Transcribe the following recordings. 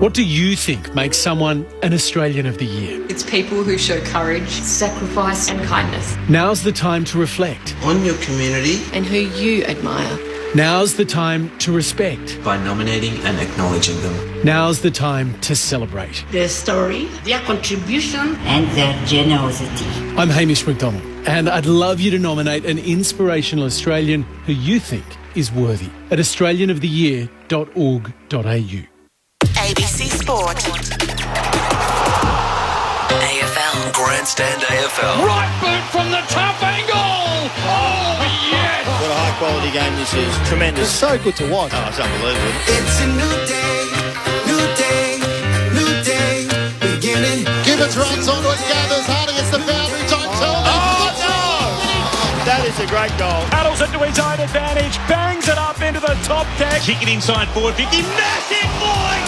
What do you think makes someone an Australian of the Year? It's people who show courage, sacrifice and kindness. Now's the time to reflect. On your community. And who you admire. Now's the time to respect. By nominating and acknowledging them. Now's the time to celebrate. Their story, their contribution and their generosity. I'm Hamish McDonald, and I'd love you to nominate an inspirational Australian who you think is worthy at australianoftheyear.org.au. ABC Sport. AFL. Grandstand AFL. Right boot from the top angle. Oh, yes. What a high-quality game this is. Tremendous. It's so good to watch. Oh, it's unbelievable. It's a new day, new day, new day, beginning. Gibbons runs onto it, gathers hard against the boundary. Time tells me. Oh, no! That is a great goal. Paddles it to his own advantage. Bangs it up into the top deck. Kick it inside forward 50. Massive void!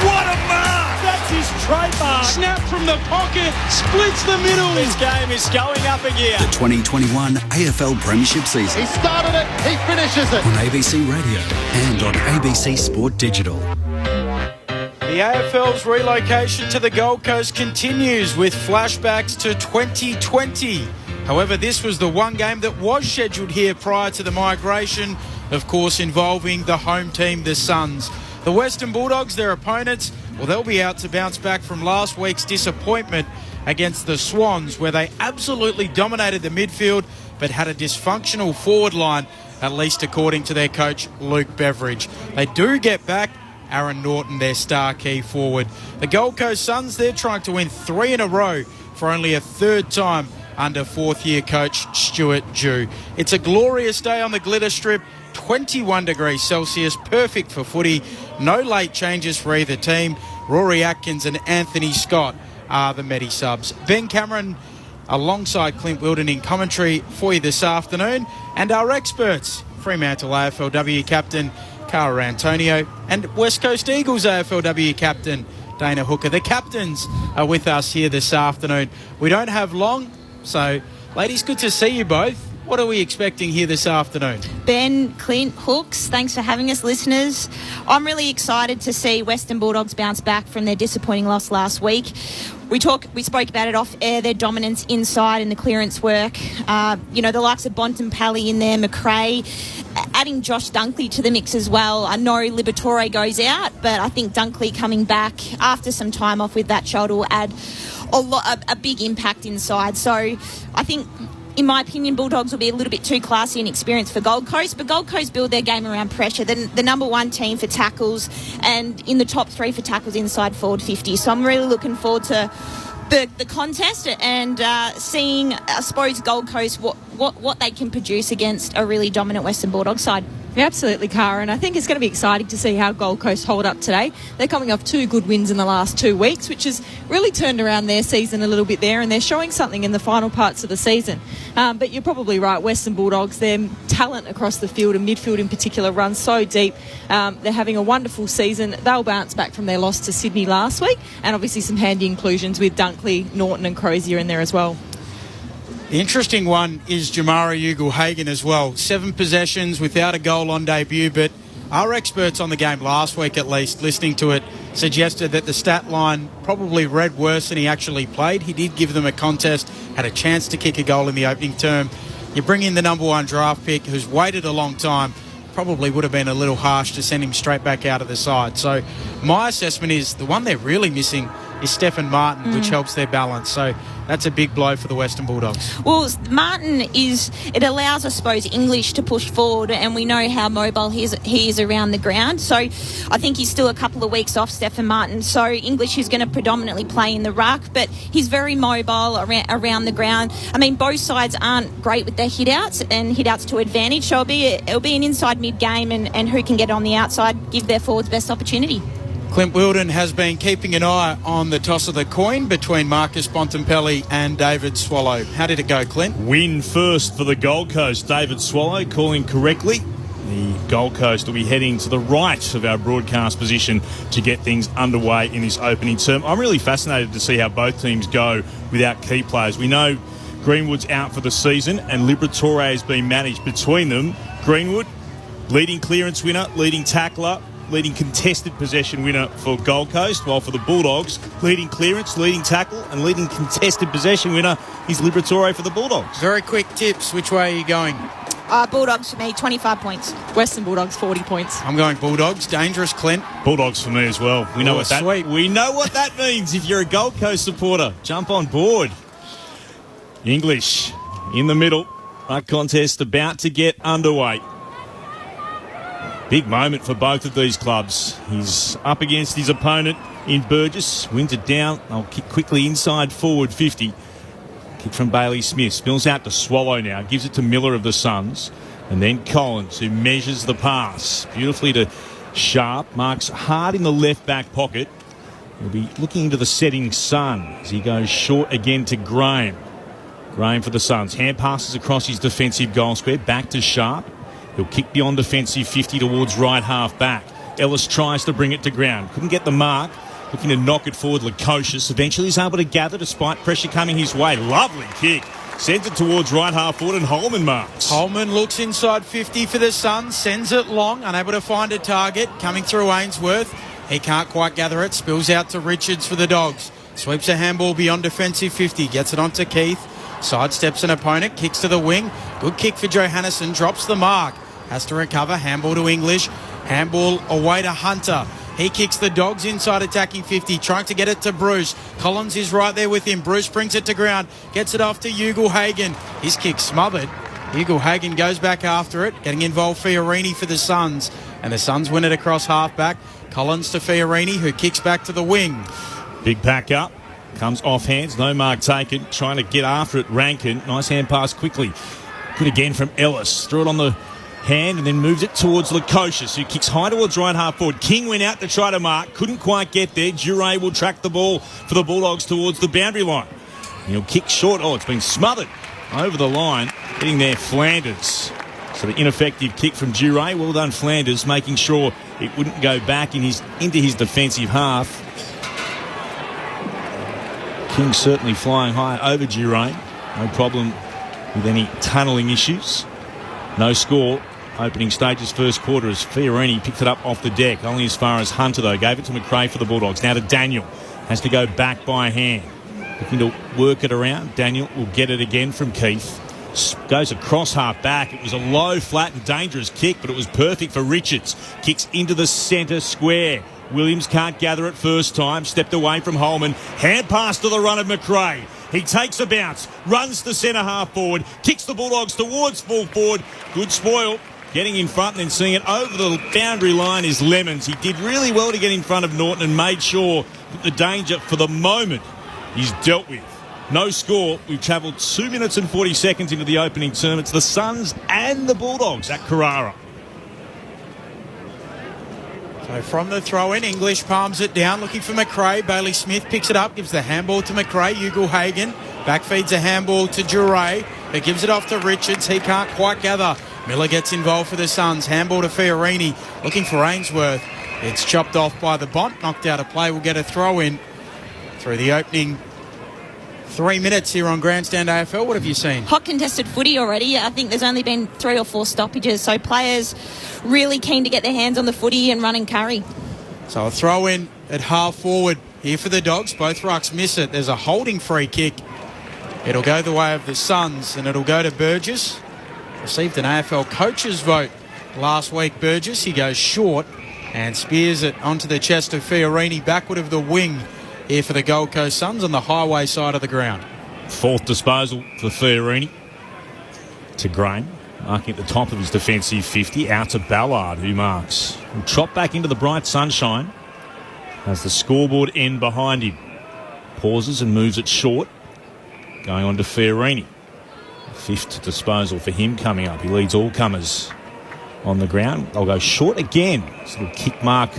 What a mark! That's his trademark. Snap from the pocket, splits the middle. This game is going up a gear. The 2021 AFL Premiership season. He started it, he finishes it. On ABC Radio and on ABC Sport Digital. The AFL's relocation to the Gold Coast continues with flashbacks to 2020. However, this was the one game that was scheduled here prior to the migration, of course involving the home team, the SUNS. The Western Bulldogs, their opponents, well, they'll be out to bounce back from last week's disappointment against the Swans, where they absolutely dominated the midfield but had a dysfunctional forward line, at least according to their coach, Luke Beveridge. They do get back Aaron Norton, their star key forward. The Gold Coast Suns, they're trying to win 3 in a row for only a third time under fourth-year coach Stuart Dew. It's a glorious day on the glitter strip, 21 degrees Celsius, perfect for footy. No late changes for either team. Rory Atkins and Anthony Scott are the Medi subs. Ben Cameron alongside Clint Wilden in commentary for you this afternoon. And our experts, Fremantle AFLW captain Cara Antonio and West Coast Eagles AFLW captain Dana Hooker. The captains are with us here this afternoon. We don't have long, so ladies, good to see you both. What are we expecting here this afternoon? Ben, Clint, Hooks, thanks for having us, listeners. I'm really excited to see Western Bulldogs bounce back from their disappointing loss last week. We spoke about it off air, their dominance inside and the clearance work. The likes of Bontempelli in there, McRae, adding Josh Dunkley to the mix as well. I know Liberatore goes out, but I think Dunkley coming back after some time off with that shoulder will add a big impact inside. So I think, in my opinion, Bulldogs will be a little bit too classy and experienced for Gold Coast, but Gold Coast build their game around pressure. The number one team for tackles and in the top 3 for tackles inside forward 50. So I'm really looking forward to the contest and seeing, I suppose, Gold Coast, what they can produce against a really dominant Western Bulldogs side. Yeah, absolutely, Cara, and I think it's going to be exciting to see how Gold Coast hold up today. They're coming off 2 good wins in the last 2 weeks, which has really turned around their season a little bit there, and they're showing something in the final parts of the season. But you're probably right, Western Bulldogs, their talent across the field and midfield in particular runs so deep. They're having a wonderful season. They'll bounce back from their loss to Sydney last week, and obviously some handy inclusions with Dunkley, Norton and Crozier in there as well. The interesting one is Jamara Ugle-Hagan as well. 7 possessions without a goal on debut, but our experts on the game last week, at least, listening to it, suggested that the stat line probably read worse than he actually played. He did give them a contest, had a chance to kick a goal in the opening term. You bring in the number 1 draft pick who's waited a long time, probably would have been a little harsh to send him straight back out of the side. So my assessment is the one they're really missing is Stephen Martin, which helps their balance. So that's a big blow for the Western Bulldogs. Well, Martin it allows, I suppose, English to push forward, and we know how mobile he is around the ground. So I think he's still a couple of weeks off, Stephen Martin. So English is going to predominantly play in the ruck, but he's very mobile around the ground. I mean, both sides aren't great with their hit-outs and hit-outs to advantage. So it'll be an inside mid-game, and who can get on the outside, give their forwards best opportunity. Clint Wilden has been keeping an eye on the toss of the coin between Marcus Bontempelli and David Swallow. How did it go, Clint? Win first for the Gold Coast. David Swallow calling correctly. The Gold Coast will be heading to the right of our broadcast position to get things underway in this opening term. I'm really fascinated to see how both teams go without key players. We know Greenwood's out for the season and Liberatore has been managed between them. Greenwood, leading clearance winner, leading tackler, leading contested possession winner for Gold Coast, while for the Bulldogs, leading clearance, leading tackle and leading contested possession winner is Liberatore for the Bulldogs. Very quick tips. Which way are you going? Bulldogs for me, 25 points. Western Bulldogs, 40 points. I'm going Bulldogs. Dangerous, Clint. Bulldogs for me as well. We know what that means. If you're a Gold Coast supporter, jump on board. English in the middle. That contest about to get underway. Big moment for both of these clubs. He's up against his opponent in Burgess. Wins it down. They'll kick quickly inside forward 50. Kick from Bailey Smith. Spills out to Swallow now. Gives it to Miller of the Suns. And then Collins, who measures the pass. Beautifully to Sharp. Marks hard in the left back pocket. He'll be looking into the setting sun as he goes short again to Graham. Graham for the Suns. Hand passes across his defensive goal square. Back to Sharp. He'll kick beyond defensive 50 towards right half back. Ellis tries to bring it to ground. Couldn't get the mark. Looking to knock it forward, Lukosius. Eventually he's able to gather despite pressure coming his way. Lovely kick. Sends it towards right half forward and Holman marks. Holman looks inside 50 for the Suns. Sends it long. Unable to find a target. Coming through Ainsworth. He can't quite gather it. Spills out to Richards for the Dogs. Sweeps a handball beyond defensive 50. Gets it onto Keith. Sidesteps an opponent. Kicks to the wing. Good kick for Johannisen. Drops the mark. Has to recover. Handball to English. Handball away to Hunter. He kicks the Dogs inside attacking 50, trying to get it to Bruce. Collins is right there with him. Bruce brings it to ground, gets it off to Ugle-Hagan. His kick smothered. Ugle-Hagan goes back after it, getting involved Fiorini for the Suns. And the Suns win it across half-back. Collins to Fiorini, who kicks back to the wing. Big pack up. Comes off hands, no mark taken. Trying to get after it, Rankin. Nice hand pass quickly. Good again from Ellis. Threw it on the hand and then moves it towards Lukosius, who kicks high towards right half forward. King went out to try to mark, couldn't quite get there. Duray will track the ball for the Bulldogs towards the boundary line. He'll kick short. Oh, it's been smothered over the line. Getting there, Flanders. So the ineffective kick from Duray. Well done, Flanders, making sure it wouldn't go back into his defensive half. King certainly flying high over Duray. No problem with any tunnelling issues. No score. Opening stages first quarter as Fiorini picked it up off the deck. Only as far as Hunter, though. Gave it to McRae for the Bulldogs. Now to Daniel. Has to go back by hand. Looking to work it around. Daniel will get it again from Keith. Goes across half back. It was a low, flat and dangerous kick, but it was perfect for Richards. Kicks into the centre square. Williams can't gather it first time. Stepped away from Holman. Hand pass to the run of McRae. He takes a bounce. Runs to centre half forward. Kicks the Bulldogs towards full forward. Good spoil. Getting in front and then seeing it over the boundary line is Lemons. He did really well to get in front of Norton and made sure that the danger for the moment is dealt with. No score. We've travelled 2 minutes and 40 seconds into the opening term. It's the Suns and the Bulldogs at Carrara. So from the throw-in, English palms it down, looking for McRae. Bailey Smith picks it up, gives the handball to McRae. Ugle-Hagan backfeeds a handball to Duray. It gives it off to Richards. He can't quite gather. Miller gets involved for the Suns. Handball to Fiorini, looking for Ainsworth. It's chopped off by the Bont. Knocked out of play. Will get a throw-in through the opening 3 minutes here on Grandstand AFL. What have you seen? Hot contested footy already. I think there's only been 3 or 4 stoppages, so players really keen to get their hands on the footy and run and carry. So a throw in at half forward here for the Dogs. Both rucks miss it. There's a holding free kick. It'll go the way of the Suns and it'll go to Burgess. Received an AFL coach's vote last week, Burgess. He goes short and spears it onto the chest of Fiorini, backward of the wing here for the Gold Coast Suns on the highway side of the ground. Fourth disposal for Fiorini to Graham, marking at the top of his defensive 50, out to Ballard, who marks. He'll trot back into the bright sunshine as the scoreboard end behind him. Pauses and moves it short, going on to Fiorini. Fifth disposal for him coming up. He leads all comers on the ground. They'll go short again. Sort of kick mark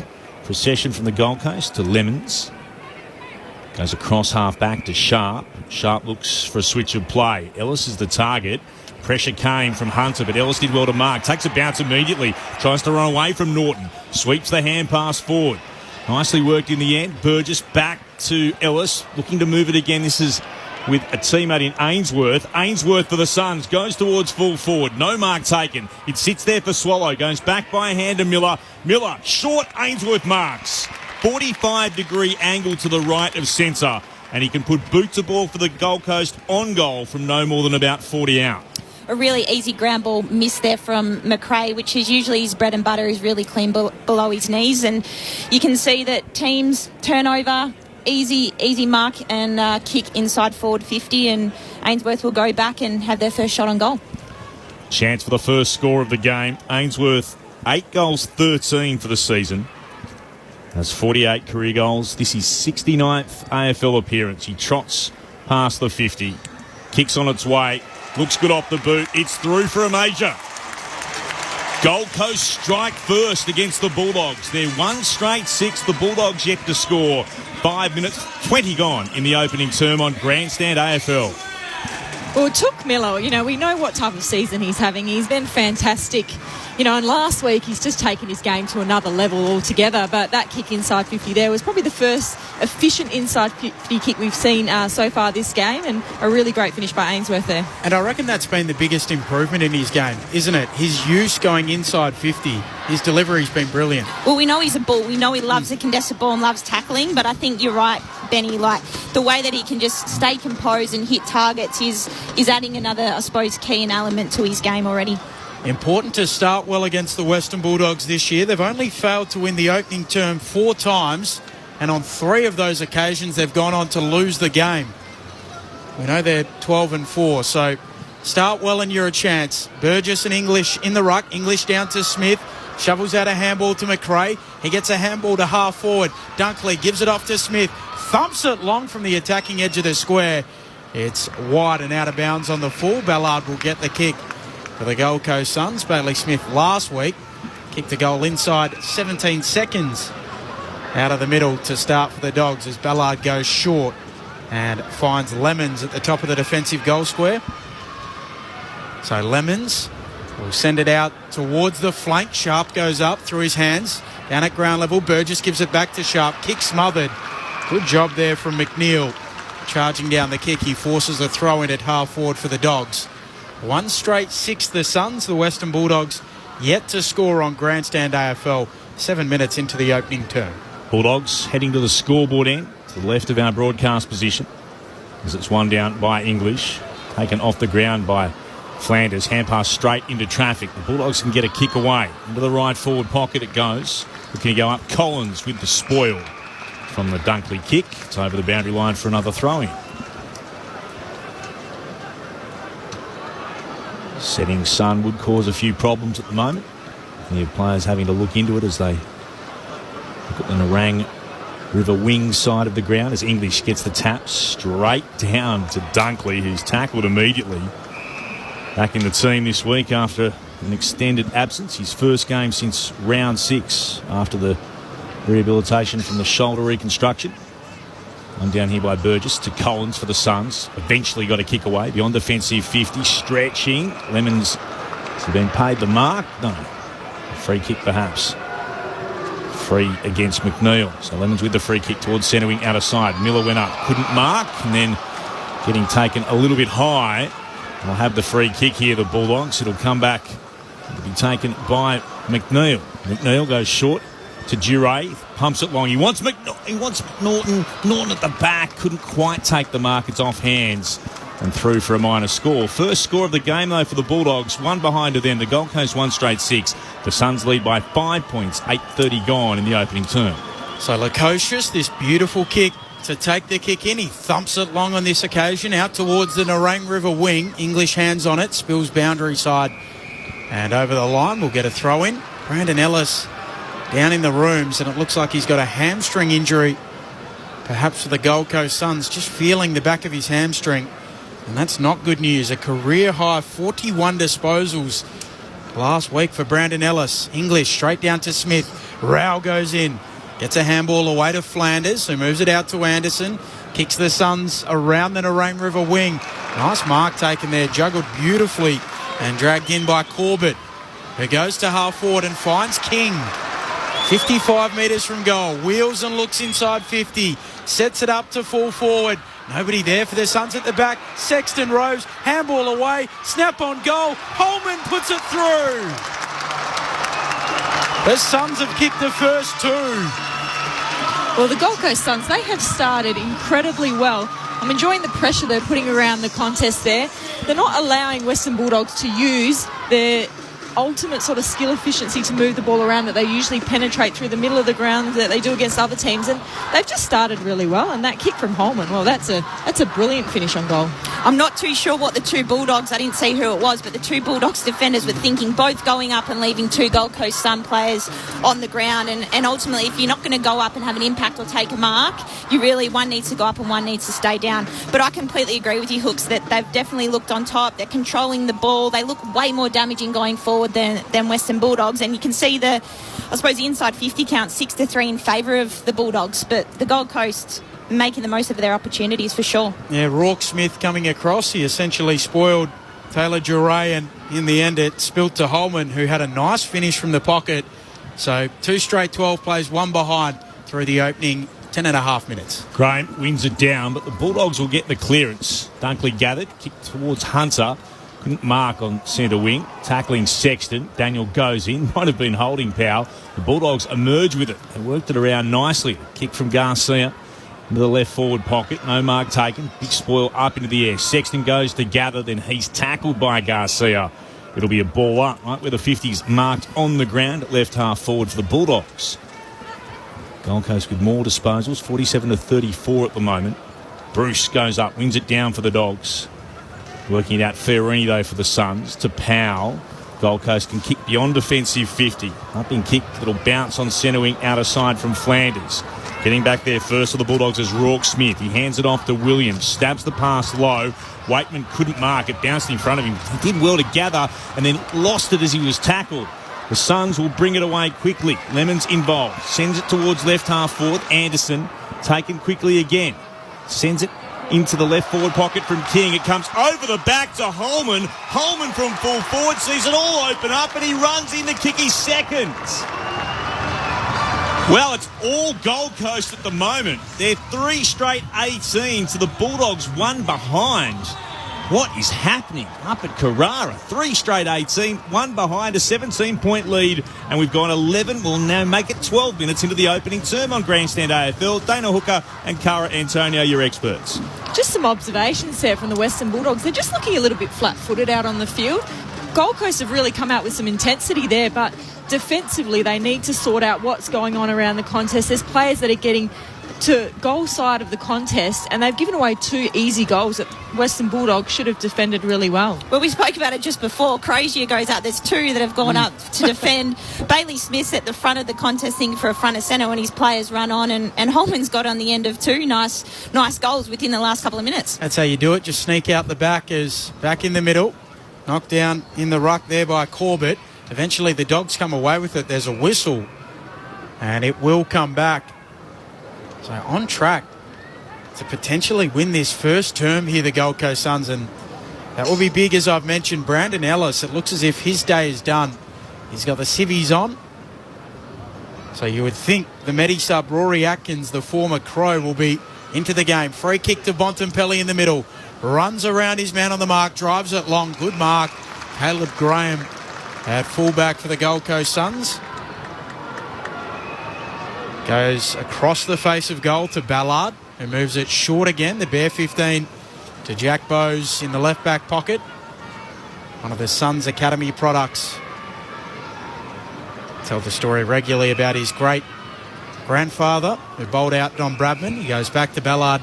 procession from the Gold Coast to Lemons. Goes across half back to Sharp. Sharp looks for a switch of play. Ellis is the target. Pressure came from Hunter, but Ellis did well to mark. Takes a bounce immediately. Tries to run away from Norton. Sweeps the hand pass forward. Nicely worked in the end. Burgess back to Ellis. Looking to move it again. This is with a teammate in Ainsworth. Ainsworth for the Suns goes towards full forward. No mark taken. It sits there for Swallow. Goes back by a hand to Miller. Miller, short. Ainsworth marks. 45-degree angle to the right of centre. And he can put boot to ball for the Gold Coast on goal from no more than about 40 out. A really easy ground ball miss there from McRae, which is usually his bread and butter, is really clean below his knees. And you can see that teams turnover, easy mark and kick inside forward 50, and Ainsworth will go back and have their first shot on goal. Chance for the first score of the game. Ainsworth, 8 goals, 13 for the season. Has 48 career goals. This is 69th AFL appearance. He trots past the 50. Kicks on its way. Looks good off the boot. It's through for a major. Gold Coast strike first against the Bulldogs. They're 1 straight 6. The Bulldogs yet to score. 5 minutes, 20 gone in the opening term on Grandstand AFL. Well, it took Miller. We know what type of season he's having. He's been fantastic. And last week he's just taken his game to another level altogether. But that kick inside 50 there was probably the first efficient inside 50 kick we've seen so far this game, and a really great finish by Ainsworth there. And I reckon that's been the biggest improvement in his game, isn't it? His use going inside 50. His delivery's been brilliant. Well, we know he's a bull. We know he loves a contested ball and loves tackling, but I think you're right, Benny. Like, the way that he can just stay composed and hit targets is adding another, I suppose, key and element to his game already. Important to start well against the Western Bulldogs this year. They've only failed to win the opening term 4 times, and on 3 of those occasions they've gone on to lose the game. We know they're 12-4, so start well and you're a chance. Burgess and English in the ruck. English down to Smith. Shovels out a handball to McRae. He gets a handball to half forward. Dunkley gives it off to Smith. Thumps it long from the attacking edge of the square. It's wide and out of bounds on the full. Ballard will get the kick for the Gold Coast Suns. Bailey Smith last week kicked a goal inside 17 seconds out of the middle to start for the Dogs as Ballard goes short and finds Lemons at the top of the defensive goal square. So Lemons will send it out towards the flank. Sharp goes up through his hands. Down at ground level, Burgess gives it back to Sharp. Kick smothered. Good job there from McNeil. Charging down the kick, he forces a throw in at half forward for the Dogs. 1 straight 6 the Suns. The Western Bulldogs yet to score on Grandstand AFL 7 minutes into the opening term. Bulldogs heading to the scoreboard end, to the left of our broadcast position, as it's one down by English, taken off the ground by Flanders. Hand pass straight into traffic. The Bulldogs can get a kick away. Into the right forward pocket it goes. Looking to go up. Collins with the spoil from the Dunkley kick. It's over the boundary line for another throw-in. Setting sun would cause a few problems at the moment. The players having to look into it as they look at the Narang River wing side of the ground as English gets the tap straight down to Dunkley, who's tackled immediately. Back in the team this week after an extended absence. His first game since round 6 after the rehabilitation from the shoulder reconstruction. One down here by Burgess to Collins for the Suns. Eventually got a kick away beyond defensive 50. Stretching. Lemons has been paid the mark. No. A free kick perhaps. Free against McNeil. So Lemons with the free kick towards centre wing out of side. Miller went up. Couldn't mark. And then getting taken a little bit high. They'll have the free kick here, the Bulldogs. It'll come back. It'll be taken by McNeil. McNeil goes short to Duray, pumps it long. He wants Norton. Norton at the back. Couldn't quite take the mark. It's off hands and through for a minor score. First score of the game, though, for the Bulldogs. 1 behind to them. The Gold Coast 1 straight 6. The Suns lead by 5 points. 8:30 gone in the opening term. So Lukosius, this beautiful kick to take the kick in. He thumps it long on this occasion out towards the Narang River wing. English hands on it. Spills boundary side and over the line. We'll get a throw in. Brandon Ellis down in the rooms, and it looks like he's got a hamstring injury, perhaps for the Gold Coast Suns, just feeling the back of his hamstring, and that's not good news. A career-high 41 disposals last week for Brandon Ellis. English straight down to Smith. Rao goes in, gets a handball away to Flanders, who moves it out to Anderson, kicks the Suns around the Narang River wing. Nice mark taken there, juggled beautifully and dragged in by Corbett, who goes to half forward and finds King. 55 metres from goal. Wheels and looks inside 50. Sets it up to full forward. Nobody there for the Suns at the back. Sexton roves, handball away, snap on goal. Holman puts it through. The Suns have kicked the first two. Well, the Gold Coast Suns, they have started incredibly well. I'm enjoying the pressure they're putting around the contest there. They're not allowing Western Bulldogs to use their ultimate sort of skill efficiency to move the ball around that they usually penetrate through the middle of the ground that they do against other teams, and they've just started really well. And that kick from Holman, well, that's a brilliant finish on goal. I'm not too sure what the two Bulldogs, I didn't see who it was, but the two Bulldogs defenders were thinking, both going up and leaving two Gold Coast Sun players on the ground, and ultimately if you're not going to go up and have an impact or take a mark, one needs to go up and one needs to stay down. But I completely agree with you, Hooks, that they've definitely looked on top. They're controlling the ball. They look way more damaging going forward than Western Bulldogs, and you can see the inside 50 count 6-3 in favour of the Bulldogs, but the Gold Coast making the most of their opportunities for sure. Yeah, Rourke Smith coming across. He essentially spoiled Taylor Duray, and in the end it spilt to Holman, who had a nice finish from the pocket. So 2 straight 12 plays, 1 behind through the opening 10.5 minutes. Graham wins it down, but the Bulldogs will get the clearance. Dunkley gathered, kicked towards Hunter. Couldn't mark on centre wing. Tackling Sexton. Daniel goes in. Might have been holding Powell. The Bulldogs emerge with it. They worked it around nicely. Kick from Garcia into the left forward pocket. No mark taken. Big spoil up into the air. Sexton goes to gather. Then he's tackled by Garcia. It'll be a ball up, right, where the 50s marked on the ground at left half forward for the Bulldogs. Gold Coast with more disposals. 47-34 at the moment. Bruce goes up. Wins it down for the Dogs. Working it out, Ferrini though for the Suns to Powell. Gold Coast can kick beyond defensive 50. Up in kick, it'll bounce on centre wing out of side from Flanders. Getting back there first for the Bulldogs is Rourke Smith. He hands it off to Williams, stabs the pass low. Waitman couldn't mark it, bounced in front of him. He did well to gather and then lost it as he was tackled. The Suns will bring it away quickly. Lemon's involved, sends it towards left half forward. Anderson taken quickly again. Sends it into the left forward pocket from King. It comes over the back to Holman. Holman from full forward sees it all open up and he runs in to kick his second. Well, it's all Gold Coast at the moment. They're 3 straight 18 to the Bulldogs 1 behind. What is happening up at Carrara? 3 straight 18, 1 behind, a 17-point lead, and we've gone 11. We'll now make it 12 minutes into the opening term on Grandstand AFL. Dana Hooker and Cara Antonio, your experts. Just some observations there from the Western Bulldogs. They're just looking a little bit flat-footed out on the field. Gold Coast have really come out with some intensity there, but defensively they need to sort out what's going on around the contest. There's players that are getting to goal side of the contest, and they've given away 2 easy goals that Western Bulldogs should have defended really well. Well, we spoke about it just before. Crozier goes out. There's 2 that have gone up to defend. Bailey Smith's at the front of the contest thing for a front of centre when his players run on, and Holman's got on the end of 2 nice goals within the last couple of minutes. That's how you do it. Just sneak out the back back in the middle. Knocked down in the ruck there by Corbett. Eventually the Dogs come away with it. There's a whistle and it will come back. So on track to potentially win this first term here, the Gold Coast Suns, and that will be big. As I've mentioned, Brandon Ellis, it looks as if his day is done. He's got the civvies on. So you would think the Medi sub Rory Atkins, the former Crow, will be into the game. Free kick to Bontempelli in the middle. Runs around his man on the mark, drives it long. Good mark. Caleb Graham at fullback for the Gold Coast Suns. Goes across the face of goal to Ballard, who moves it short again. The bare 15 to Jack Bowes in the left back pocket. One of the Suns Academy products. Tell the story regularly about his great grandfather who bowled out Don Bradman. He goes back to Ballard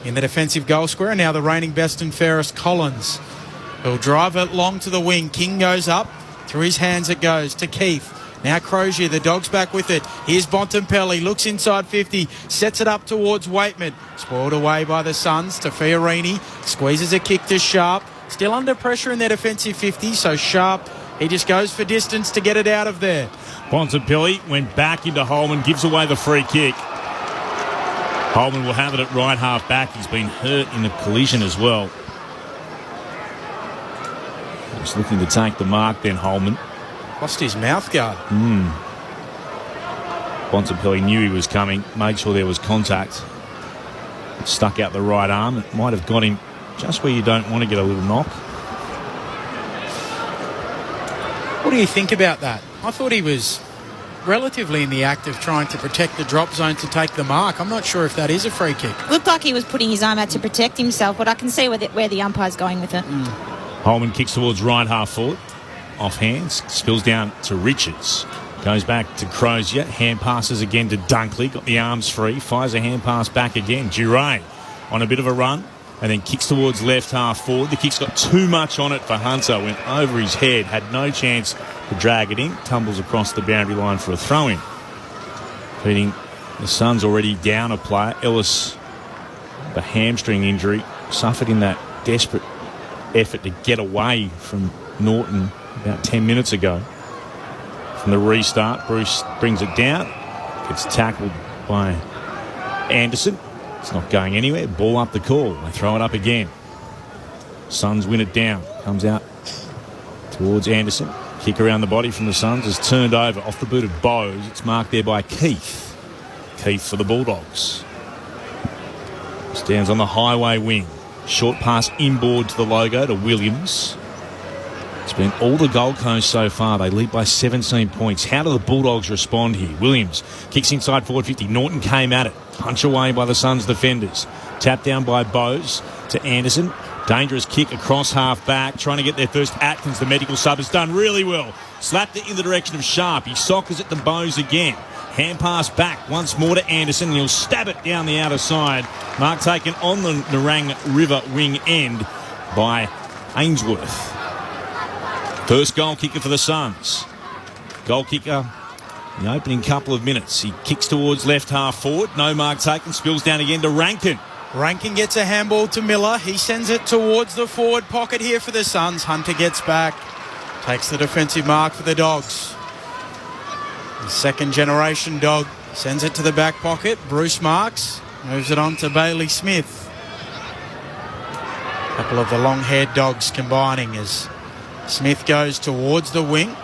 in the defensive goal square. Now the reigning best and fairest Collins. He'll drive it long to the wing. King goes up. Through his hands it goes to Keith. Now Crozier, the Dogs back with it. Here's Bontempelli, looks inside 50, sets it up towards Waitman. Spoiled away by the Suns to Fiorini. Squeezes a kick to Sharp. Still under pressure in their defensive 50, so Sharp, he just goes for distance to get it out of there. Bontempelli went back into Holman, gives away the free kick. Holman will have it at right half back. He's been hurt in the collision as well. Just looking to take the mark then, Holman. Lost his mouth guard. Bontempelli knew he was coming, made sure there was contact. Stuck out the right arm. It might have got him just where you don't want to get a little knock. What do you think about that? I thought he was relatively in the act of trying to protect the drop zone to take the mark. I'm not sure if that is a free kick. Looked like he was putting his arm out to protect himself, but I can see where the umpire's going with it. Holman kicks towards right half forward. Off hands. Spills down to Richards. Goes back to Crozier. Hand passes again to Dunkley. Got the arms free. Fires a hand pass back again. Duray on a bit of a run. And then kicks towards left half forward. The kick's got too much on it for Hunter. Went over his head. Had no chance to drag it in. Tumbles across the boundary line for a throw-in. Feeding the Suns already down a player. Ellis, the hamstring injury, suffered in that desperate effort to get away from Norton about 10 minutes ago. From the restart, Bruce brings it down. Gets tackled by Anderson. It's not going anywhere. Ball up the call. They throw it up again. Suns win it down. Comes out towards Anderson. Kick around the body from the Suns is turned over off the boot of Bowes. It's marked there by Keith. Keith for the Bulldogs. Stands on the highway wing. Short pass inboard to the logo to Williams. It's been all the Gold Coast so far. They lead by 17 points. How do the Bulldogs respond here? Williams kicks inside forward 50. Norton came at it. Punch away by the Suns defenders. Tapped down by Bowes to Anderson. Dangerous kick across half back. Trying to get there first. Atkins, the medical sub, has done really well. Slapped it in the direction of Sharp. He soccers it to Bowes again. Hand pass back once more to Anderson. And he'll stab it down the outer side. Mark taken on the Nerang River wing end by Ainsworth. First goal kicker for the Suns. Goal kicker in the opening couple of minutes. He kicks towards left half forward. No mark taken. Spills down again to Rankin. Rankin gets a handball to Miller. He sends it towards the forward pocket here for the Suns. Hunter gets back. Takes the defensive mark for the Dogs. The second generation dog sends it to the back pocket. Bruce marks. Moves it on to Bailey Smith. A couple of the long-haired Dogs combining as Smith goes towards the wing.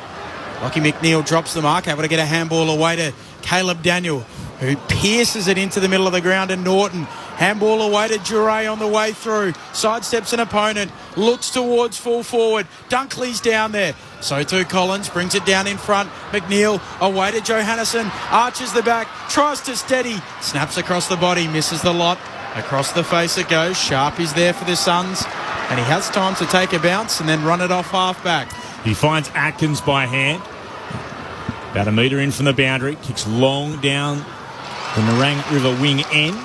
Lockie McNeil drops the mark, able to get a handball away to Caleb Daniel, who pierces it into the middle of the ground, and Norton. Handball away to Duray on the way through. Sidesteps an opponent, looks towards full forward. Dunkley's down there. So too Collins, brings it down in front. McNeil away to Johannesson, arches the back, tries to steady, snaps across the body, misses the lot. Across the face it goes. Sharp is there for the Suns, and he has time to take a bounce and then run it off half back. He finds Atkins by hand. About a metre in from the boundary. Kicks long down the Nerang River wing end.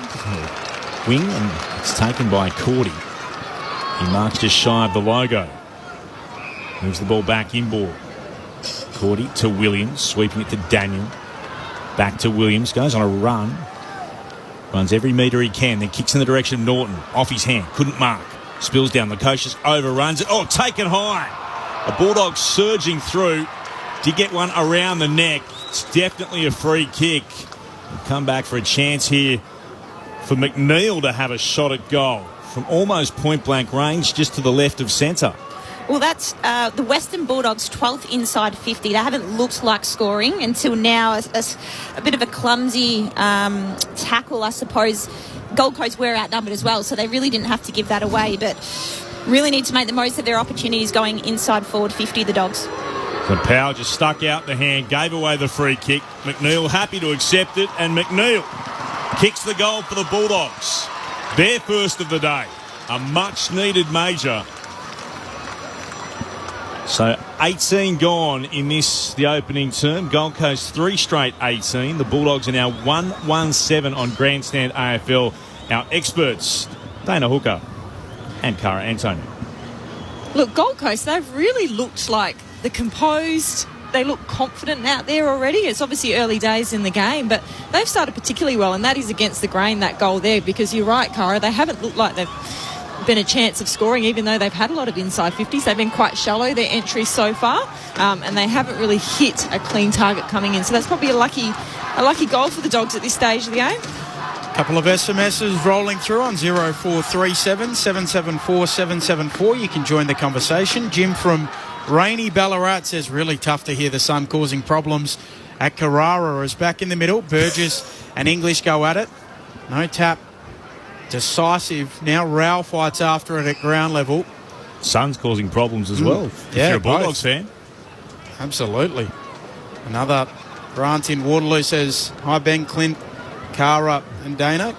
Wing, and it's taken by Cordy. He marks just shy of the logo. Moves the ball back inboard. Cordy to Williams, sweeping it to Daniel. Back to Williams, goes on a run. Runs every metre he can, then kicks in the direction of Norton. Off his hand, couldn't mark. Spills down, Lukosius overruns it. Oh, taken high. A Bulldog surging through. Did get one around the neck. It's definitely a free kick. We'll come back for a chance here for McNeil to have a shot at goal from almost point-blank range, just to the left of centre. Well, that's the Western Bulldogs' 12th inside 50. They haven't looked like scoring until now. A bit of a clumsy tackle, I suppose. Gold Coast were outnumbered as well, so they really didn't have to give that away, but really need to make the most of their opportunities going inside forward 50, the Dogs. So Powell just stuck out the hand, gave away the free kick. McNeil happy to accept it, and McNeil kicks the goal for the Bulldogs. Their first of the day. A much-needed major. So 18 gone in the opening term. Gold Coast 3 straight 18. The Bulldogs are now 1-1-7 on Grandstand AFL. Our experts, Dana Hooker and Cara Antonio. Look, Gold Coast, they've really looked like the composed. They look confident out there already. It's obviously early days in the game, but they've started particularly well, and that is against the grain, that goal there, because you're right, Cara, they haven't looked like they've been a chance of scoring, even though they've had a lot of inside 50s. They've been quite shallow, their entries so far, and they haven't really hit a clean target coming in. So that's probably a lucky goal for the Dogs at this stage of the game. A couple of SMSs rolling through on 0437 774 774. You can join the conversation. Jim from rainy Ballarat says, really tough to hear the sun causing problems at Carrara. Is back in the middle. Burgess and English go at it. No tap decisive. Now Rowell fights after it at ground level. Sun's causing problems as well. If Yeah, you're a Bulldogs both. fan. Absolutely. Another Grant in Waterloo says, hi Ben, Clint, Cara and Dana.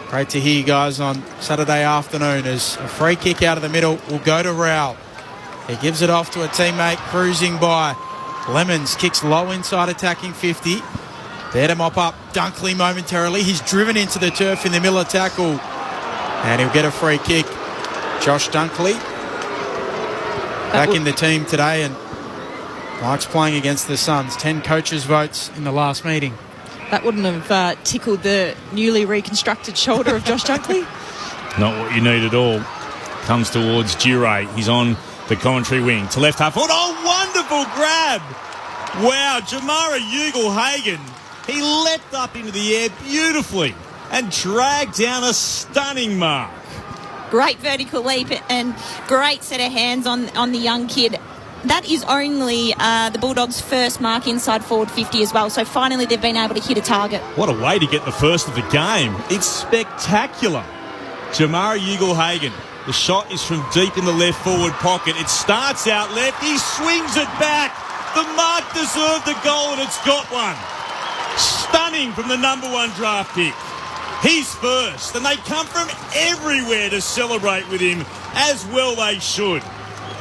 Great to hear you guys on Saturday afternoon as a free kick out of the middle will go to Rowell. He gives it off to a teammate cruising by. Lemons kicks low inside attacking 50. There to mop up Dunkley momentarily. He's driven into the turf in the Miller tackle. And he'll get a free kick. Josh Dunkley back in the team today and likes playing against the Suns. 10 coaches' votes in the last meeting. That wouldn't have tickled the newly reconstructed shoulder of Josh Dunkley. Not what you need at all. Comes towards Duray. He's on the commentary wing to left half forward. Oh, wonderful grab. Wow, Jamara Ugle-Hagan. He leapt up into the air beautifully and dragged down a stunning mark. Great vertical leap and great set of hands on the young kid. That is only the Bulldogs' first mark inside forward 50 as well. So finally they've been able to hit a target. What a way to get the first of the game. It's spectacular. Jamara Ugle-Hagan. The shot is from deep in the left forward pocket. It starts out left. He swings it back. The mark deserved the goal and it's got one. Stunning from the number 1 draft pick. He's first and they come from everywhere to celebrate with him, as well they should.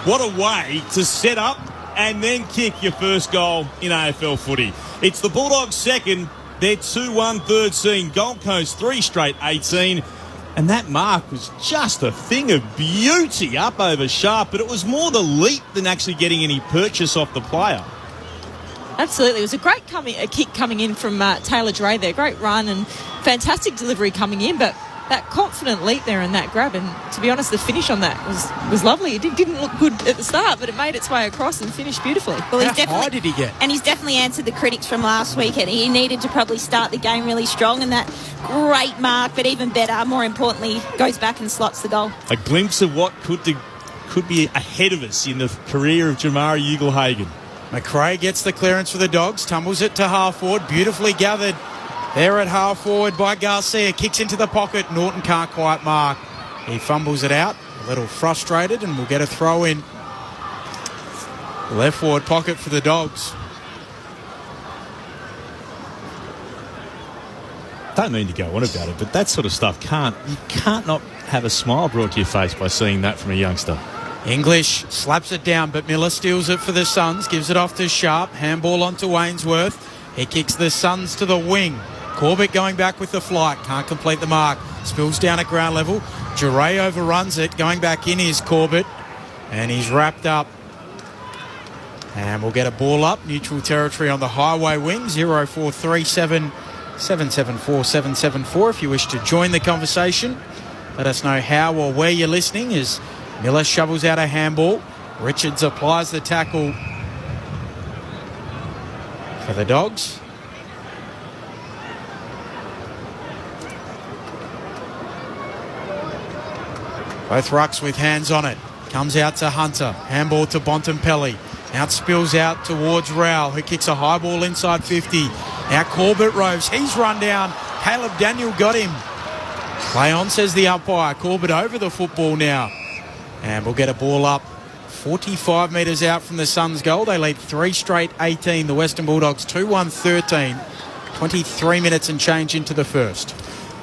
What a way to set up and then kick your first goal in AFL footy. It's the Bulldogs' second, their 2-1 third scene. Gold Coast 3 straight 18. And that mark was just a thing of beauty up over sharp, but it was more the leap than actually getting any purchase off the player. Absolutely. It was a great kick coming in from Taylor Dray there. Great run and fantastic delivery coming in, but that confident leap there and that grab, and to be honest, the finish on that was lovely. It didn't look good at the start, but it made its way across and finished beautifully. Well, How high did he get? And he's definitely answered the critics from last week. And he needed to probably start the game really strong, and that great mark, but even better, more importantly, goes back and slots the goal. A glimpse of what could be ahead of us in the career of Jamara Ugle-Hagan. McRae gets the clearance for the Dogs, tumbles it to half forward, beautifully gathered there at half forward by Garcia, kicks into the pocket. Norton can't quite mark. He fumbles it out, a little frustrated, and we'll get a throw in. Left forward pocket for the Dogs. Don't mean to go on about it, but that sort of stuff you can't not have a smile brought to your face by seeing that from a youngster. English slaps it down, but Miller steals it for the Suns, gives it off to Sharp, handball onto Wainsworth. He kicks the Suns to the wing. Corbett going back with the flight, can't complete the mark, spills down at ground level. Duray overruns it, going back in is Corbett, and he's wrapped up. And we'll get a ball up, neutral territory on the highway wing, 0437 774 774 if you wish to join the conversation. Let us know how or where you're listening as Miller shovels out a handball. Richards applies the tackle for the Dogs. Both rucks with hands on it. Comes out to Hunter. Handball to Bontempelli. Now it spills out towards Rowell, who kicks a high ball inside 50. Now Corbett roves. He's run down. Caleb Daniel got him. Play on, says the umpire. Corbett over the football now. And we'll get a ball up 45 metres out from the Suns' goal. They lead 3 straight 18. The Western Bulldogs 2-1-13. 23 minutes and change into the first.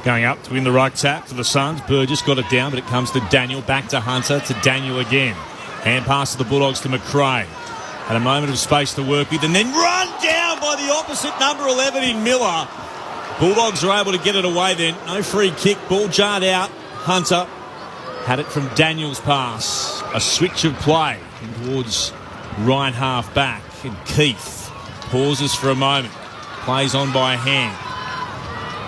Going up to win the right tap for the Suns. Burgess got it down, but it comes to Daniel. Back to Hunter, to Daniel again. Hand pass to the Bulldogs to McRae. Had a moment of space to work with and then run down by the opposite number 11 in Miller. Bulldogs are able to get it away then. No free kick. Ball jarred out. Hunter had it from Daniel's pass. A switch of play towards right half back. And Keith pauses for a moment. Plays on by a hand.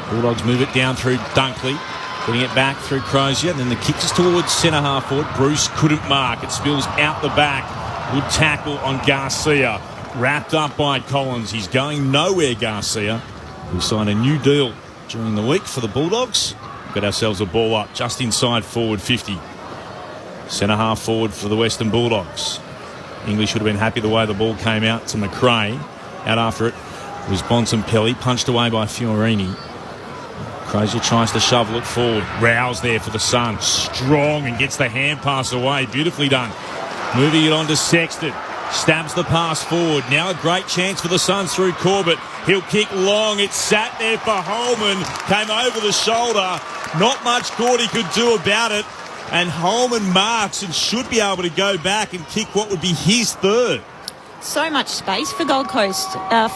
Bulldogs move it down through Dunkley. Getting it back through Crozier. Then the kick is towards centre half forward. Bruce couldn't mark. It spills out the back. Good tackle on Garcia. Wrapped up by Collins. He's going nowhere, Garcia. We signed a new deal during the week for the Bulldogs. Got ourselves a ball up just inside forward 50. Centre half forward for the Western Bulldogs. English would have been happy the way the ball came out to McRae. Out after it was Bontempelli, punched away by Fiorini. Crozier tries to shovel it forward. Rouse there for the Sun. Strong and gets the hand pass away. Beautifully done. Moving it on to Sexton. Stabs the pass forward. Now a great chance for the Suns through Corbett. He'll kick long. It's sat there for Holman. Came over the shoulder. Not much Gordy could do about it. And Holman marks and should be able to go back and kick what would be his third. So much space for Gold Coast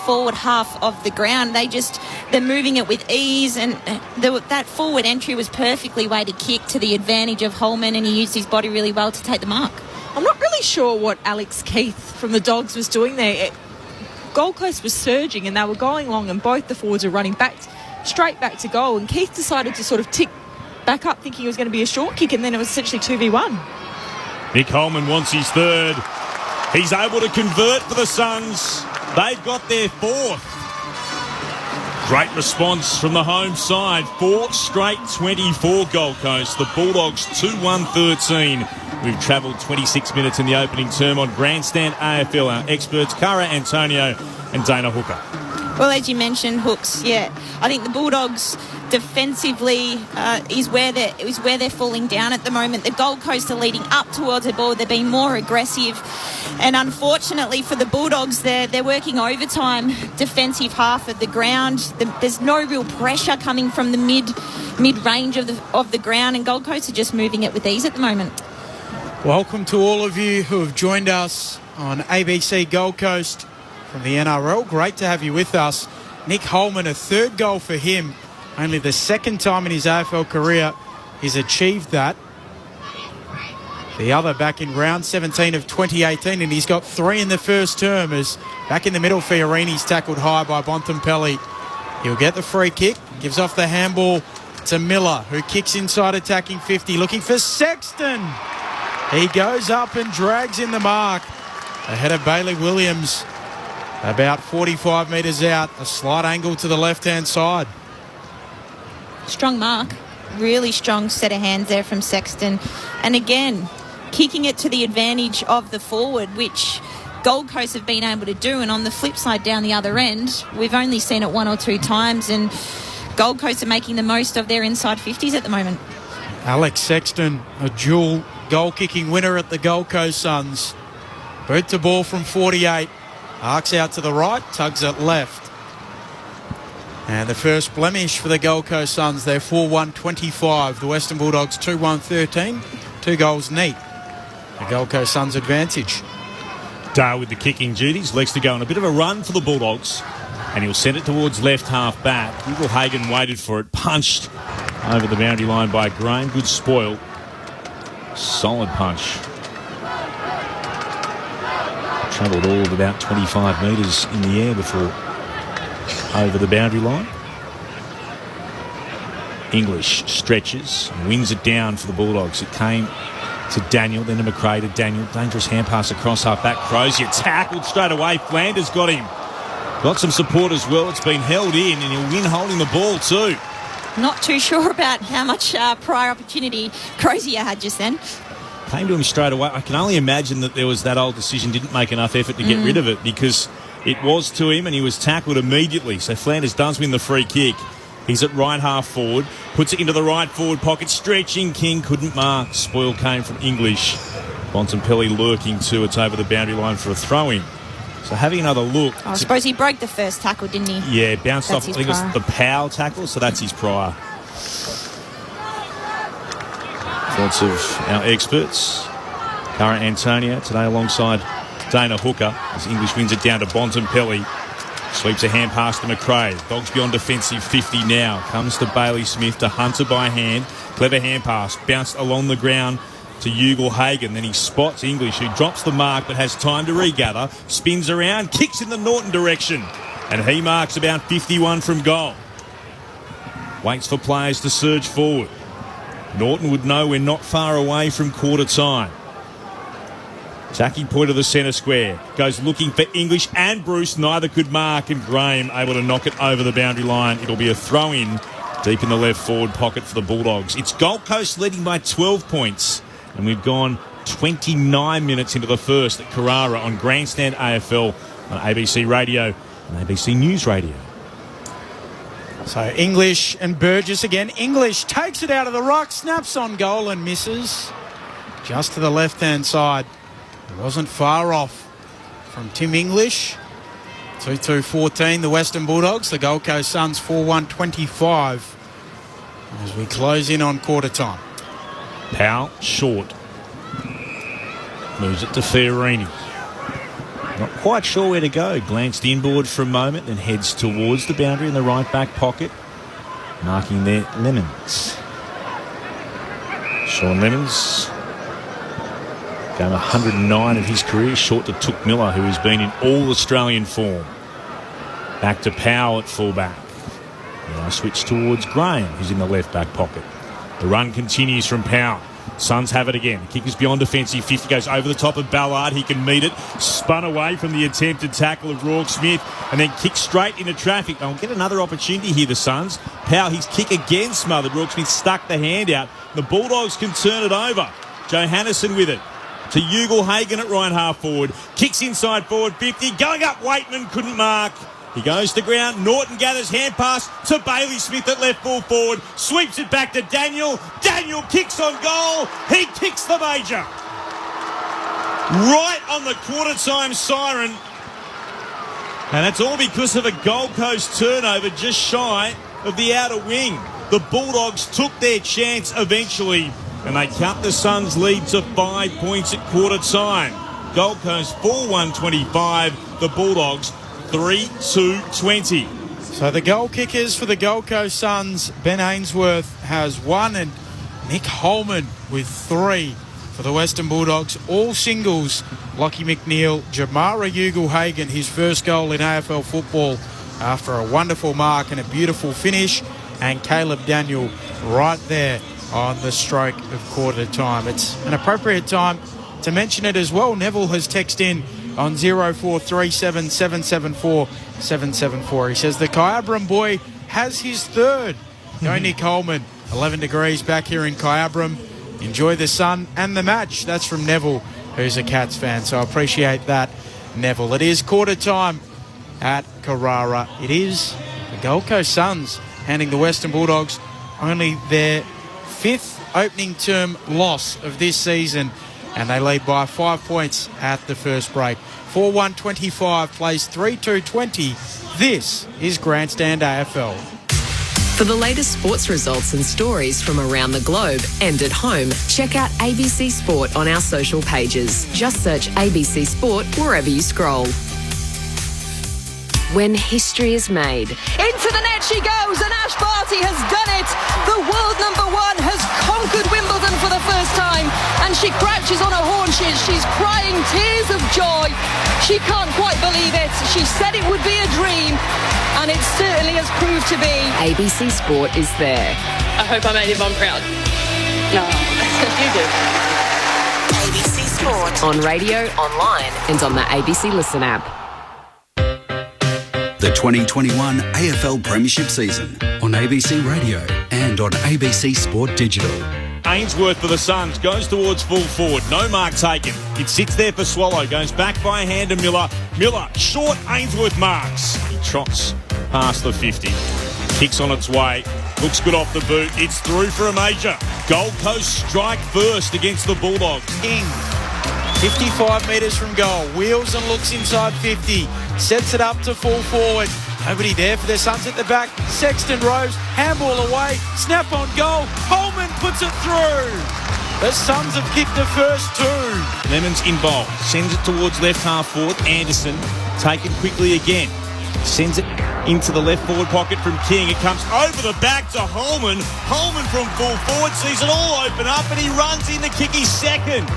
forward half of the ground. They're moving it with ease, and that forward entry was perfectly way to kick to the advantage of Holman, and he used his body really well to take the mark. I'm not really sure what Alex Keith from the Dogs was doing there. Gold Coast was surging and they were going long, and both the forwards were running straight back to goal, and Keith decided to sort of tick back up thinking it was going to be a short kick, and then it was essentially 2v1. Nick Holman wants his third. He's able to convert for the Suns. They've got their fourth. Great response from the home side. 4 straight 24 Gold Coast. The Bulldogs 2-1-13. We've travelled 26 minutes in the opening term on Grandstand AFL. Our experts, Cara Antonio and Dana Hooker. Well, as you mentioned, Hooks, I think the Bulldogs defensively is where they're falling down at the moment. The Gold Coast are leading up towards the ball. They're being more aggressive. And unfortunately for the Bulldogs, they're working overtime defensive half of the ground. There's no real pressure coming from the mid-range of the ground, and Gold Coast are just moving it with ease at the moment. Welcome to all of you who have joined us on ABC Gold Coast from the NRL. Great to have you with us. Nick Holman, a third goal for him. Only the second time in his AFL career he's achieved that. The other back in round 17 of 2018, and he's got 3 in the first term, as back in the middle, Fiorini's tackled high by Bontempelli. He'll get the free kick, gives off the handball to Miller, who kicks inside attacking 50, looking for Sexton. He goes up and drags in the mark ahead of Bailey Williams. About 45 metres out, a slight angle to the left-hand side. Strong mark. Really strong set of hands there from Sexton. And again, kicking it to the advantage of the forward, which Gold Coast have been able to do. And on the flip side, down the other end, we've only seen it 1 or 2 times, and Gold Coast are making the most of their inside 50s at the moment. Alex Sexton, a dual goal-kicking winner at the Gold Coast Suns. Boot to ball from 48. Arcs out to the right, tugs it left. And the first blemish for the Gold Coast Suns, they're 4-1-25. The Western Bulldogs 2-1-13. 2 goals neat. The Gold Coast Suns advantage. Dale with the kicking duties. Legs to go on a bit of a run for the Bulldogs. And he'll send it towards left half back. Hugo Hagan waited for it. Punched over the boundary line by Graham. Good spoil. Solid punch. Travelled all of about 25 metres in the air before over the boundary line. English stretches and wins it down for the Bulldogs. It came to Daniel, then to McRae, to Daniel. Dangerous hand pass across half back. Crozier tackled straight away. Flanders got him. Got some support as well. It's been held in, and he'll win holding the ball too. Not too sure about how much prior opportunity Crozier had just then. Came to him straight away. I can only imagine that there was that old decision, didn't make enough effort to get rid of it, because it was to him and he was tackled immediately. So Flanders does win the free kick. He's at right half forward, puts it into the right forward pocket, stretching. King couldn't mark. Spoil came from English. Bontempelli lurking too. It's over the boundary line for a throw-in. So having another look. I suppose he broke the first tackle, didn't he? Yeah, bounced off. I think it was the Powell tackle, so that's his prior. Thoughts of our experts. Cara Antonio today alongside Dana Hooker as English wins it down to Bontempelli. Sweeps a hand pass to McRae. Dogs beyond defensive 50 now. Comes to Bailey Smith to Hunter by hand. Clever hand pass. Bounced along the ground to Hugo Hagan. Then he spots English, who drops the mark but has time to regather. Spins around. Kicks in the Norton direction. And he marks about 51 from goal. Waits for players to surge forward. Norton would know we're not far away from quarter time. Attacking point of the centre square. Goes looking for English and Bruce. Neither could mark, and Graham able to knock it over the boundary line. It'll be a throw-in deep in the left forward pocket for the Bulldogs. It's Gold Coast leading by 12 points. And we've gone 29 minutes into the first at Carrara on Grandstand AFL on ABC Radio and ABC News Radio. So English and Burgess again. English takes it out of the ruck, snaps on goal and misses. Just to the left-hand side. It wasn't far off from Tim English. 2-2-14, the Western Bulldogs. The Gold Coast Suns 4-1-25 as we close in on quarter time. Powell, short. Moves it to Fiorini. Not quite sure where to go. Glanced inboard for a moment and heads towards the boundary in the right back pocket. Marking there Lemons. Sean Lemons. Game 109 of his career, short to Took Miller, who has been in all Australian form. Back to Powell at fullback. Now switch towards Graham, who's in the left back pocket. The run continues from Powell. Suns have it again. The kick is beyond defensive 50, goes over the top of Ballard. He can meet it. Spun away from the attempted tackle of Rourke Smith and then kicks straight into traffic. They'll get another opportunity here, the Suns. Powell, his kick again smothered. Rourke Smith stuck the hand out. The Bulldogs can turn it over. Johannesson with it. To Ugle-Hagan at right half forward. Kicks inside forward 50. Going up, Waitman couldn't mark. He goes to ground. Norton gathers hand pass to Bailey Smith at left full forward. Sweeps it back to Daniel. Daniel kicks on goal. He kicks the major. Right on the quarter time siren. And that's all because of a Gold Coast turnover just shy of the outer wing. The Bulldogs took their chance eventually. And they cut the Suns' lead to 5 points at quarter time. Gold Coast 4-1-25. The Bulldogs 3-2-20. So the goal kickers for the Gold Coast Suns, Ben Ainsworth has 1 and Nick Holman with 3 for the Western Bulldogs. All singles, Lockie McNeil, Jamara Ugle-Hagan, his first goal in AFL football after a wonderful mark and a beautiful finish. And Caleb Daniel right there on the stroke of quarter time. It's an appropriate time to mention it as well. Neville has texted in on 0437 774 774. He says the Kyabram boy has his third. Go Nick Holman. 11 degrees back here in Kyabram. Enjoy the sun and the match. That's from Neville, who's a Cats fan. So I appreciate that, Neville. It is quarter time at Carrara. It is the Gold Coast Suns handing the Western Bulldogs only their 5th opening term loss of this season, and they lead by 5 points at the first break. 4-1-25 plays 3-2-20. This is Grandstand AFL. For the latest sports results and stories from around the globe and at home, check out ABC Sport on our social pages. Just search ABC Sport wherever you scroll. When history is made. Into the net she goes, and Ash Barty has done it. The world number 1 has conquered Wimbledon for the first time, and she crouches on her haunches. She's crying tears of joy. She can't quite believe it. She said it would be a dream, and it certainly has proved to be. ABC Sport is there. I hope I made him proud. No, you did. ABC Sport. On radio, online, and on the ABC Listen app. The 2021 AFL Premiership season on ABC Radio and on ABC Sport Digital. Ainsworth for the Suns goes towards full forward. No mark taken. It sits there for Swallow. Goes back by a hand to Miller. Miller, short. Ainsworth marks. He trots past the 50. Kicks on its way. Looks good off the boot. It's through for a major. Gold Coast strike first against the Bulldogs. King, 55 metres from goal. Wheels and looks inside 50. Sets it up to full forward. Nobody there for their Suns at the back. Sexton Rose, handball away. Snap on goal. Holman puts it through. The Suns have kicked the first 2. Lemons involved. Sends it towards left half forward. Anderson taken quickly again. Sends it into the left forward pocket from King. It comes over the back to Holman. Holman from full forward sees it all open up and he runs in to kick his second.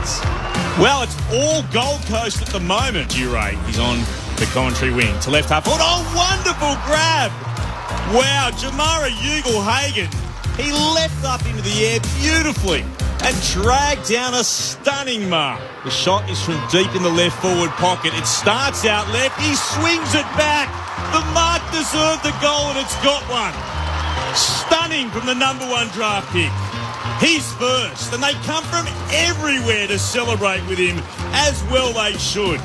Well, it's all Gold Coast at the moment. Duray, he's on the commentary wing to left half forward. Oh, wonderful grab. Wow, Jamara Ugle-Hagan. He leapt up into the air beautifully and dragged down a stunning mark. The shot is from deep in the left forward pocket. It starts out left. He swings it back. The mark deserved the goal and it's got one. Stunning from the number 1 draft pick. He's first and they come from everywhere to celebrate with him, as well they should.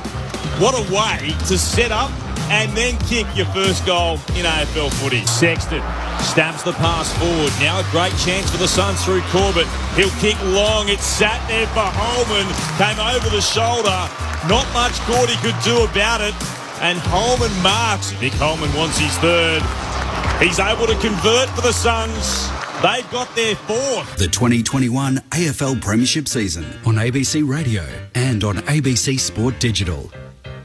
What a way to set up and then kick your first goal in AFL footy. Sexton stabs the pass forward. Now a great chance for the Suns through Corbett. He'll kick long. It's sat there for Holman. Came over the shoulder. Not much Gordy could do about it. And Holman marks. Vic Holman wants his third. He's able to convert for the Suns. They've got their fourth. The 2021 AFL Premiership season on ABC Radio and on ABC Sport Digital.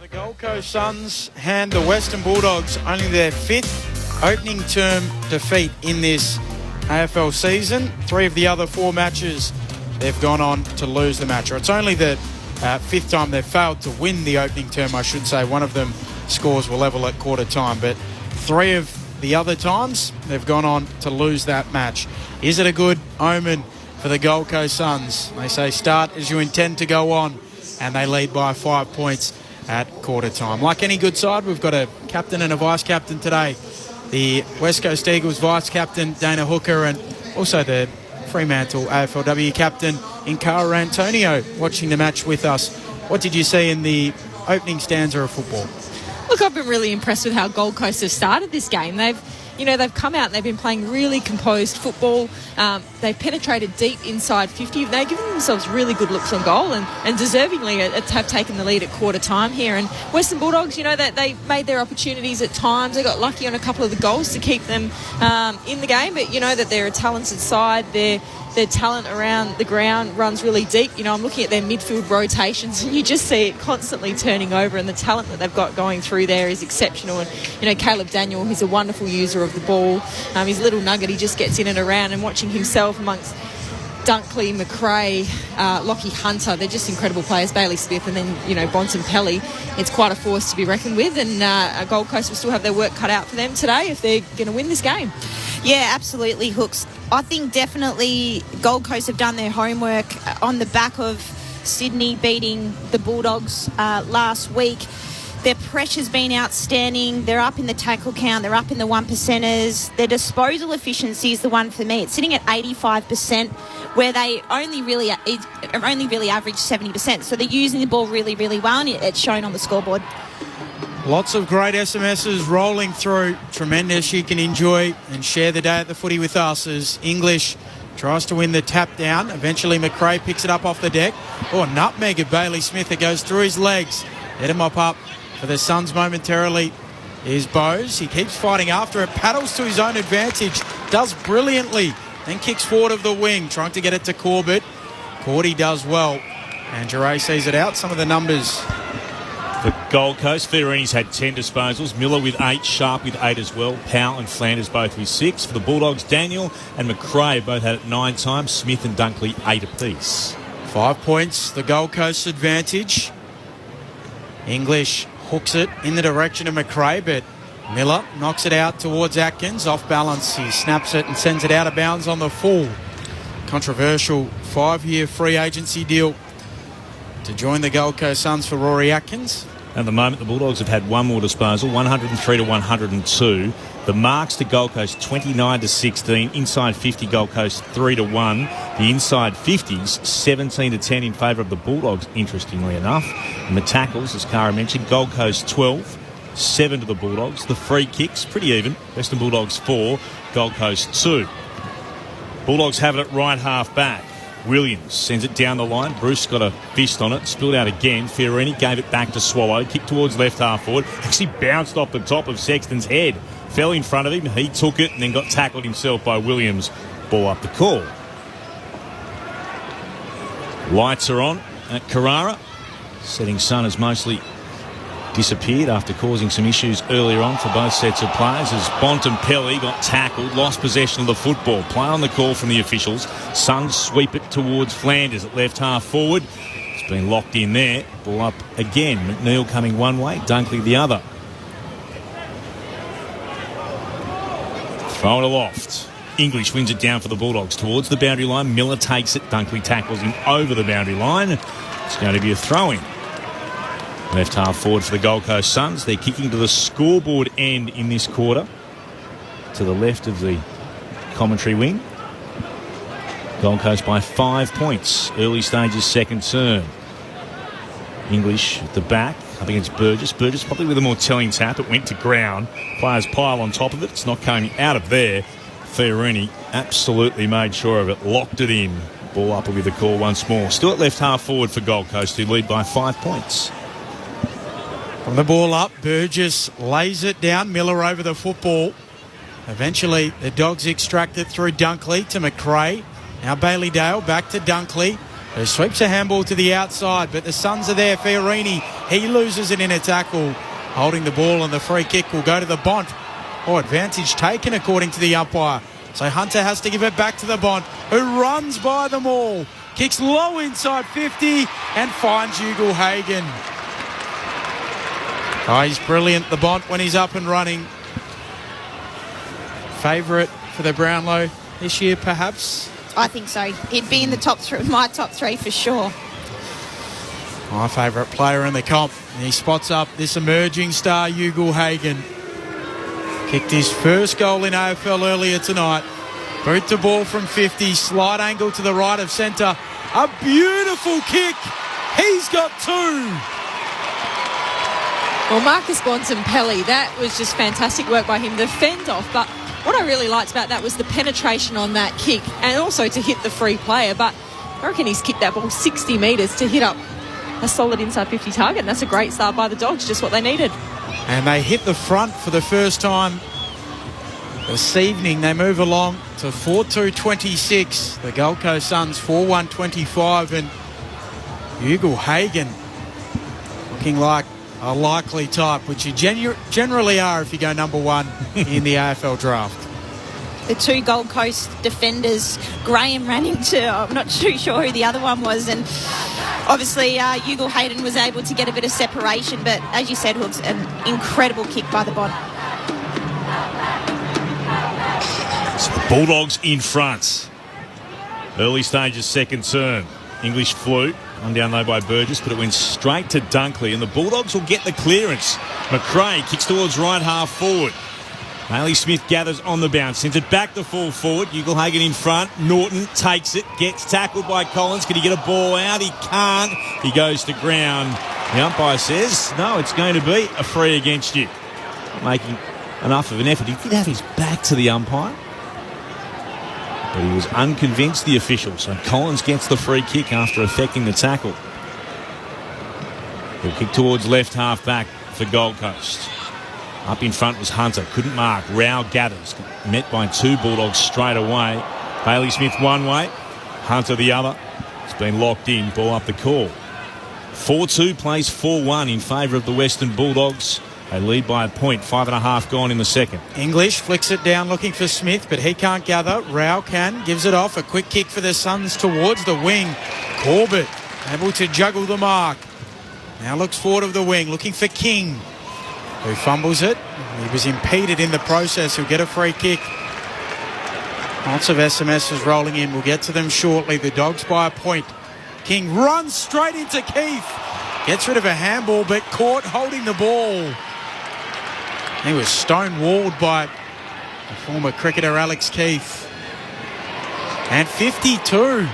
The Gold Coast Suns hand the Western Bulldogs only their fifth opening term defeat in this AFL season. 3 of the other 4 matches, they've gone on to lose the match. Or it's only the fifth time they've failed to win the opening term, I should say. One of them scores were level at quarter time, but 3 of the other times they've gone on to lose that match. Is it a good omen for the Gold Coast Suns? They say start as you intend to go on, and they lead by 5 points at quarter time. Like any good side, we've got a captain and a vice captain today. The West Coast Eagles vice captain Dana Hooker, and also the Fremantle AFLW captain Incara Antonio watching the match with us. What did you see in the opening stanza of football? Look, I've been really impressed with how Gold Coast have started this game. They've come out and they've been playing really composed football. They've penetrated deep inside 50. They've given themselves really good looks on goal and deservingly have taken the lead at quarter time here. And Western Bulldogs, they made their opportunities at times. They got lucky on a couple of the goals to keep them in the game. But that they're a talented side. Their talent around the ground runs really deep. I'm looking at their midfield rotations and you just see it constantly turning over, and the talent that they've got going through there is exceptional. And, Caleb Daniel, he's a wonderful user of the ball. His little nugget, he just gets in and around, and watching himself amongst Dunkley, McRae, Lockie Hunter, they're just incredible players. Bailey Smith and then, Bontempelli. It's quite a force to be reckoned with, and Gold Coast will still have their work cut out for them today if they're going to win this game. Yeah, absolutely, Hooks. I think definitely Gold Coast have done their homework on the back of Sydney beating the Bulldogs last week. Their pressure's been outstanding. They're up in the tackle count. They're up in the 1%ers. Their disposal efficiency is the one for me. It's sitting at 85%, where they only really average 70%. So they're using the ball really, really well, and it's shown on the scoreboard. Lots of great SMSs rolling through. Tremendous. You can enjoy and share the day at the footy with us as English tries to win the tap down. Eventually McRae picks it up off the deck. Nutmeg of Bailey Smith. It goes through his legs. Let him up for the Suns momentarily is Bowes. He keeps fighting after it. Paddles to his own advantage. Does brilliantly. Then kicks forward of the wing. Trying to get it to Corbett. Cordy does well. And Jure sees it out. Some of the numbers. The Gold Coast, Fiorini's had 10 disposals. Miller with 8, Sharp with 8 as well. Powell and Flanders both with 6. For the Bulldogs, Daniel and McRae both had it 9 times. Smith and Dunkley 8 apiece. 5 points, the Gold Coast advantage. English hooks it in the direction of McRae, but Miller knocks it out towards Atkins. Off balance, he snaps it and sends it out of bounds on the full. Controversial 5-year free agency deal to join the Gold Coast Suns for Rory Atkins. At the moment, the Bulldogs have had one more disposal, 103 to 102. The marks to Gold Coast 29 to 16. Inside 50, Gold Coast 3 to 1. The inside 50s 17 to 10 in favour of the Bulldogs, interestingly enough. And the tackles, as Cara mentioned, Gold Coast 12, 7 to the Bulldogs. The free kicks, pretty even. Western Bulldogs 4, Gold Coast 2. Bulldogs have it at right half back. Williams sends it down the line. Bruce got a fist on it, spilled out again. Fiorini gave it back to Swallow, kicked towards left half forward, actually bounced off the top of Sexton's head, fell in front of him, he took it and then got tackled himself by Williams. Ball up the call. Lights are on at Carrara. Setting sun has mostly disappeared after causing some issues earlier on for both sets of players as Bontempelli got tackled, lost possession of the football. Play on the call from the officials. Suns sweep it towards Flanders at left half forward. It's been locked in there. Ball up again. McNeil coming one way, Dunkley the other. Throw it aloft. English wins it down for the Bulldogs towards the boundary line. Miller takes it. Dunkley tackles him over the boundary line. It's going to be a throw-in. Left half forward for the Gold Coast Suns. They're kicking to the scoreboard end in this quarter. To the left of the commentary wing. Gold Coast by 5 points. Early stages second term. English at the back. up against Burgess. Burgess probably with a more telling tap. It went to ground. Players pile on top of it. It's not coming out of there. Fiorini absolutely made sure of it. Locked it in. Ball up will be the call once more. Still at left half forward for Gold Coast, who lead by 5 points. From the ball up, Burgess lays it down. Miller over the football. Eventually, the Dogs extract it through Dunkley to McRae. Now Bailey Dale back to Dunkley, who sweeps a handball to the outside, but the Suns are there. Fiorini, he loses it in a tackle. Holding the ball, and the free kick will go to the Bont. Advantage taken according to the umpire. So Hunter has to give it back to the Bont, who runs by them all. Kicks low inside 50 and finds Ugle-Hagan. Oh, he's brilliant, the Bont, when he's up and running. Favourite for the Brownlow this year, perhaps? I think so. He'd be in the top three, my top three for sure. My favourite player in the comp. And he spots up this emerging star, Ugle-Hagan. Kicked his first goal in AFL earlier tonight. Boot the ball from 50, slide angle to the right of centre. A beautiful kick. He's got 2. Well, Marcus Bontempelli, that was just fantastic work by him to fend off. But what I really liked about that was the penetration on that kick and also to hit the free player. But I reckon he's kicked that ball 60 metres to hit up a solid inside 50 target. And that's a great start by the Dogs, just what they needed. And they hit the front for the first time this evening. They move along to 4-2-26. The Gold Coast Suns 4-1-25. And Ugle-Hagan looking like a likely type, which you generally are if you go number 1 in the AFL draft. The 2 Gold Coast defenders, Graham ran into, I'm not too sure who the other one was, and obviously Ugle-Hagan was able to get a bit of separation, but as you said, Hooks, an incredible kick by the Bont. So the Bulldogs in front. Early stages, second turn. English flew. One down low by Burgess, but it went straight to Dunkley, and the Bulldogs will get the clearance. McRae kicks towards right half forward. Bailey Smith gathers on the bounce, sends it back to full forward. Ugle-Hagan in front. Norton takes it, gets tackled by Collins. Can he get a ball out? He can't. He goes to ground. The umpire says, no, it's going to be a free against you. Not making enough of an effort. He did have his back to the umpire, but he was unconvinced, the official. So Collins gets the free kick after effecting the tackle. He'll kick towards left half back for Gold Coast. Up in front was Hunter. Couldn't mark. Rao gathers. Met by 2 Bulldogs straight away. Bailey Smith one way. Hunter the other. It's been locked in. Ball up the call. 4-2 plays 4-1 in favour of the Western Bulldogs. They lead by a point. 5.5 gone in the second. English flicks it down looking for Smith, but he can't gather. Rao can. Gives it off. A quick kick for the Suns towards the wing. Corbett able to juggle the mark. Now looks forward of the wing. Looking for King, who fumbles it. He was impeded in the process. He'll get a free kick. Lots of SMSs rolling in. We'll get to them shortly. The Dogs by a point. King runs straight into Keith. Gets rid of a handball, but caught holding the ball. He was stonewalled by the former cricketer Alex Keith. And 52.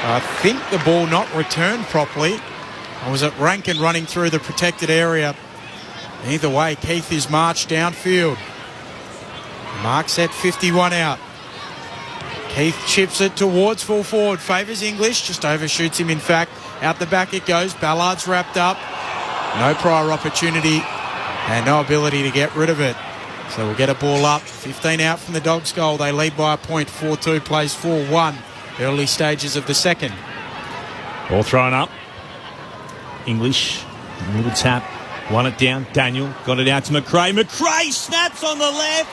I think the ball not returned properly. Or was it Rankin running through the protected area? Either way, Keith is marched downfield. Mark set 51 out. Keith chips it towards full forward. Favours English. Just overshoots him, in fact. Out the back it goes. Ballard's wrapped up. No prior opportunity and no ability to get rid of it. So we'll get a ball up. 15 out from the Dogs' goal. They lead by a point. 4-2 plays 4-1. Early stages of the second. Ball thrown up. English. A little tap. Won it down. Daniel got it out to McRae. McRae snaps on the left.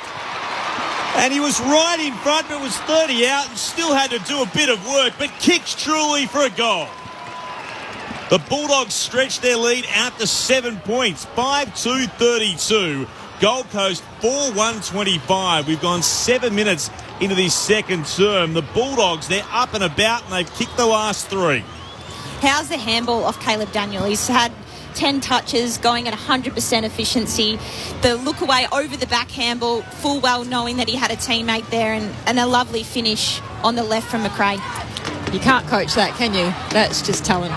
And he was right in front, but was 30 out and still had to do a bit of work, but kicks truly for a goal. The Bulldogs stretch their lead out to 7 points. 5-2-32. Gold Coast 4-1-25. We've gone 7 minutes into this second term. The Bulldogs, they're up and about, and they've kicked the last 3. How's the handball off Caleb Daniel? He's had 10 touches, going at 100% efficiency. The look away over the back handball, full well knowing that he had a teammate there, and a lovely finish on the left from McRae. You can't coach that, can you? That's just talent.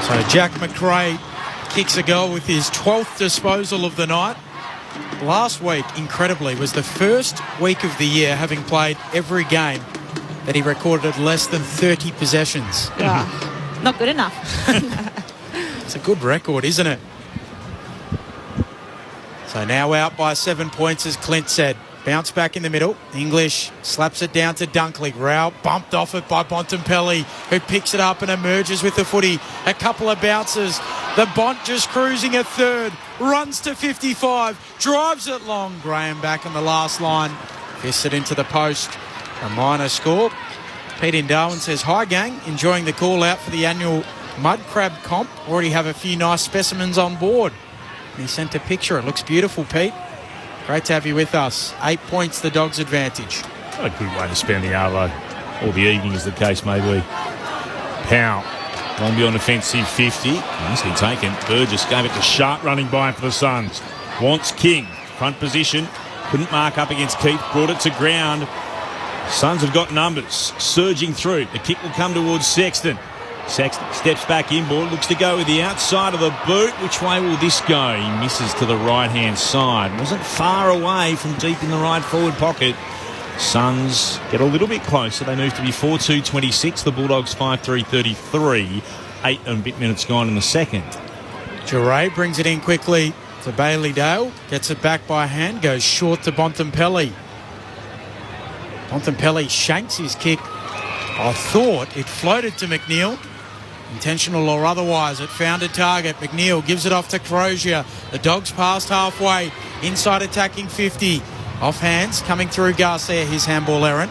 So Jack McRae kicks a goal with his 12th disposal of the night. Last week, incredibly, was the first week of the year having played every game that he recorded less than 30 possessions. Not good enough. It's a good record, isn't it? So now out by 7 points, as Clint said. Bounce back in the middle. English slaps it down to Dunkley. Rao bumped off it by Bontempelli, who picks it up and emerges with the footy. A couple of bounces. The Bont just cruising a third. Runs to 55. Drives it long. Graham back on the last line. Fists it into the post. A minor score. Pete in Darwin says, "Hi gang, enjoying the call out for the annual mud crab comp. Already have a few nice specimens on board." And he sent a picture. It looks beautiful, Pete. Great to have you with us. 8 points, the Dogs' advantage. What a good way to spend the Arvo, or the evening as the case may be. Powell, long beyond offensive 50. Nicely taken. Burgess gave it to Sharp running by for the Suns. Wants King. Front position. Couldn't mark up against Keith. Brought it to ground. Suns have got numbers. Surging through. The kick will come towards Sexton. Sexton steps back inboard, looks to go with the outside of the boot. Which way will this go? He misses to the right-hand side. Wasn't far away from deep in the right forward pocket. Suns get a little bit closer. They move to be 4-2-26. The Bulldogs 5-3-33. 8 and a bit minutes gone in the second. Duray brings it in quickly to Bailey Dale. Gets it back by hand. Goes short to Bontempelli. Bontempelli shanks his kick. I thought it floated to McNeil. Intentional or otherwise, it found a target. McNeil gives it off to Crozier. The Dogs past halfway. Inside attacking 50. Off hands, coming through Garcia, his handball errant.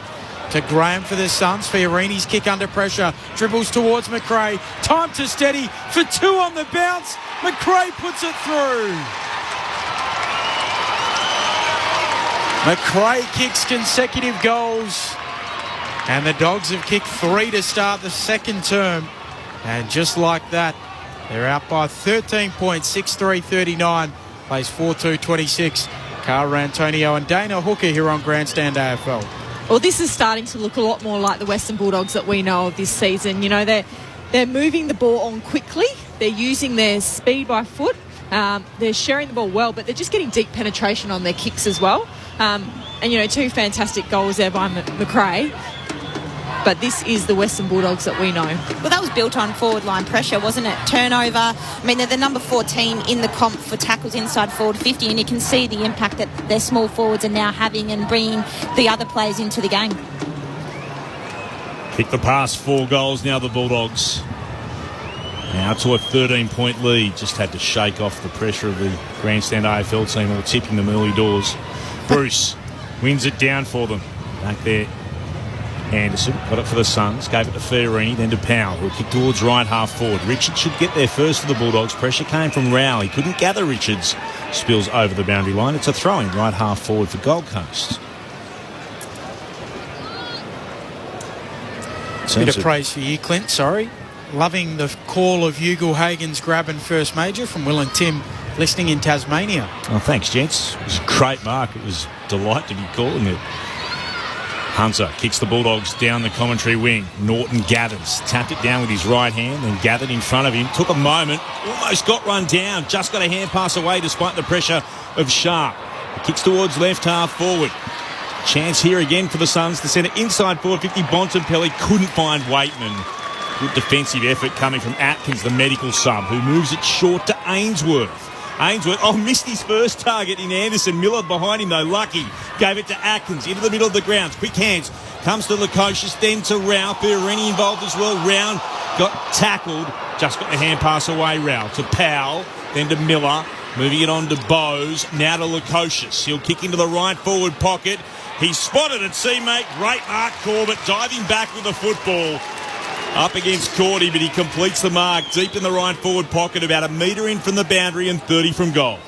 To Graham for the Suns. Fiorini's kick under pressure. Dribbles towards McRae. Time to steady for 2 on the bounce. McRae puts it through. McRae kicks consecutive goals. And the Dogs have kicked 3 to start the second term. And just like that, they're out by 13 points, 6-3-39. Plays 4-2-26. Carl Antonio and Dana Hooker here on Grandstand AFL. Well, this is starting to look a lot more like the Western Bulldogs that we know of this season. You know, they're moving the ball on quickly. They're using their speed by foot. They're sharing the ball well, but they're just getting deep penetration on their kicks as well. And, you know, 2 fantastic goals there by McRae. But this is the Western Bulldogs that we know. Well, that was built on forward line pressure, wasn't it? Turnover. I mean, they're the number 14 in the comp for tackles inside forward 50, and you can see the impact that their small forwards are now having and bringing the other players into the game. Kick the pass, 4 goals now, the Bulldogs. Now to a 13-point lead. Just had to shake off the pressure of the Grandstand AFL team, all tipping them early doors. Bruce wins it down for them. Back there. Anderson got it for the Suns, gave it to Fiorini, then to Powell, who'll kick towards right half forward. Richards should get there first for the Bulldogs. Pressure came from Rowley. Couldn't gather Richards. Spills over the boundary line. It's a throw-in right half forward for Gold Coast. Bit of praise for you, Clint, sorry. Loving the call of Hugo Hagen's grab and first major from Will and Tim, listening in Tasmania. Oh, thanks, gents. It was a great mark. It was a delight to be calling it. Hunter kicks the Bulldogs down the commentary wing. Norton gathers. Tapped it down with his right hand, then gathered in front of him. Took a moment. Almost got run down. Just got a hand pass away despite the pressure of Sharp. He kicks towards left half forward. Chance here again for the Suns to send it inside forward 50. Bontempelli couldn't find Waitman. Good defensive effort coming from Atkins, the medical sub, who moves it short to Ainsworth. Ainsworth, missed his first target in Anderson. Miller behind him, though, lucky. Gave it to Atkins, into the middle of the grounds. Quick hands. Comes to Lukosius, then to Rao. Fiorini involved as well. Round got tackled. Just got the hand pass away, Rao. To Powell, then to Miller. Moving it on to Bowes. Now to Lukosius. He'll kick into the right forward pocket. He's spotted at teammate. Great mark, Corbett. Diving back with the football. Up against Cordy, but he completes the mark deep in the right forward pocket, about a metre in from the boundary and 30 from goal.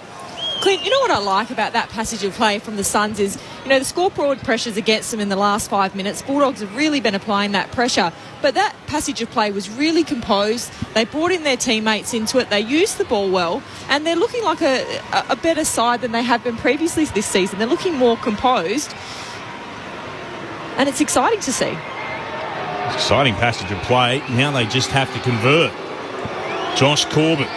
Clint, you know what I like about that passage of play from the Suns is, you know, the scoreboard pressures against them in the last 5 minutes. Bulldogs have really been applying that pressure, but that passage of play was really composed. They brought in their teammates into it. They used the ball well, and they're looking like a better side than they have been previously this season. They're looking more composed, and it's exciting to see. Exciting passage of play. Now they just have to convert. Josh Corbett,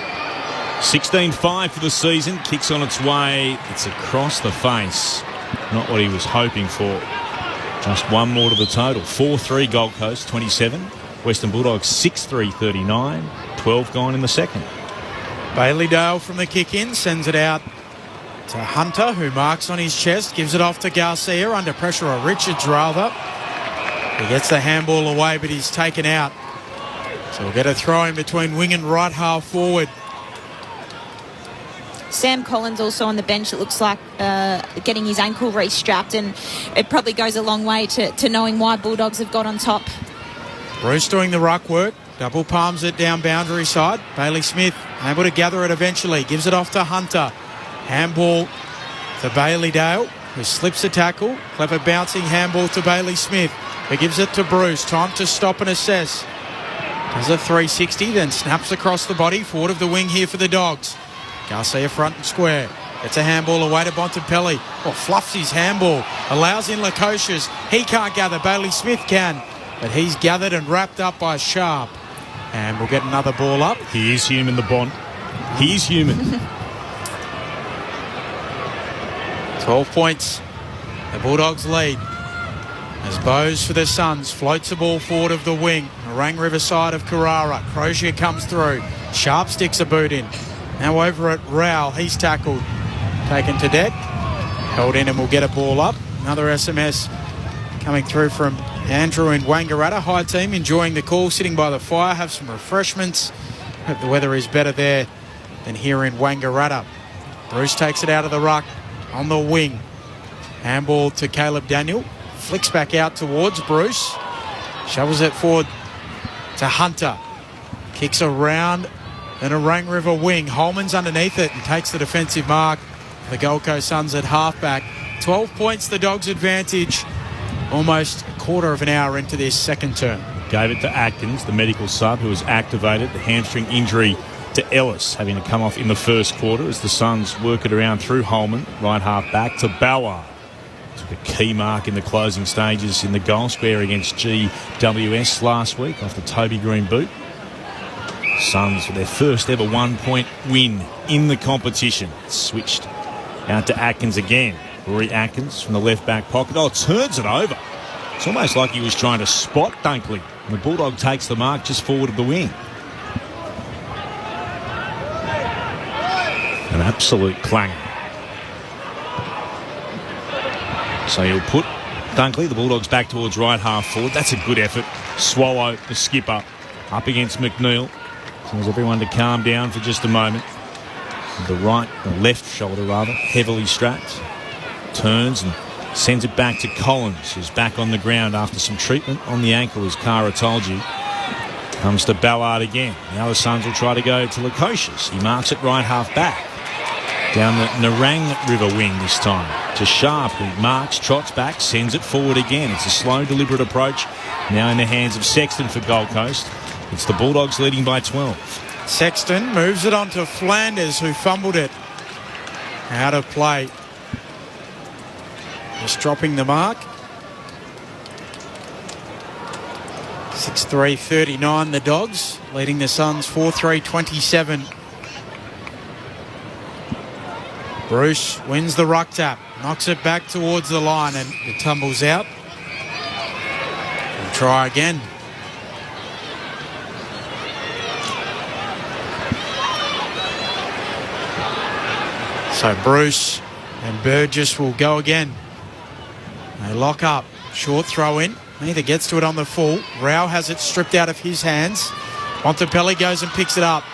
16-5 for the season, kicks on its way. It's across the face. Not what he was hoping for. Just one more to the total. 4-3 Gold Coast, 27. Western Bulldogs 6-3, 39. 12 gone in the second. Bailey Dale from the kick-in sends it out to Hunter, who marks on his chest, gives it off to Garcia, under pressure, or Richards rather. He gets the handball away, but he's taken out. So we'll get a throw in between wing and right half forward. Sam Collins also on the bench, it looks like getting his ankle re-strapped, and it probably goes a long way to knowing why Bulldogs have got on top. Bruce doing the ruck work, double palms it down boundary side. Bailey Smith able to gather it eventually, gives it off to Hunter. Handball to Bailey Dale, who slips a tackle. Clever bouncing handball to Bailey Smith, who gives it to Bruce. Time to stop and assess. Does a 360, then snaps across the body, forward of the wing here for the Dogs. Garcia front and square. Gets a handball away to Bontempelli. Fluffs his handball. Allows in Lukosius. He can't gather. Bailey Smith can. But he's gathered and wrapped up by Sharp. And we'll get another ball up. He is human, the Bont. He is human. 12 points. The Bulldogs lead. As Bowes for the Suns floats the ball forward of the wing. Orang River side of Carrara. Crozier comes through. Sharp sticks a boot in. Now over at Rowell, he's tackled, taken to deck, held in, and we'll get a ball up. Another SMS coming through from Andrew in Wangaratta. Hi team, enjoying the call, sitting by the fire, have some refreshments. Hope the weather is better there than here in Wangaratta. Bruce takes it out of the ruck on the wing. Handball to Caleb Daniel, flicks back out towards Bruce, shovels it forward to Hunter, kicks around. Then a Orang River wing. Holman's underneath it and takes the defensive mark. The Gold Coast Suns at halfback. 12 points, the Dogs' advantage. Almost a quarter of an hour into this second term. Gave it to Atkins, the medical sub, who was activated. The hamstring injury to Ellis, having to come off in the first quarter as the Suns work it around through Holman. Right half back to Bauer. Took a key mark in the closing stages in the goal square against GWS last week off the Toby Green boot. Suns with their first ever 1-point win in the competition. Switched out to Atkins again. Rory Atkins from the left back pocket. Turns it over. It's almost like he was trying to spot Dunkley. And the Bulldog takes the mark just forward of the wing. An absolute clanger. So he'll put Dunkley, the Bulldogs, back towards right half forward. That's a good effort. Swallow, the skipper, up against McNeil. Tells everyone to calm down for just a moment. The left shoulder rather, heavily strapped. Turns and sends it back to Collins, who's back on the ground after some treatment on the ankle, as Cara told you. Comes to Ballard again. Now the Suns will try to go to Lukosius. He marks it right half back. Down the Nerang River wing this time. To Sharp, who marks, trots back, sends it forward again. It's a slow, deliberate approach. Now in the hands of Sexton for Gold Coast. It's the Bulldogs leading by 12. Sexton moves it on to Flanders, who fumbled it out of play. Just dropping the mark. 6-3-39 the Dogs, leading the Suns 4-3-27. Bruce wins the ruck tap, knocks it back towards the line, and it tumbles out. We'll try again. So Bruce and Burgess will go again. They lock up. Short throw in. Neither gets to it on the full. Rao has it stripped out of his hands. Bontempelli goes and picks it up.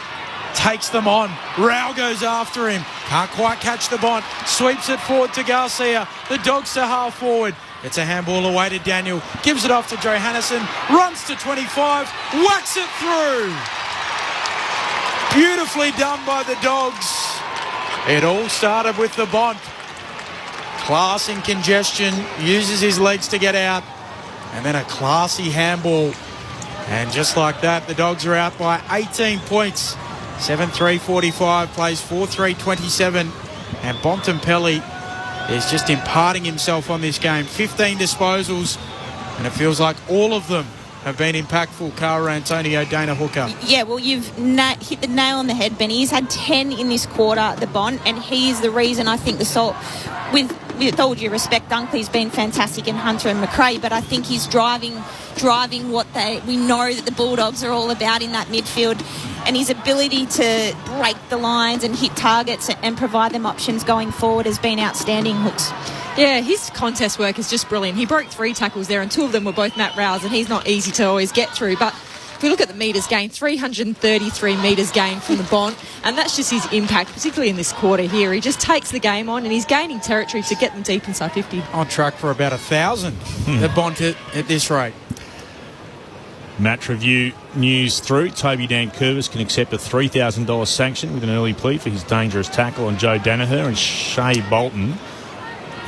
Takes them on. Rao goes after him. Can't quite catch the Bont. Sweeps it forward to Garcia. The Dogs to half forward. It's a handball away to Daniel. Gives it off to Johannesen. Runs to 25. Whacks it through. Beautifully done by the Dogs. It all started with the Bont. Class in congestion, uses his legs to get out, and then a classy handball. And just like that, the Dogs are out by 18 points. 7-3-45, plays 4-3-27. And Bontempelli is just imparting himself on this game. 15 disposals, and it feels like all of them have been impactful. Cara Antonio, Dana Hooker. Yeah, well, you've hit the nail on the head, Benny. He's had 10 in this quarter at the Bont, and he's the reason I think the Salt, with all due respect, Dunkley's been fantastic, and Hunter and McRae, but I think he's driving what we know that the Bulldogs are all about in that midfield, and his ability to break the lines and hit targets and provide them options going forward has been outstanding, Hooks. Yeah, his contest work is just brilliant. He broke 3 tackles there, and 2 of them were both Matt Rouse, and he's not easy to always get through. But if we look at the metres gained, 333 metres gained from the Bont, and that's just his impact, particularly in this quarter here. He just takes the game on, and he's gaining territory to get them deep inside 50. On track for about 1,000, the Bont at this rate. Match review news through. Toby Dankervis can accept a $3,000 sanction with an early plea for his dangerous tackle on Joe Danaher, and Shea Bolton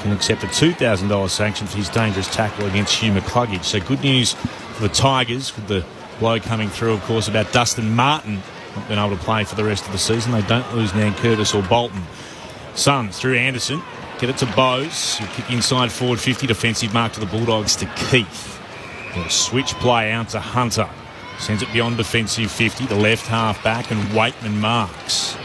can accept a $2,000 sanction for his dangerous tackle against Hugh McCluggage. So good news for the Tigers, with the blow coming through, of course, about Dustin Martin not being able to play for the rest of the season. They don't lose Nankervis or Bolton. Suns through Anderson. Get it to Bowes. He'll kick inside forward 50. Defensive mark to the Bulldogs to Keith. They'll switch play out to Hunter. Sends it beyond defensive 50. The left half back, and Waitman marks.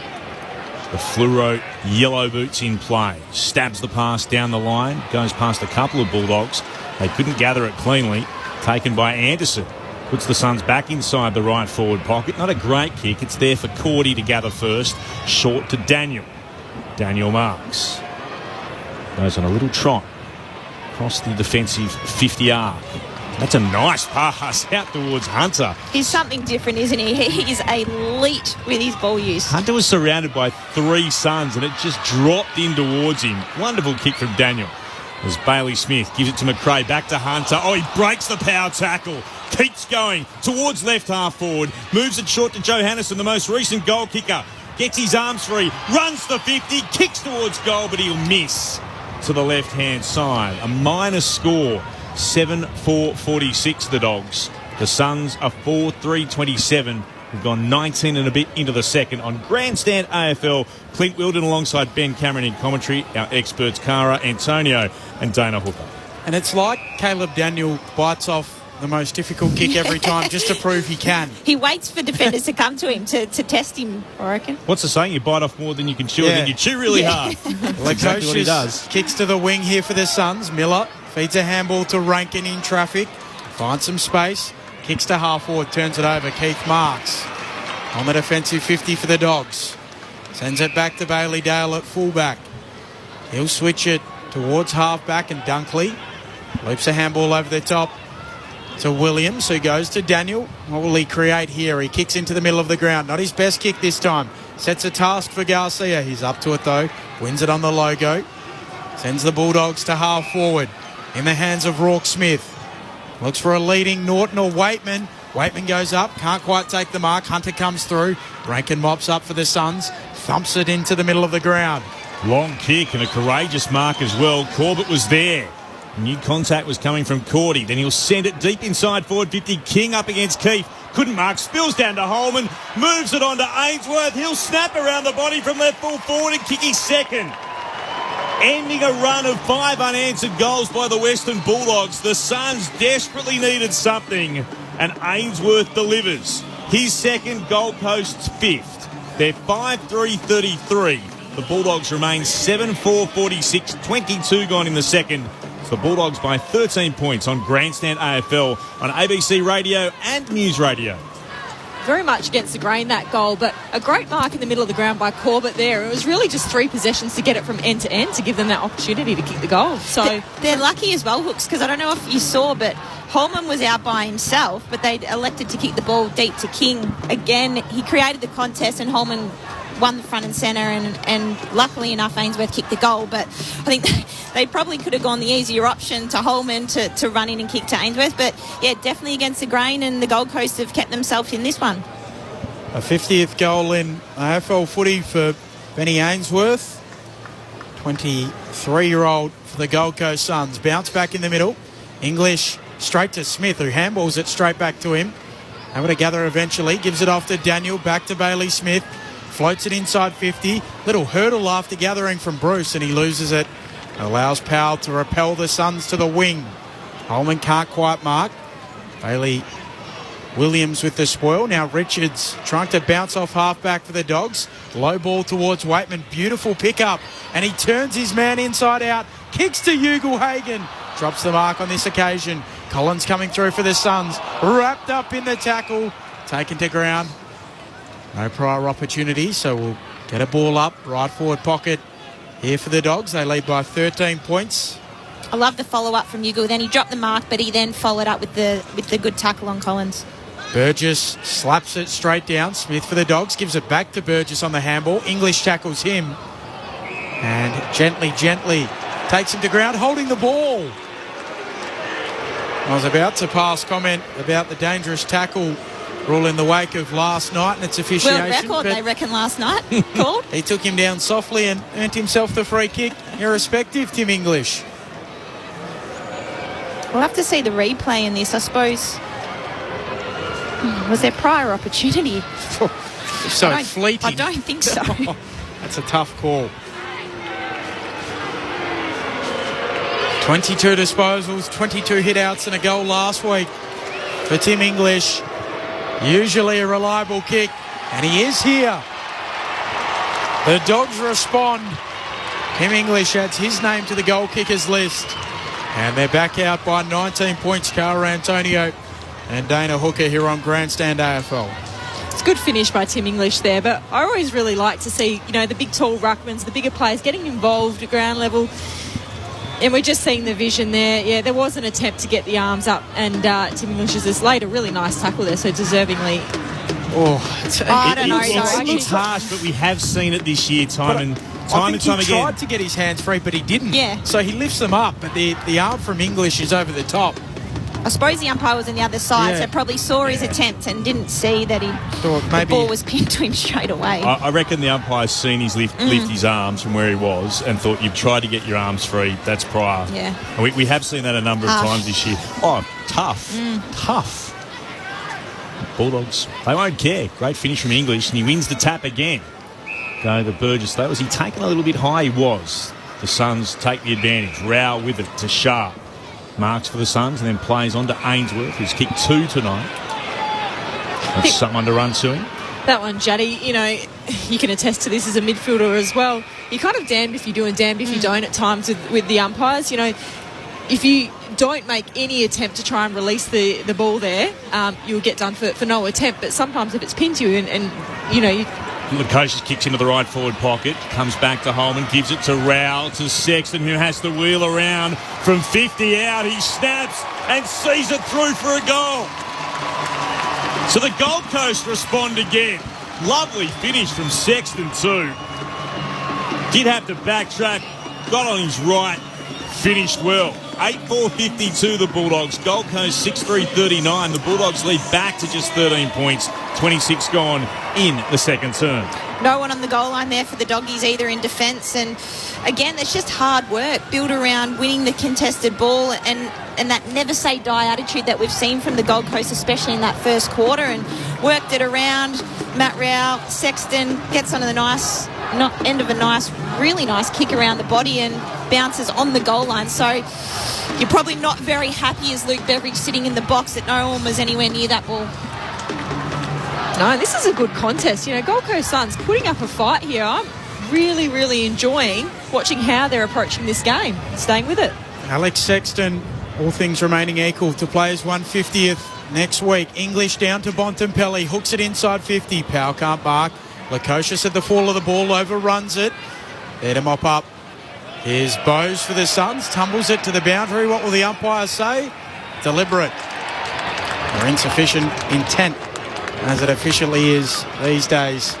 The fluoro yellow boots in play. Stabs the pass down the line. Goes past a couple of Bulldogs. They couldn't gather it cleanly. Taken by Anderson. Puts the Suns back inside the right forward pocket. Not a great kick. It's there for Cordy to gather first. Short to Daniel. Daniel marks. Goes on a little trot. Across the defensive 50 arc. That's a nice pass out towards Hunter. He's something different, isn't he? He is elite with his ball use. Hunter was surrounded by 3 Suns, and it just dropped in towards him. Wonderful kick from Daniel. As Bailey Smith gives it to McRae, back to Hunter. Oh, he breaks the power tackle. Keeps going towards left half forward. Moves it short to Joe Hannison, the most recent goal kicker. Gets his arms free. Runs the 50. Kicks towards goal, but he'll miss to the left-hand side. A minor score. 7-4-46 the Dogs. The Suns are 4-3-27. We've gone 19 and a bit into the second on Grandstand AFL. Clint Wilden alongside Ben Cameron in commentary. Our experts Cara Antonio and Dana Hooker. And it's like Caleb Daniel bites off the most difficult kick every time just to prove he can. He waits for defenders to come to him to test him, I reckon. What's the saying? You bite off more than you can chew, and then you chew really hard. Well, exactly what he does. Kicks to the wing here for the Suns. Miller feeds a handball to Rankin in traffic. Finds some space. Kicks to half forward. Turns it over. Keith marks on the defensive 50 for the Dogs. Sends it back to Bailey Dale at fullback. He'll switch it towards halfback, and Dunkley loops a handball over the top to Williams, who goes to Daniel. What will he create here? He kicks into the middle of the ground. Not his best kick this time. Sets a task for Garcia. He's up to it though. Wins it on the logo. Sends the Bulldogs to half forward. In the hands of Rourke Smith. Looks for a leading Norton or Waitman. Waitman goes up. Can't quite take the mark. Hunter comes through. Rankin mops up for the Suns. Thumps it into the middle of the ground. Long kick and a courageous mark as well. Corbett was there. New contact was coming from Cordy. Then he'll send it deep inside forward 50. King up against Keith. Couldn't mark. Spills down to Holman. Moves it on to Ainsworth. He'll snap around the body from left full forward and kick his second. Ending a run of 5 unanswered goals by the Western Bulldogs. The Suns desperately needed something, and Ainsworth delivers. His second, Gold Coast's 5th. They're 5-3-33. The Bulldogs remain 7-4-46, 22 gone in the second. It's the Bulldogs by 13 points on Grandstand AFL on ABC Radio and News Radio. Very much against the grain, that goal, but a great mark in the middle of the ground by Corbett there. It was really just 3 possessions to get it from end to end to give them that opportunity to kick the goal. So they're lucky as well, Hooks, because I don't know if you saw, but Holman was out by himself, but they elected to kick the ball deep to King. Again, he created the contest, and Holman won the front and centre, and luckily enough Ainsworth kicked the goal, but I think they probably could have gone the easier option to Holman to run in and kick to Ainsworth, but yeah, definitely against the grain, and the Gold Coast have kept themselves in this one. A 50th goal in AFL footy for Benny Ainsworth, 23-year-old for the Gold Coast Suns. Bounce back in the middle, English straight to Smith, who handballs it straight back to him. Able to gather eventually, gives it off to Daniel, back to Bailey Smith. Floats it inside 50. Little hurdle after gathering from Bruce, and he loses it. Allows Powell to repel the Suns to the wing. Holman can't quite mark. Bailey Williams with the spoil. Now Richards trying to bounce off halfback for the Dogs. Low ball towards Waitman. Beautiful pickup. And he turns his man inside out. Kicks to Ugle-Hagan. Drops the mark on this occasion. Collins coming through for the Suns. Wrapped up in the tackle. Taken to ground. No prior opportunity, so we'll get a ball up. Right forward pocket here for the Dogs. They lead by 13 points. I love the follow-up from Ugle. Then he dropped the mark, but he then followed up with the good tackle on Collins. Burgess slaps it straight down. Smith for the Dogs. Gives it back to Burgess on the handball. English tackles him. And gently takes him to ground, holding the ball. I was about to pass comment about the dangerous tackle rule in the wake of last night and its officiation. World record, they reckon, last night. Called. He took him down softly and earned himself the free kick. Irrespective, Tim English. We'll have to see the replay in this, I suppose. Was there prior opportunity? So fleeting. I don't think so. That's a tough call. 22 disposals, 22 hit-outs and a goal last week for Tim English. Usually a reliable kick, and he is here. The Dogs respond. Tim English adds his name to the goal kickers list. And they're back out by 19 points, Cara Antonio and Dana Hooker here on Grandstand AFL. It's a good finish by Tim English there, but I always really like to see, the big tall ruckmans, the bigger players getting involved at ground level. And we're just seeing the vision there. Yeah, there was an attempt to get the arms up, and Tim English has just laid a really nice tackle there, so deservingly. I don't know. It's harsh, but we have seen it this year time and time again. He tried to get his hands free, but he didn't. Yeah. So he lifts them up, but the arm from English is over the top. I suppose the umpire was on the other side, so probably saw his attempt and didn't see that the ball was pinned to him straight away. I reckon the umpire's seen his lift his arms from where he was and thought, you've tried to get your arms free. That's prior. Yeah. And we have seen that a number of times this year. Oh, tough. Tough. Bulldogs, they won't care. Great finish from English, and he wins the tap again. Go to Burgess. Was he taken a little bit high? He was. The Suns take the advantage. Rao with it to Sharp. Marks for the Suns and then plays on to Ainsworth, who's kicked 2 tonight. That's someone to run to him. That one, Jaddy, you can attest to this as a midfielder as well. You're kind of damned if you do and damned if you don't at times with the umpires. If you don't make any attempt to try and release the ball there, you'll get done for no attempt. But sometimes if it's pinned to you and Lukosius kicks into the right forward pocket, comes back to Holman, gives it to Rao, to Sexton, who has to wheel around from 50 out. He snaps and sees it through for a goal. So the Gold Coast respond again. Lovely finish from Sexton too. Did have to backtrack, got on his right, finished well. 8-4-52 the Bulldogs. Gold Coast 6-3-39. The Bulldogs lead back to just 13 points. 26 gone in the second term. No one on the goal line there for the Doggies either in defence. And again, it's just hard work built around winning the contested ball and that never say die attitude that we've seen from the Gold Coast, especially in that first quarter, and worked it around. Matt Rao, Sexton gets onto the end of a really nice kick around the body and bounces on the goal line. So you're probably not very happy as Luke Beveridge sitting in the box that no one was anywhere near that ball. No, this is a good contest. Gold Coast Suns putting up a fight here. I'm really, really enjoying watching how they're approaching this game, staying with it. Alex Sexton, all things remaining equal, to play his 150th next week. English down to Bontempelli, hooks it inside 50. Powell can't mark. Lukosius at the fall of the ball, overruns it. There to mop up. Here's Bowes for the Suns, tumbles it to the boundary. What will the umpires say? Deliberate or insufficient intent, as it officially is these days.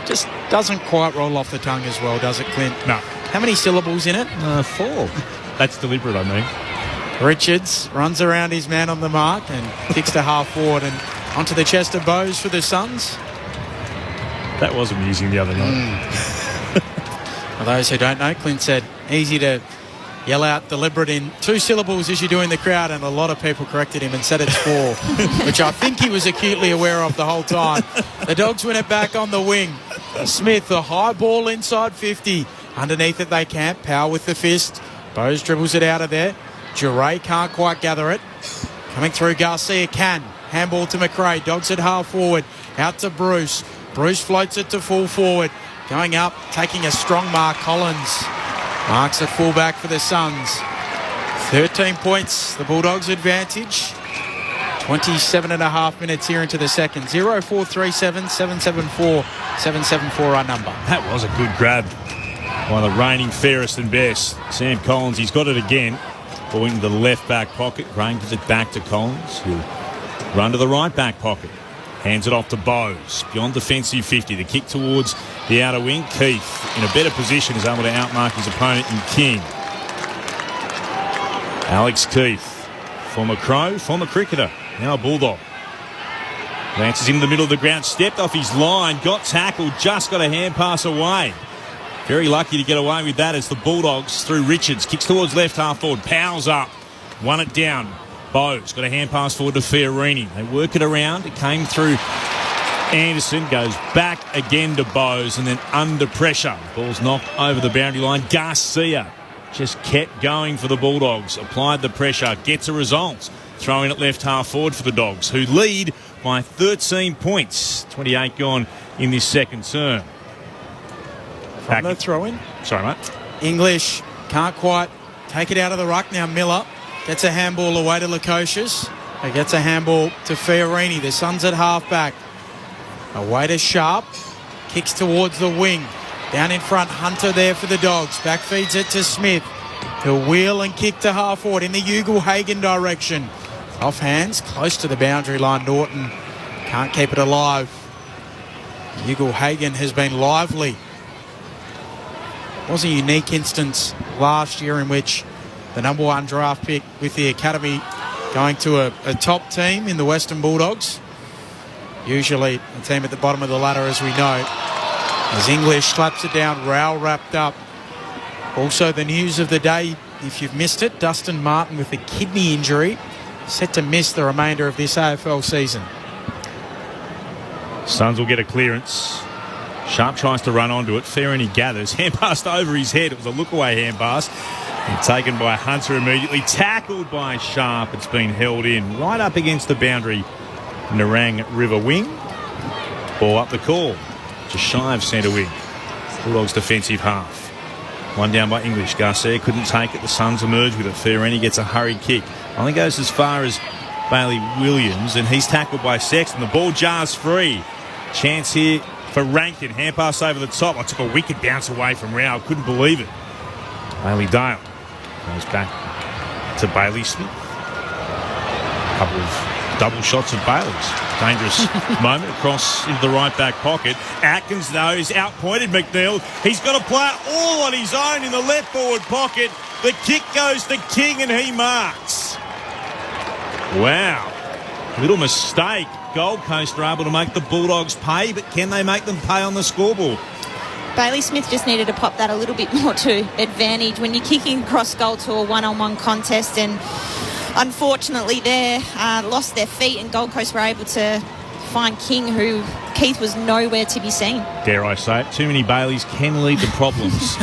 Just doesn't quite roll off the tongue as well, does it, Clint? No. How many syllables in it? 4. That's deliberate, I mean. Richards runs around his man on the mark and kicks to half forward and onto the chest of Bowes for the Suns. That was amusing the other night. For those who don't know, Clint said easy to yell out deliberate in 2 syllables as you do in the crowd, and a lot of people corrected him and said it's 4, which I think he was acutely aware of the whole time. The Dogs win it back on the wing. Smith, the high ball inside 50. Underneath it they camp. Powell with the fist. Bowes dribbles it out of there. Jure can't quite gather it. Coming through, Garcia can. Handball to McRae. Dogs at half forward. Out to Bruce. Bruce floats it to full forward. Going up, taking a strong mark, Collins. Marks at fullback for the Suns. 13 points, the Bulldogs' advantage. 27 and a half minutes here into the second. 0437 774 774 our number. That was a good grab by the reigning fairest and best, Sam Collins. He's got it again. Ball into the left back pocket. Graham gives it back to Collins, who'll run to the right back pocket. Hands it off to Bowes. Beyond defensive 50. The kick towards the outer wing. Keith, in a better position, is able to outmark his opponent in King. Alex Keith, former Crow, former cricketer, now a Bulldog. Lances into the middle of the ground, stepped off his line, got tackled, just got a hand pass away. Very lucky to get away with that as the Bulldogs, through Richards, kicks towards left half forward, powers up, won it down. Bowes got a hand pass forward to Fiorini. They work it around. It came through Anderson, goes back again to Bowes, and then under pressure. Ball's knocked over the boundary line. Garcia just kept going for the Bulldogs. Applied the pressure, gets a result. Throwing it left half forward for the Dogs, who lead by 13 points. 28 gone in this second term. From the throw-in. Sorry, mate. English can't quite take it out of the ruck. Now Miller gets a handball away to Lukosius. He gets a handball to Fiorini. The Suns at half-back. Away to Sharp. Kicks towards the wing. Down in front, Hunter there for the Dogs. Back feeds it to Smith. He'll wheel and kick to half-forward in the Ugle-Hagen direction. Off hands, close to the boundary line. Norton can't keep it alive. Ugle-Hagen has been lively. It was a unique instance last year in which the number one draft pick with the academy going to a top team in the Western Bulldogs. Usually a team at the bottom of the ladder, as we know. As English slaps it down, Rowell wrapped up. Also the news of the day, if you've missed it, Dustin Martin with a kidney injury, set to miss the remainder of this AFL season. Suns will get a clearance. Sharp tries to run onto it. Fiorini gathers. Hand passed over his head. It was a look-away hand pass. And taken by Hunter immediately. Tackled by Sharp. It's been held in right up against the boundary. Nerang River wing. Ball up the call. Just shy of centre wing. Bulldogs defensive half. One down by English. Garcia couldn't take it. The Suns emerge with it. Fiorini gets a hurried kick. Only goes as far as Bailey Williams, and he's tackled by Sexton. The ball jars free. Chance here for Rankin. Hand pass over the top. I took a wicked bounce away from Rao. Couldn't believe it. Bailey Dale goes back to Bailey Smith. A couple of double shots of Bailey's. Dangerous moment across into the right back pocket. Atkins, though, is outpointed McNeil. He's got to play it all on his own in the left forward pocket. The kick goes to King and he marks. Wow. Little mistake. Gold Coast are able to make the Bulldogs pay, but can they make them pay on the scoreboard? Bailey Smith just needed to pop that a little bit more to advantage when you're kicking cross goal to a one-on-one contest, and unfortunately they lost their feet, and Gold Coast were able to find King, who Keith was nowhere to be seen. Dare I say it, too many Baileys can lead to problems.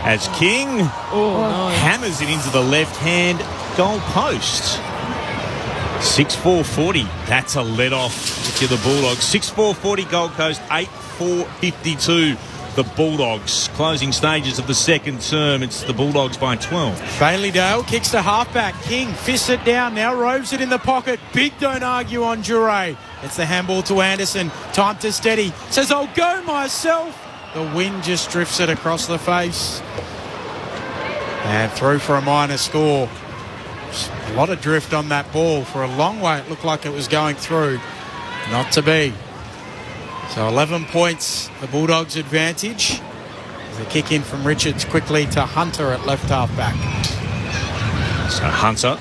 As King hammers it into the left-hand goal post. 6-4-40. That's a let-off to the Bulldogs. 6-4-40 Gold Coast, 8-4-52 the Bulldogs. Closing stages of the second term. It's the Bulldogs by 12. Bailey Dale kicks to halfback. King fists it down. Now roves it in the pocket. Big don't argue on Jure. It's the handball to Anderson. Time to steady. Says, I'll go myself. The wind just drifts it across the face. And through for a minor score. A lot of drift on that ball. For a long way, it looked like it was going through. Not to be. So 11 points, the Bulldogs' advantage. The kick in from Richards quickly to Hunter at left half-back. So Hunter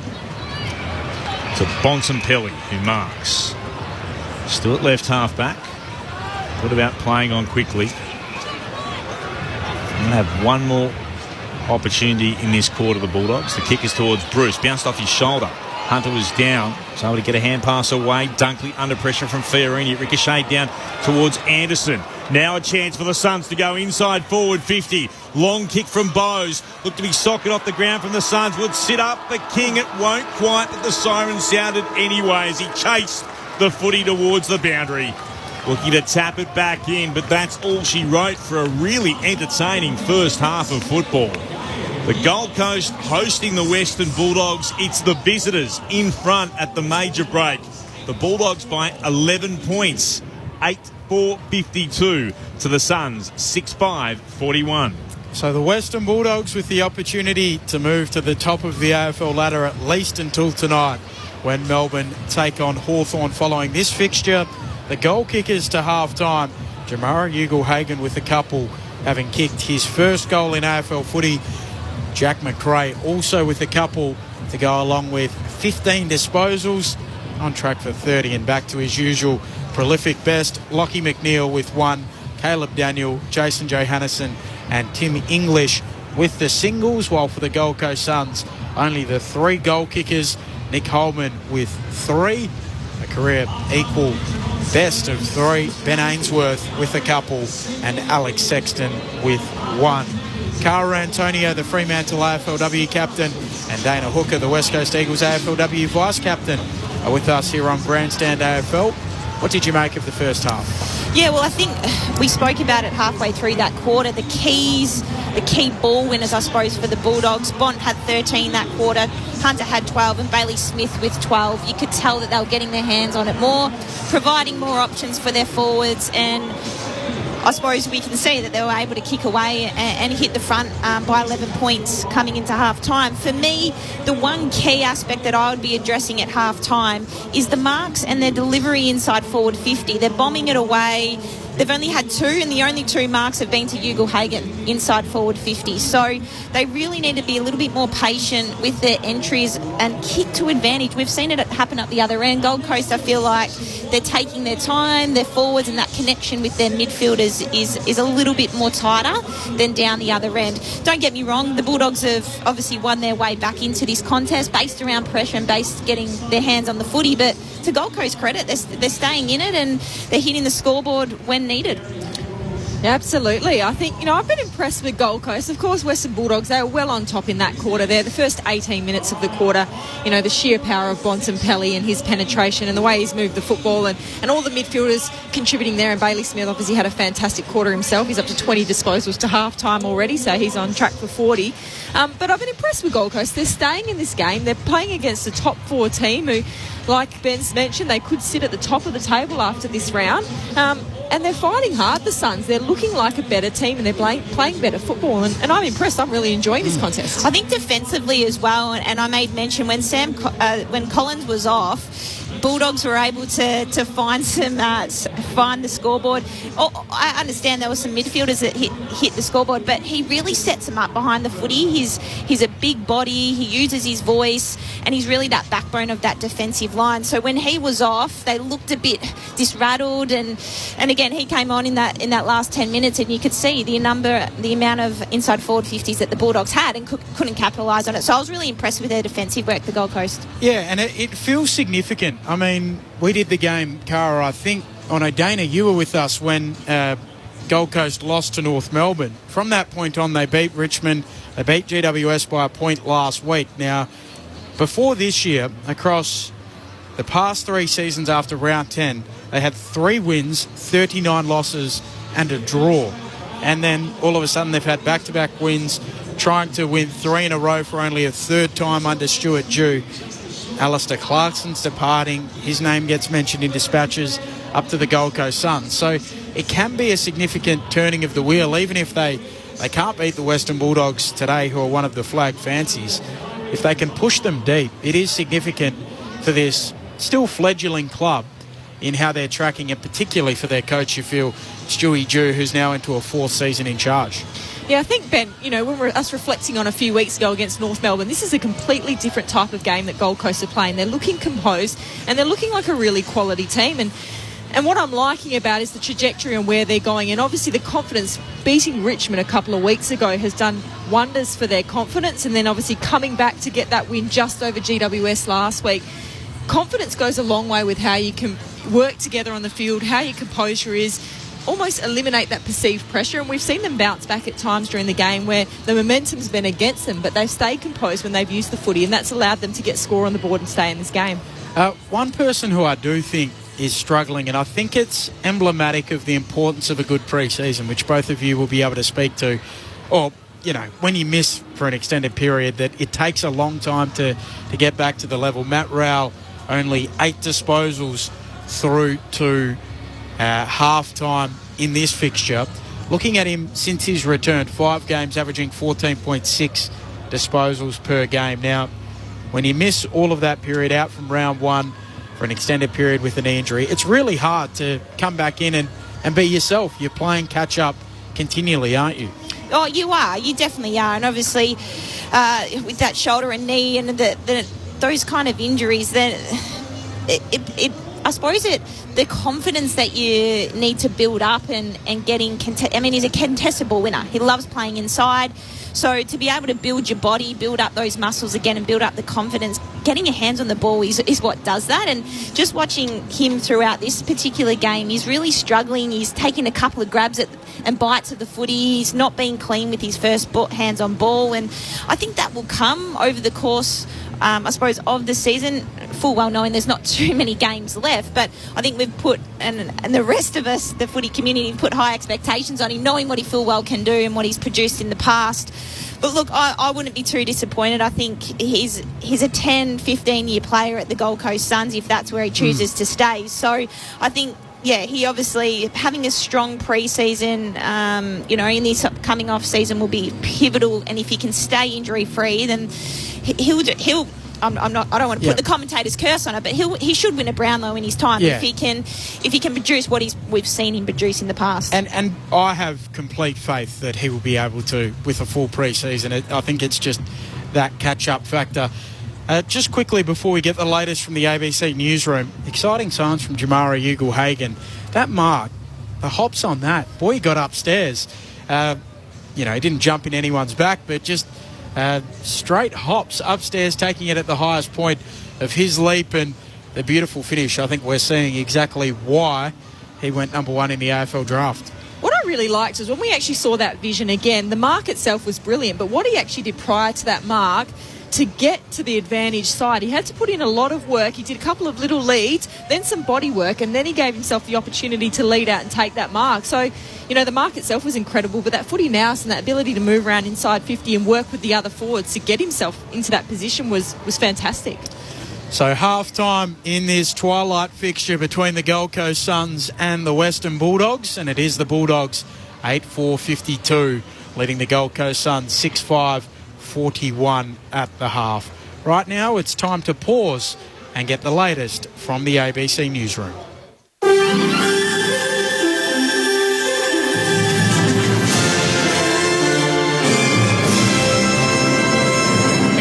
to Bontempelli, who marks. Still at left half-back. What about playing on quickly? I'm going to have one more opportunity in this quarter, the Bulldogs. The kick is towards Bruce. Bounced off his shoulder. Hunter was down, so able to get a hand pass away. Dunkley under pressure from Fiorini. It ricocheted down towards Anderson. Now a chance for the Suns to go inside forward 50. Long kick from Bowes. Looked to be socket off the ground from the Suns. Would sit up the King. It won't quite, but the siren sounded anyway as he chased the footy towards the boundary. Looking to tap it back in, but that's all she wrote for a really entertaining first half of football. The Gold Coast hosting the Western Bulldogs. It's the visitors in front at the major break. The Bulldogs by 11 points, 8-4-52 to the Suns, 6-5-41. So the Western Bulldogs with the opportunity to move to the top of the AFL ladder at least until tonight, when Melbourne take on Hawthorn following this fixture. The goal kickers to half-time, Jamara Ugle-Hagan with a couple, having kicked his first goal in AFL footy. Jack McRae also with a couple to go along with 15 disposals, on track for 30 and back to his usual prolific best. Lockie McNeil with one, Caleb Daniel, Jason Johannesen and Tim English with the singles, while for the Gold Coast Suns, only the 3 goal kickers. Nick Holman with 3, a career equal best of 3. Ben Ainsworth with a couple and Alex Sexton with 1. Cara Antonio, the Fremantle AFLW captain, and Dana Hooker, the West Coast Eagles AFLW vice captain, are with us here on Grandstand AFL. What did you make of the first half? Yeah, well, I think we spoke about it halfway through that quarter. The key ball winners, I suppose, for the Bulldogs. Bont had 13 that quarter. Hunter had 12 and Bailey Smith with 12. You could tell that they were getting their hands on it more, providing more options for their forwards, and I suppose we can see that they were able to kick away and hit the front by 11 points coming into half-time. For me, the one key aspect that I would be addressing at half-time is the marks and their delivery inside forward 50. They're bombing it away. They've only had 2, and the only 2 marks have been to Ugle-Hagan inside forward 50. So they really need to be a little bit more patient with their entries and kick to advantage. We've seen it happen up the other end. Gold Coast, I feel like they're taking their time. Their forwards and that connection with their midfielders is a little bit more tighter than down the other end. Don't get me wrong, the Bulldogs have obviously won their way back into this contest based around pressure and based getting their hands on the footy, but to Gold Coast credit, they're staying in it and they're hitting the scoreboard when needed. Yeah, absolutely. I think, I've been impressed with Gold Coast. Of course, Western Bulldogs, they were well on top in that quarter there. The first 18 minutes of the quarter, the sheer power of Bontempelli and his penetration and the way he's moved the football and all the midfielders contributing there. And Bailey Smith obviously had a fantastic quarter himself. He's up to 20 disposals to half-time already, so he's on track for 40. But I've been impressed with Gold Coast. They're staying in this game. They're playing against a top 4 team who, like Ben's mentioned, they could sit at the top of the table after this round. And they're fighting hard, the Suns. They're looking like a better team and they're playing better football. And I'm impressed. I'm really enjoying this contest. I think defensively as well, and I made mention when when Collins was off, Bulldogs were able to find find the scoreboard. I understand there were some midfielders that hit the scoreboard, but he really sets them up behind the footy. He's a big body. He uses his voice, and he's really that backbone of that defensive line. So when he was off, they looked a bit disrattled, and again he came on in that last 10 minutes, and you could see the amount of inside forward 50s that the Bulldogs had and couldn't capitalise on it. So I was really impressed with their defensive work, the Gold Coast. Yeah, and it feels significant. I mean, we did the game, Cara, I think, Dana, you were with us when Gold Coast lost to North Melbourne. From that point on, they beat Richmond. They beat GWS by a point last week. Now, before this year, across the past 3 seasons after round 10, they had 3 wins, 39 losses and a draw. And then all of a sudden they've had back-to-back wins, trying to win 3 in a row for only a 3rd time under Stuart Dew. Alistair Clarkson's departing. His name gets mentioned in dispatches up to the Gold Coast Suns. So it can be a significant turning of the wheel, even if they can't beat the Western Bulldogs today, who are one of the flag fancies. If they can push them deep, it is significant for this still fledgling club in how they're tracking, and particularly for their coach, you feel, Stewie Dew, who's now into a 4th season in charge. Yeah, I think, Ben, when we're us reflecting on a few weeks ago against North Melbourne, this is a completely different type of game that Gold Coast are playing. They're looking composed and they're looking like a really quality team. And what I'm liking about is the trajectory and where they're going. And obviously the confidence, beating Richmond a couple of weeks ago has done wonders for their confidence. And then obviously coming back to get that win just over GWS last week. Confidence goes a long way with how you can work together on the field, how your composure is, almost eliminate that perceived pressure. And we've seen them bounce back at times during the game where the momentum's been against them, but they've stayed composed when they've used the footy, and that's allowed them to get score on the board and stay in this game. One person who I do think is struggling, and I think it's emblematic of the importance of a good pre-season, which both of you will be able to speak to. Or, you know, when you miss for an extended period, that it takes a long time to get back to the level. Matt Rowell, only 8 disposals through to half-time in this fixture. Looking at him since his return, 5 games, averaging 14.6 disposals per game. Now, when you miss all of that period out from round one for an extended period with a knee injury, it's really hard to come back in and be yourself. You're playing catch-up continually, aren't you? Oh, you are. You definitely are. And obviously, with that shoulder and knee and those kind of injuries, then I suppose the confidence that you need to build up and getting... he's a contestable winner. He loves playing inside. So to be able to build your body, build up those muscles again and build up the confidence, getting your hands on the ball is what does that. And just watching him throughout this particular game, he's really struggling. He's taking a couple of grabs and bites at the footy. He's not being clean with his first hands on ball. And I think that will come over the course, I suppose, of the season, full well knowing there's not too many games left. But I think we've put, and the rest of us, the footy community, have put high expectations on him, knowing what he full well can do and what he's produced in the past. But look, I wouldn't be too disappointed. I think he's a 10, 15-year player at the Gold Coast Suns if that's where he chooses to stay. So I think, yeah, he obviously having a strong pre-season, in this upcoming off-season will be pivotal. And if he can stay injury-free, then he'll I don't want to put the commentator's curse on it, but he should win a Brownlow in his time if he can produce what we've seen him produce in the past. And I have complete faith that he will be able to with a full pre-season. I think it's just that catch-up factor. Just quickly before we get the latest from the ABC newsroom, exciting signs from Jamara Ugle-Hagan. That mark, the hops on that, boy, he got upstairs. He didn't jump in anyone's back, but just straight hops upstairs, taking it at the highest point of his leap, and the beautiful finish. I think we're seeing exactly why he went number 1 in the AFL draft. What I really liked is when we actually saw that vision again, the mark itself was brilliant, but what he actually did prior to that mark to get to the advantage side, he had to put in a lot of work. He did a couple of little leads, then some body work, and then he gave himself the opportunity to lead out and take that mark. So, the mark itself was incredible, but that footy nous and that ability to move around inside 50 and work with the other forwards to get himself into that position was fantastic. So half-time in this twilight fixture between the Gold Coast Suns and the Western Bulldogs, and it is the Bulldogs 8-4-52, leading the Gold Coast Suns 6-5-41 at the half. Right now, it's time to pause and get the latest from the ABC newsroom.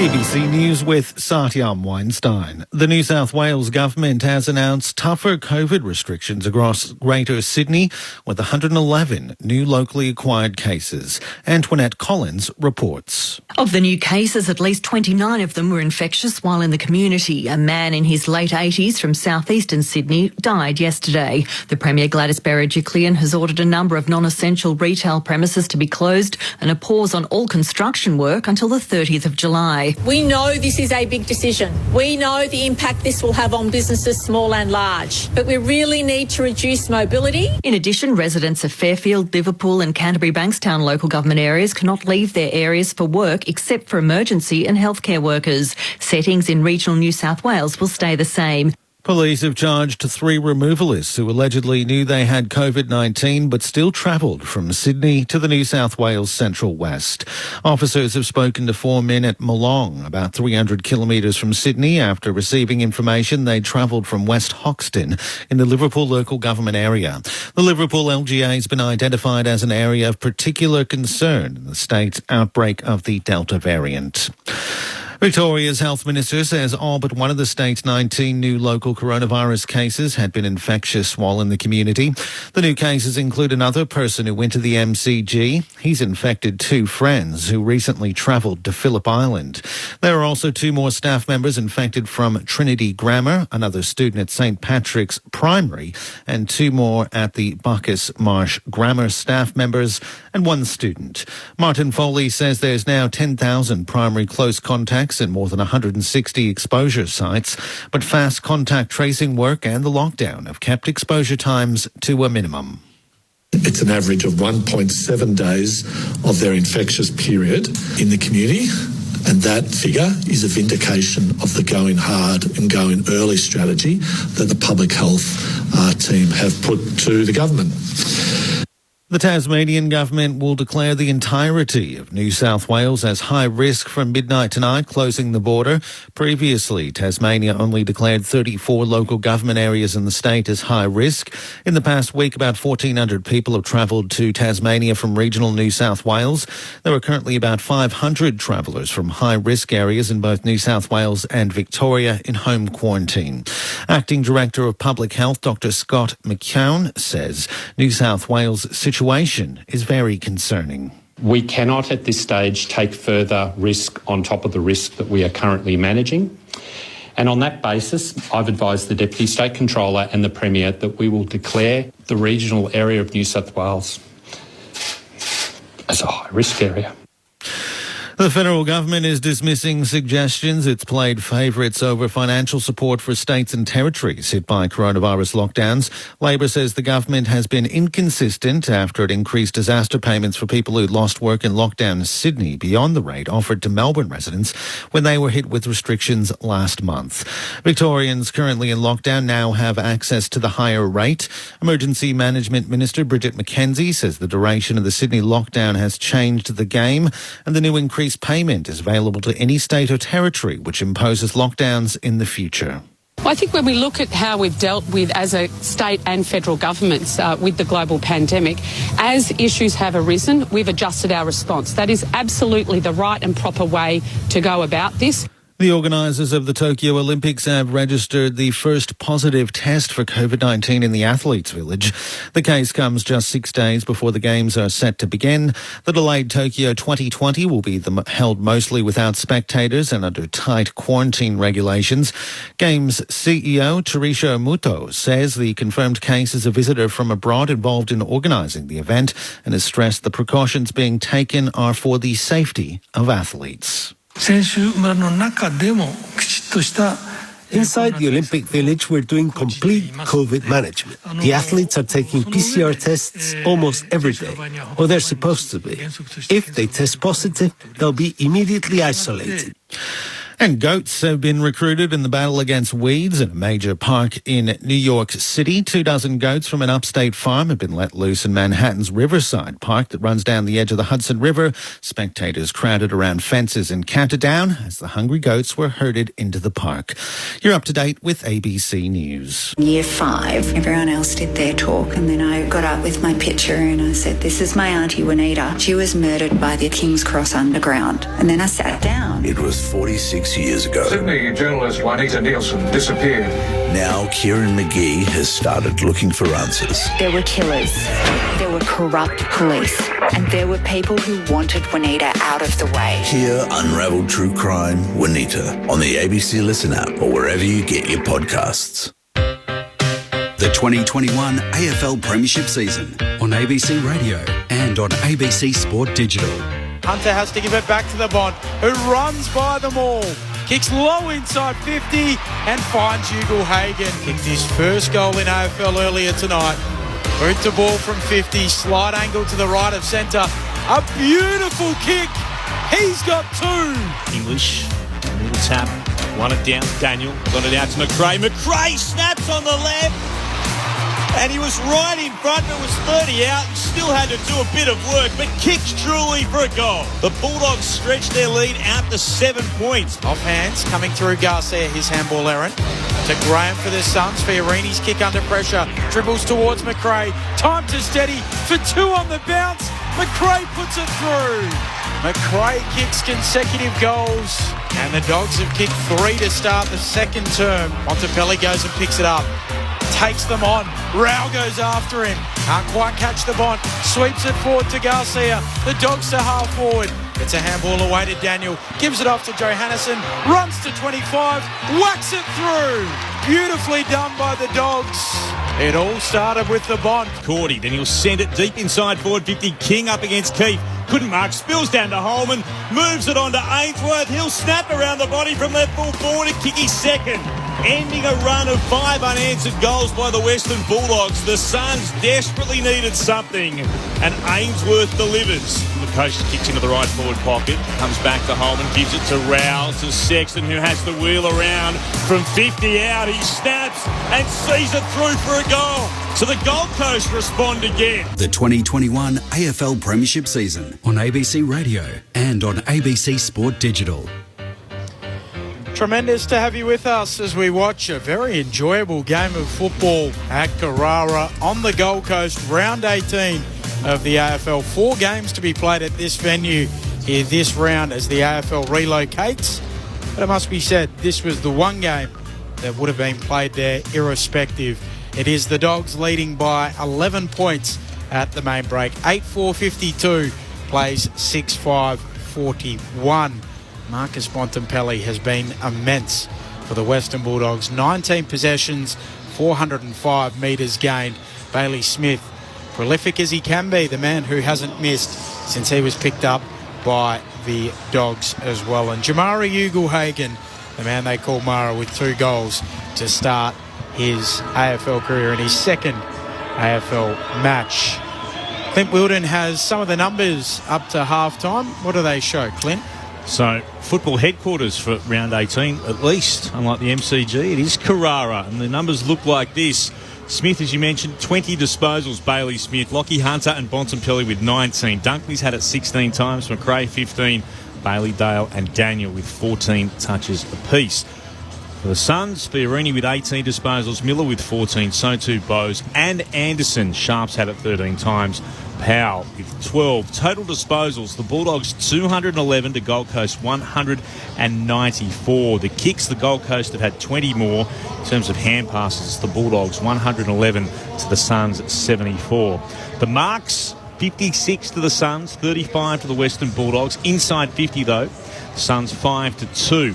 ABC News with Satyam Weinstein. The New South Wales government has announced tougher COVID restrictions across Greater Sydney with 111 new locally acquired cases. Antoinette Collins reports. Of the new cases, at least 29 of them were infectious while in the community. A man in his late 80s from southeastern Sydney died yesterday. The Premier Gladys Berejiklian has ordered a number of non-essential retail premises to be closed and a pause on all construction work until the 30th of July. We know this is a big decision. We know the impact this will have on businesses small and large, but we really need to reduce mobility. In addition, residents of Fairfield, Liverpool and Canterbury Bankstown local government areas cannot leave their areas for work except for emergency and healthcare workers. Settings in regional New South Wales will stay the same. Police have charged 3 removalists who allegedly knew they had COVID-19 but still travelled from Sydney to the New South Wales Central West. Officers have spoken to 4 men at Molong, about 300 kilometres from Sydney, after receiving information they travelled from West Hoxton in the Liverpool local government area. The Liverpool LGA has been identified as an area of particular concern in the state's outbreak of the Delta variant. Victoria's Health Minister says all but one of the state's 19 new local coronavirus cases had been infectious while in the community. The new cases include another person who went to the MCG. He's infected 2 friends who recently travelled to Phillip Island. There are also 2 more staff members infected from Trinity Grammar, another student at St Patrick's Primary, and 2 more at the Buckus Marsh Grammar staff members and 1 student. Martin Foley says there's now 10,000 primary close contacts in more than 160 exposure sites, but fast contact tracing work and the lockdown have kept exposure times to a minimum. It's an average of 1.7 days of their infectious period in the community, and that figure is a vindication of the going hard and going early strategy that the public health team have put to the government. The Tasmanian government will declare the entirety of New South Wales as high risk from midnight tonight, closing the border. Previously, Tasmania only declared 34 local government areas in the state as high risk. In the past week, about 1,400 people have travelled to Tasmania from regional New South Wales. There are currently about 500 travellers from high-risk areas in both New South Wales and Victoria in home quarantine. Acting Director of Public Health, Dr Scott McKeown, says New South Wales' situation is very concerning. We cannot at this stage take further risk on top of the risk that we are currently managing. And on that basis, I've advised the Deputy State Controller and the Premier that we will declare the regional area of New South Wales as a high-risk area. The federal government is dismissing suggestions it's played favourites over financial support for states and territories hit by coronavirus lockdowns. Labor says the government has been inconsistent after it increased disaster payments for people who lost work in lockdown Sydney beyond the rate offered to Melbourne residents when they were hit with restrictions last month. Victorians currently in lockdown now have access to the higher rate. Emergency Management Minister Bridget McKenzie says the duration of the Sydney lockdown has changed the game and the new increase payment is available to any state or territory which imposes lockdowns in the future. Well, I think when we look at how we've dealt with, as a state and federal governments, with the global pandemic, as issues have arisen, we've adjusted our response. That is absolutely the right and proper way to go about this. The organisers of the Tokyo Olympics have registered the first positive test for COVID-19 in the athletes' village. The case comes just 6 days before the Games are set to begin. The delayed Tokyo 2020 will be held mostly without spectators and under tight quarantine regulations. Games CEO Tarisha Muto says the confirmed case is a visitor from abroad involved in organising the event and has stressed the precautions being taken are for the safety of athletes. Inside the Olympic Village, we're doing complete COVID management. The athletes are taking PCR tests almost every day, or they're supposed to be. If they test positive, they'll be immediately isolated. And goats have been recruited in the battle against weeds at a major park in New York City. 24 goats from an upstate farm have been let loose in Manhattan's Riverside Park that runs down the edge of the Hudson River. Spectators crowded around fences and counted down as the hungry goats were herded into the park. You're up to date with ABC News. Year 5, everyone else did their talk, and then I got up with my picture and I said, "This is my auntie Juanita. She was murdered by the King's Cross Underground." And then I sat down. It was 46 years ago. Sydney journalist Juanita Nielsen disappeared. Now Kieran McGee has started looking for answers. There were killers, there were corrupt police, and there were people who wanted Juanita out of the way. Hear Unraveled True Crime Juanita on the ABC Listen app or wherever you get your podcasts. The 2021 AFL Premiership season on ABC Radio and on ABC Sport Digital. Hunter has to give it back to the Bond, who runs by them all. Kicks low inside 50 and finds Hugo Hagen. Kicked his first goal in AFL earlier tonight. Boot the ball from 50, slide angle to the right of centre. A beautiful kick. He's got 2. English, a little tap, won it down to Daniel, got it out to McRae. McRae snaps on the left. And he was right in front, but was 30 out and still had to do a bit of work, but kicks truly for a goal. The Bulldogs stretched their lead out to 7 points. Off hands, coming through Garcia, his handball errant. To Graham for the Suns. Fiorini's kick under pressure. Dribbles towards McRae. Time to steady for 2 on the bounce. McRae puts it through. McRae kicks consecutive goals. And the Dogs have kicked 3 to start the second term. Montepelli goes and picks it up. Takes them on. Rao goes after him. Can't quite catch the Bond. Sweeps it forward to Garcia. The Dogs to half forward. It's a handball away to Daniel. Gives it off to Johannesson. Runs to 25. Whacks it through. Beautifully done by the Dogs. It all started with the Bond. Cordy, then he'll send it deep inside forward 50. King up against Keith. Couldn't mark. Spills down to Holman. Moves it on to Ainsworth. He'll snap around the body from left full forward and kick his second. Ending a run of 5 unanswered goals by the Western Bulldogs. The Suns desperately needed something, and Ainsworth delivers. The coach kicks into the right forward pocket, comes back to Holman, gives it to Rowell, to Sexton, who has to wheel around from 50 out. He snaps and sees it through for a goal. So the Gold Coast respond again. The 2021 AFL Premiership season on ABC Radio and on ABC Sport Digital. Tremendous to have you with us as we watch a very enjoyable game of football at Carrara on the Gold Coast, round 18 of the AFL. 4 games to be played at this venue here this round as the AFL relocates. But it must be said, this was the one game that would have been played there irrespective. It is the Dogs leading by 11 points at the main break. 8-4-52 plays 6-5-41. Marcus Bontempelli has been immense for the Western Bulldogs. 19 possessions, 405 metres gained. Bailey Smith, prolific as he can be, the man who hasn't missed since he was picked up by the Dogs as well. And Jamari Ugelhagen, the man they call Mara, with 2 goals to start his AFL career in his second AFL match. Clint Wilden has some of the numbers up to half-time. What do they show, Clint? So, football headquarters for round 18, at least, unlike the MCG. It is Carrara, and the numbers look like this. Smith, as you mentioned, 20 disposals, Bailey Smith. Lockie Hunter and Bontempelli with 19. Dunkley's had it 16 times. McRae, 15. Bailey, Dale and Daniel with 14 touches apiece. For the Suns, Fiorini with 18 disposals. Miller with 14. So too Bowes and Anderson. Sharps had it 13 times. Powell with 12 total disposals. The Bulldogs 211 to Gold Coast 194. The kicks, the Gold Coast have had 20 more. In terms of hand passes, the Bulldogs 111 to the Suns 74. The marks, 56 to the Suns, 35 to the Western Bulldogs. Inside 50 though, Suns 5-2.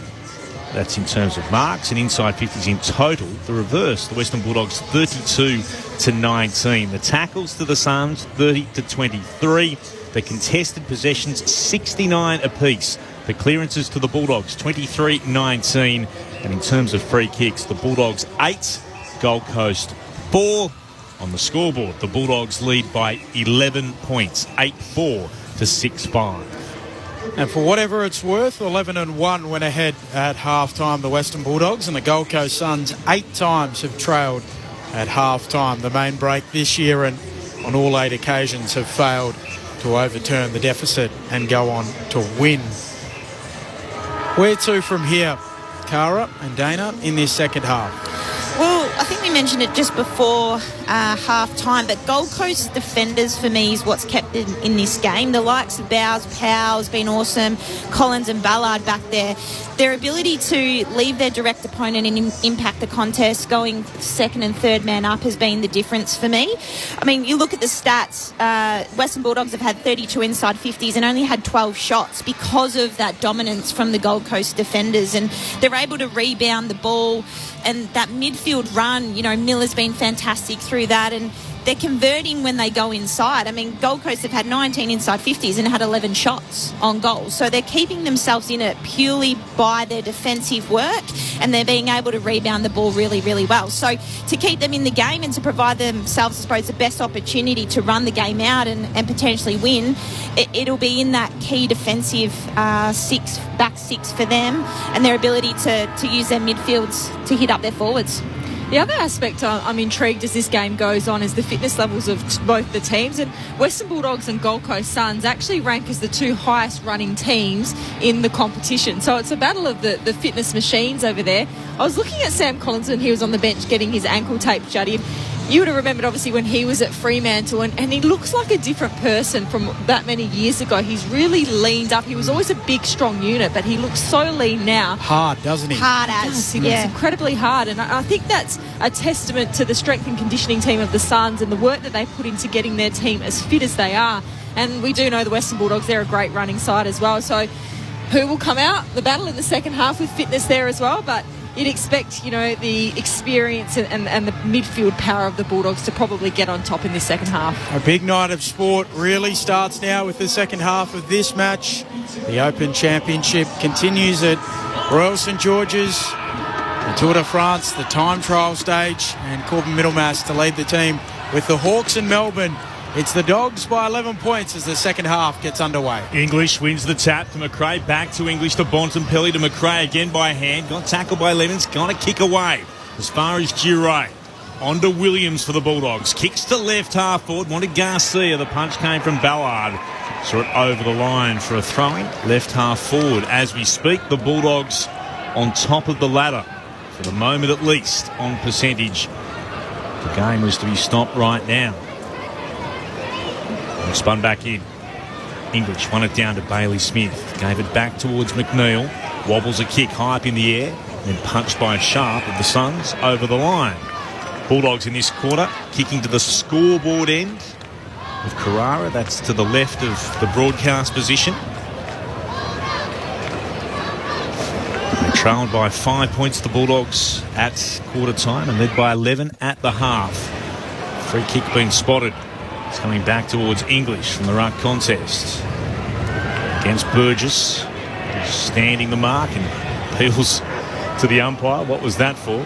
That's in terms of marks, and inside 50s in total. The reverse, the Western Bulldogs 32-19. The tackles to the Suns 30-23. The contested possessions 69 apiece. The clearances to the Bulldogs 23-19. And in terms of free kicks, the Bulldogs 8, Gold Coast 4. On the scoreboard, the Bulldogs lead by 11 points, 8-4 to 6-5. And for whatever it's worth, 11-1 went ahead at half-time, the Western Bulldogs, and the Gold Coast Suns 8 times have trailed at half-time. The main break this year, and on all 8 occasions have failed to overturn the deficit and go on to win. Where to from here, Cara and Dana, in this second half? Well, I think we mentioned it just before half-time, but Gold Coast defenders, for me, is what's kept in this game. The likes of Bowes, Powell's been awesome, Collins and Ballard back there. Their ability to leave their direct opponent and impact the contest, going second and third man up, has been the difference for me. I mean, you look at the stats, Western Bulldogs have had 32 inside 50s and only had 12 shots because of that dominance from the Gold Coast defenders, and they're able to rebound the ball. And that midfield run, you know, Miller's been fantastic through that, and they're converting when they go inside. I mean, Gold Coast have had 19 inside 50s and had 11 shots on goal. So they're keeping themselves in it purely by their defensive work, and they're being able to rebound the ball really, really well. So to keep them in the game and to provide themselves, I suppose, the best opportunity to run the game out and potentially win, it'll be in that key defensive back six for them, and their ability to use their midfields to hit up their forwards. The other aspect I'm intrigued as this game goes on is the fitness levels of both the teams, and Western Bulldogs and Gold Coast Suns actually rank as the 2 highest running teams in the competition. So it's a battle of the fitness machines over there. I was looking at Sam Collins when he was on the bench getting his ankle tape, Juddy. You would have remembered, obviously, when he was at Fremantle, and he looks like a different person from that many years ago. He's really leaned up. He was always a big, strong unit, but he looks so lean now. Hard, doesn't he? Hard as. He looks incredibly hard, and I think that's a testament to the strength and conditioning team of the Suns and the work that they put into getting their team as fit as they are. And we do know the Western Bulldogs, they're a great running side as well. So who will come out the battle in the second half with fitness there as well? But you'd expect, the experience and the midfield power of the Bulldogs to probably get on top in this second half. A big night of sport really starts now with the second half of this match. The Open Championship continues at Royal St George's, the Tour de France, the time trial stage, and Corbin Middlemass to lead the team with the Hawks in Melbourne. It's the Dogs by 11 points as the second half gets underway. English wins the tap to McRae. Back to English to Bontempelli to McRae again by hand. Got tackled by Levens. Got a kick away as far as Giray. On to Williams for the Bulldogs. Kicks to left half forward. Wanted Garcia. The punch came from Ballard. Saw it over the line for a throw-in. Left half forward. As we speak, the Bulldogs on top of the ladder. For the moment at least on percentage. The game was to be stopped right now. Spun back in. English won it down to Bailey Smith. Gave it back towards McNeil. Wobbles a kick high up in the air. Then punched by Sharp of the Suns over the line. Bulldogs in this quarter kicking to the scoreboard end of Carrara. That's to the left of the broadcast position. They trailed by 5 points, the Bulldogs, at quarter time and led by 11 at the half. Free kick being spotted. It's coming back towards English from the ruck contest. Against Burgess. Standing the mark and peels to the umpire. What was that for?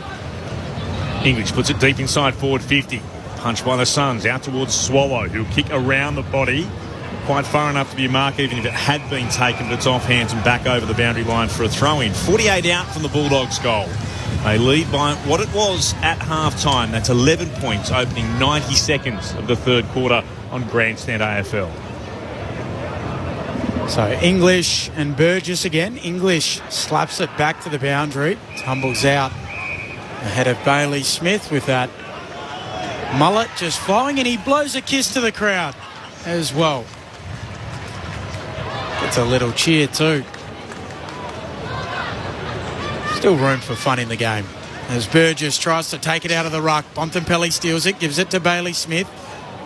English puts it deep inside forward 50. Punched by the Suns out towards Swallow, who'll kick around the body. Quite far enough to be a mark even if it had been taken, but it's off hands and back over the boundary line for a throw-in. 48 out from the Bulldogs goal. They lead by what it was at half-time. That's 11 points, opening 90 seconds of the third quarter on Grandstand AFL. So English and Burgess again. English slaps it back to the boundary. Tumbles out ahead of Bailey Smith with that mullet just flowing, and he blows a kiss to the crowd as well. Gets a little cheer too. Still room for fun in the game. As Burgess tries to take it out of the ruck, Bontempelli steals it, gives it to Bailey Smith.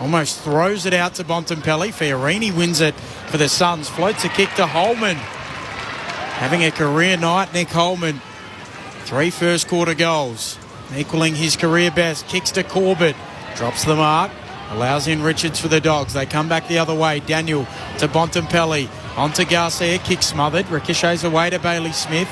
Almost throws it out to Bontempelli. Fiorini wins it for the Suns. Floats a kick to Holman. Having a career night, Nick Holman. 3 first quarter goals. Equaling his career best. Kicks to Corbett. Drops the mark. Allows in Richards for the Dogs. They come back the other way. Daniel to Bontempelli. On to Garcia. Kick smothered. Ricochets away to Bailey Smith.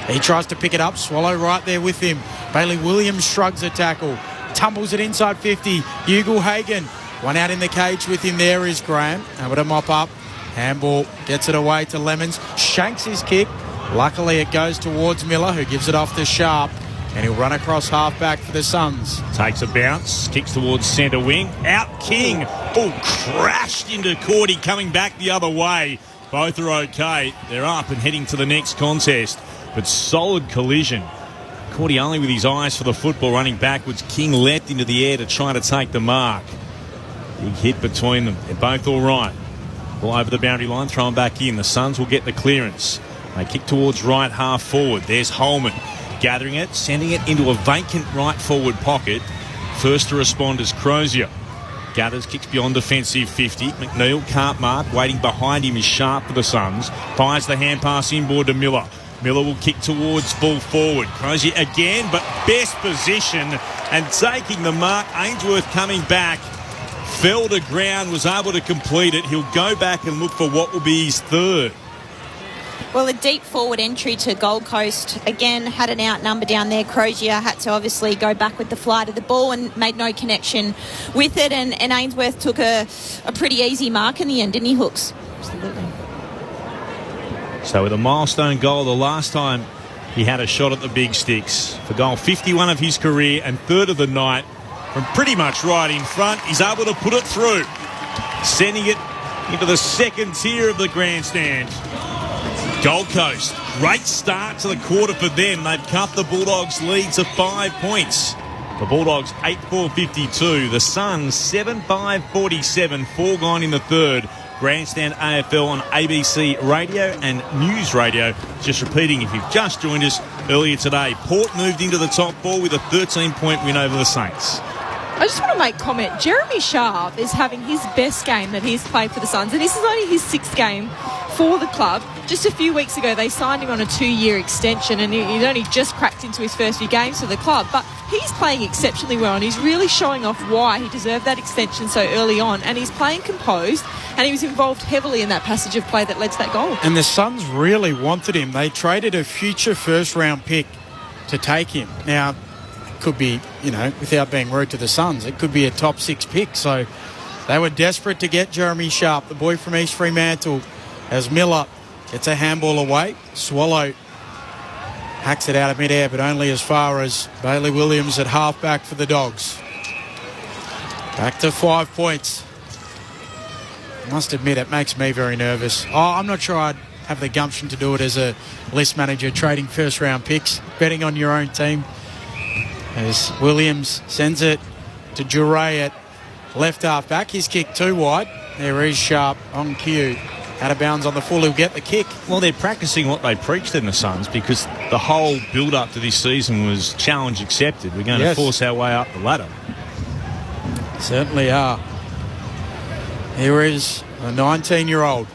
He tries to pick it up. Swallow right there with him. Bailey Williams shrugs a tackle. Tumbles it inside 50. Ugle-Hagan. One out in the cage with him there is Graham. Able to mop up. Handball gets it away to Lemons. Shanks his kick. Luckily it goes towards Miller, who gives it off to Sharp. And he'll run across half-back for the Suns. Takes a bounce. Kicks towards centre wing. Out King. Oh, crashed into Cordy coming back the other way. Both are okay. They're up and heading to the next contest. But solid collision. Cordy only with his eyes for the football running backwards. King leapt into the air to try to take the mark. Big hit between them. They're both all right. Ball over the boundary line, thrown back in. The Suns will get the clearance. They kick towards right half forward. There's Holman gathering it, sending it into a vacant right forward pocket. First to respond is Crozier. Gathers, kicks beyond defensive 50. McNeil can't mark. Waiting behind him is Sharp for the Suns. Fires the hand pass inboard to Miller. Miller will kick towards full forward. Crozier again, but best position and taking the mark. Ainsworth coming back. Fell to ground, was able to complete it. He'll go back and look for what will be his third. Well, a deep forward entry to Gold Coast. Again, had an outnumber down there. Crozier had to obviously go back with the flight of the ball and made no connection with it. And Ainsworth took a pretty easy mark in the end, didn't he, Hooks? Absolutely. So with a milestone goal, the last time he had a shot at the big sticks. For goal 51 of his career and third of the night from pretty much right in front. He's able to put it through, sending it into the second tier of the grandstand. Gold Coast, great start to the quarter for them. They've cut the Bulldogs' lead to 5 points. The Bulldogs 8-4-52. The Suns 7-5-47. 4 gone in the third. Grandstand AFL on ABC Radio and News Radio. Just repeating, if you've just joined us earlier today, Port moved into the top 4 with a 13-point win over the Saints. I just want to make comment. Jeremy Sharp is having his best game that he's played for the Suns, and this is only his 6th game for the club. Just a few weeks ago, they signed him on a 2-year extension, and he'd only just cracked into his first few games for the club. But he's playing exceptionally well, and he's really showing off why he deserved that extension so early on. And he's playing composed, and he was involved heavily in that passage of play that led to that goal. And the Suns really wanted him. They traded a future first-round pick to take him. Now, could be, without being rude to the Suns, it could be a top 6 pick. So they were desperate to get Jeremy Sharp, the boy from East Fremantle, as Miller gets a handball away. Swallow hacks it out of midair, but only as far as Bailey Williams at halfback for the Dogs. Back to 5 points. I must admit, it makes me very nervous. I'm not sure I'd have the gumption to do it as a list manager, trading first-round picks, betting on your own team. As Williams sends it to Jure at left half back. His kick too wide. There is Sharp on cue. Out of bounds on the full, he'll get the kick. Well, they're practicing what they preached in the Suns, because the whole build-up to this season was challenge accepted. We're going to force our way up the ladder. Certainly are. Here is a 19-year-old.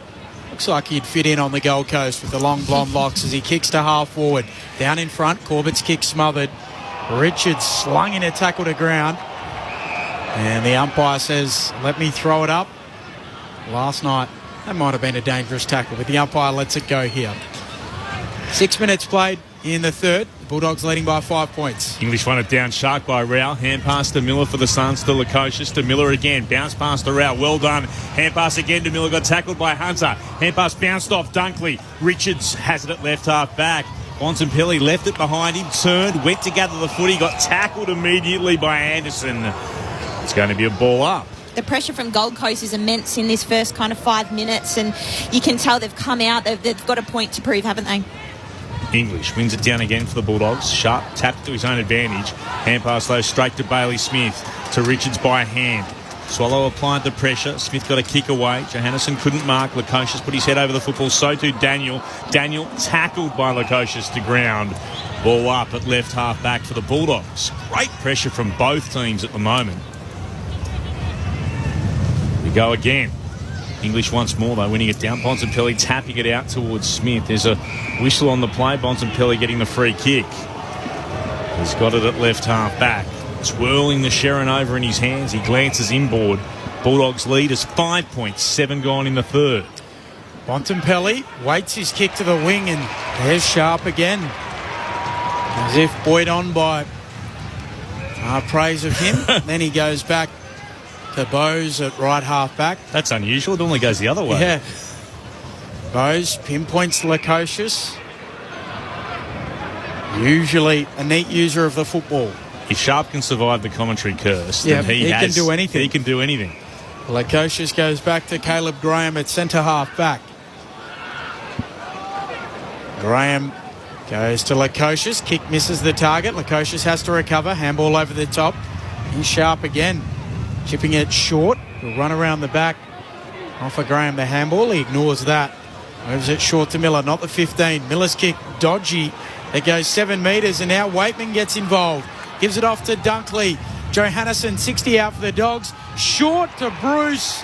Looks like he'd fit in on the Gold Coast with the long blonde locks as he kicks to half forward. Down in front, Corbett's kick smothered. Richards slung in a tackle to ground. And the umpire says, let me throw it up. Last night, that might have been a dangerous tackle, but the umpire lets it go here. 6 minutes played in the third. The Bulldogs leading by 5 points. English won it down shark by Rao. Hand pass to Miller for the Suns, to Lukosius, to Miller again. Bounce pass to Rao. Well done. Hand pass again to Miller. Got tackled by Hunter. Hand pass bounced off Dunkley. Richards has it at left half back. Bontempelli left it behind him, turned, went to gather the footy, got tackled immediately by Anderson. It's going to be a ball up. The pressure from Gold Coast is immense in this first kind of 5 minutes, and you can tell they've come out, they've got a point to prove, haven't they? English wins it down again for the Bulldogs. Sharp tapped to his own advantage. Hand pass though straight to Bailey Smith, to Richards by hand. Swallow applied the pressure. Smith got a kick away. Johannesson couldn't mark. Lukosius put his head over the football. So too Daniel. Daniel tackled by Lukosius to ground. Ball up at left half back for the Bulldogs. Great pressure from both teams at the moment. We go again. English once more though, winning it down. Bontempelli tapping it out towards Smith. There's a whistle on the play. Bontempelli getting the free kick. He's got it at left half back. Twirling the Sherrin over in his hands. He glances inboard. Bulldogs lead is 5 points. 7 gone in the third. Bontempelli waits his kick to the wing, and there's Sharp again. As if buoyed on by our praise of him. Then he goes back to Bowes at right half back. That's unusual. It normally goes the other way. Yeah. Bowes pinpoints Lukosius. Usually a neat user of the football. If Sharp can survive the commentary curse, then he can do anything. He can do anything. Lukosius goes back to Caleb Graham at centre half back. Graham goes to Lukosius. Kick misses the target. Lukosius has to recover. Handball over the top. He's Sharp again. Chipping it short. He'll run around the back. Offer Graham the handball. He ignores that. Moves it short to Miller. Not the 15. Miller's kick dodgy. It goes 7 metres, and now Waitman gets involved. Gives it off to Dunkley. Johannesson, 60 out for the Dogs. Short to Bruce.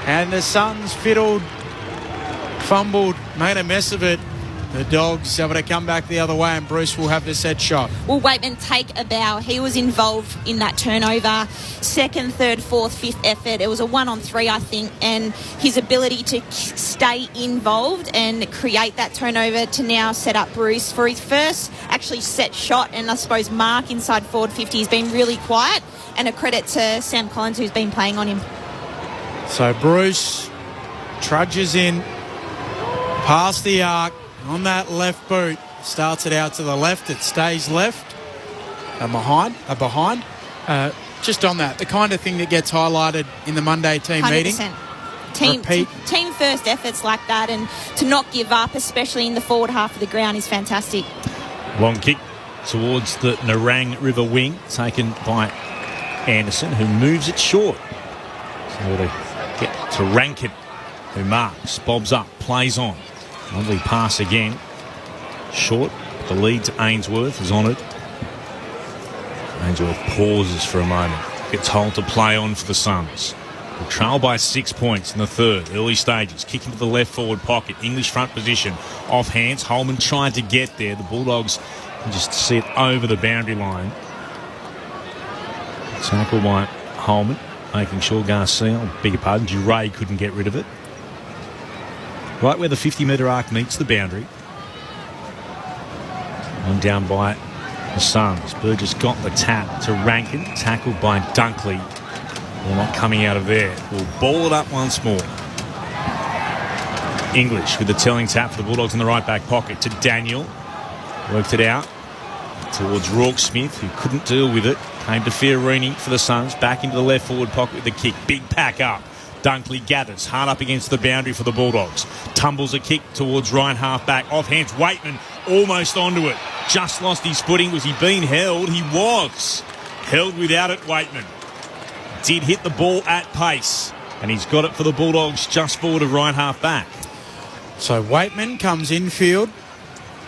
And the Suns fiddled, fumbled, made a mess of it. The Dogs able to come back the other way, and Bruce will have the set shot. Will Waitman take a bow? He was involved in that turnover. Second, third, fourth, fifth effort. It was a 1-on-3, I think, and his ability to stay involved and create that turnover to now set up Bruce for his first actually set shot, and I suppose mark inside forward 50 has been really quiet, and a credit to Sam Collins who's been playing on him. So Bruce trudges in past the arc. On that left boot, starts it out to the left. It stays left. Behind. Just on that, the kind of thing that gets highlighted in the Monday team 100%. meeting. Team first efforts like that, and to not give up, especially in the forward half of the ground, is fantastic. Long kick towards the Nerang River wing, taken by Anderson, who moves it short. So to get to Rankin, who marks, bobs up, plays on. Lovely pass again. Short. The lead to Ainsworth is on it. Ainsworth pauses for a moment. Pocket hole to play on for the Suns. We'll trail by 6 points in the third. Early stages. Kick into the left forward pocket. English front position. Off hands. Holman tried to get there. The Bulldogs can just see it over the boundary line. Tackle by Holman. Making sure Garcia, beg your pardon, Duray couldn't get rid of it. Right where the 50-metre arc meets the boundary. One down by the Suns. Burgess got the tap to Rankin. Tackled by Dunkley. They're not coming out of there. We'll ball it up once more. English with the telling tap for the Bulldogs in the right back pocket to Daniel. Worked it out towards Rourke Smith, who couldn't deal with it. Came to Fiorini for the Suns. Back into the left forward pocket with the kick. Big pack up. Dunkley gathers. Hard up against the boundary for the Bulldogs. Tumbles a kick towards right half back. Off hands. Waitman almost onto it. Just lost his footing. Was he being held? He was. Held without it, Waitman. Did hit the ball at pace. And he's got it for the Bulldogs just forward of right half back. So Waitman comes infield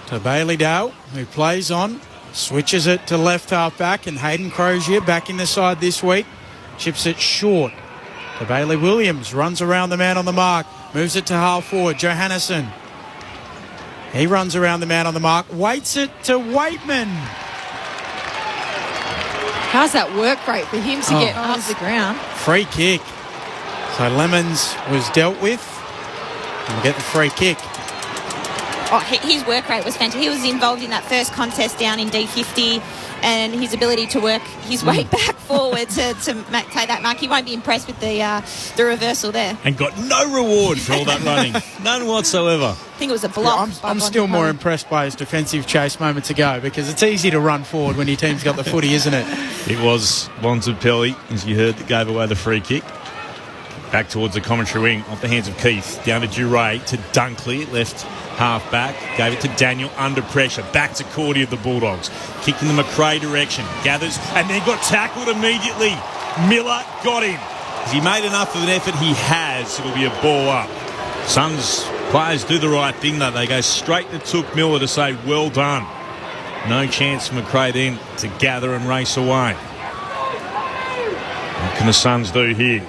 to Bailey Dale, who plays on. Switches it to left half back, and Hayden Crozier back in the side this week. Chips it short to Bailey Williams. Runs around the man on the mark. Moves it to half forward. Johannesson. He runs around the man on the mark. Waits it to Waitman. How's that work rate for him to get off the ground? Free kick. So Lemons was dealt with. And we'll get the free kick. Oh, his work rate was fantastic. He was involved in that first contest down in D50, and his ability to work his way back forward to take that mark. He won't be impressed with the reversal there. And got no reward for all that running. None whatsoever. I think it was a block. Yeah, I'm still more impressed by his defensive chase moments ago, because it's easy to run forward when your team's got the footy, isn't it? It was Bontempelli, as you heard, that gave away the free kick. Back towards the commentary wing, off the hands of Keith. Down to Duray, to Dunkley, left half back. Gave it to Daniel under pressure. Back to Cordy of the Bulldogs. Kicked in the McRae direction. Gathers, and then got tackled immediately. Miller got him. Has he made enough of an effort? He has. It'll be a ball up. Suns players do the right thing, though. They go straight to Took Miller to say, well done. No chance for McRae then to gather and race away. What can the Suns do here?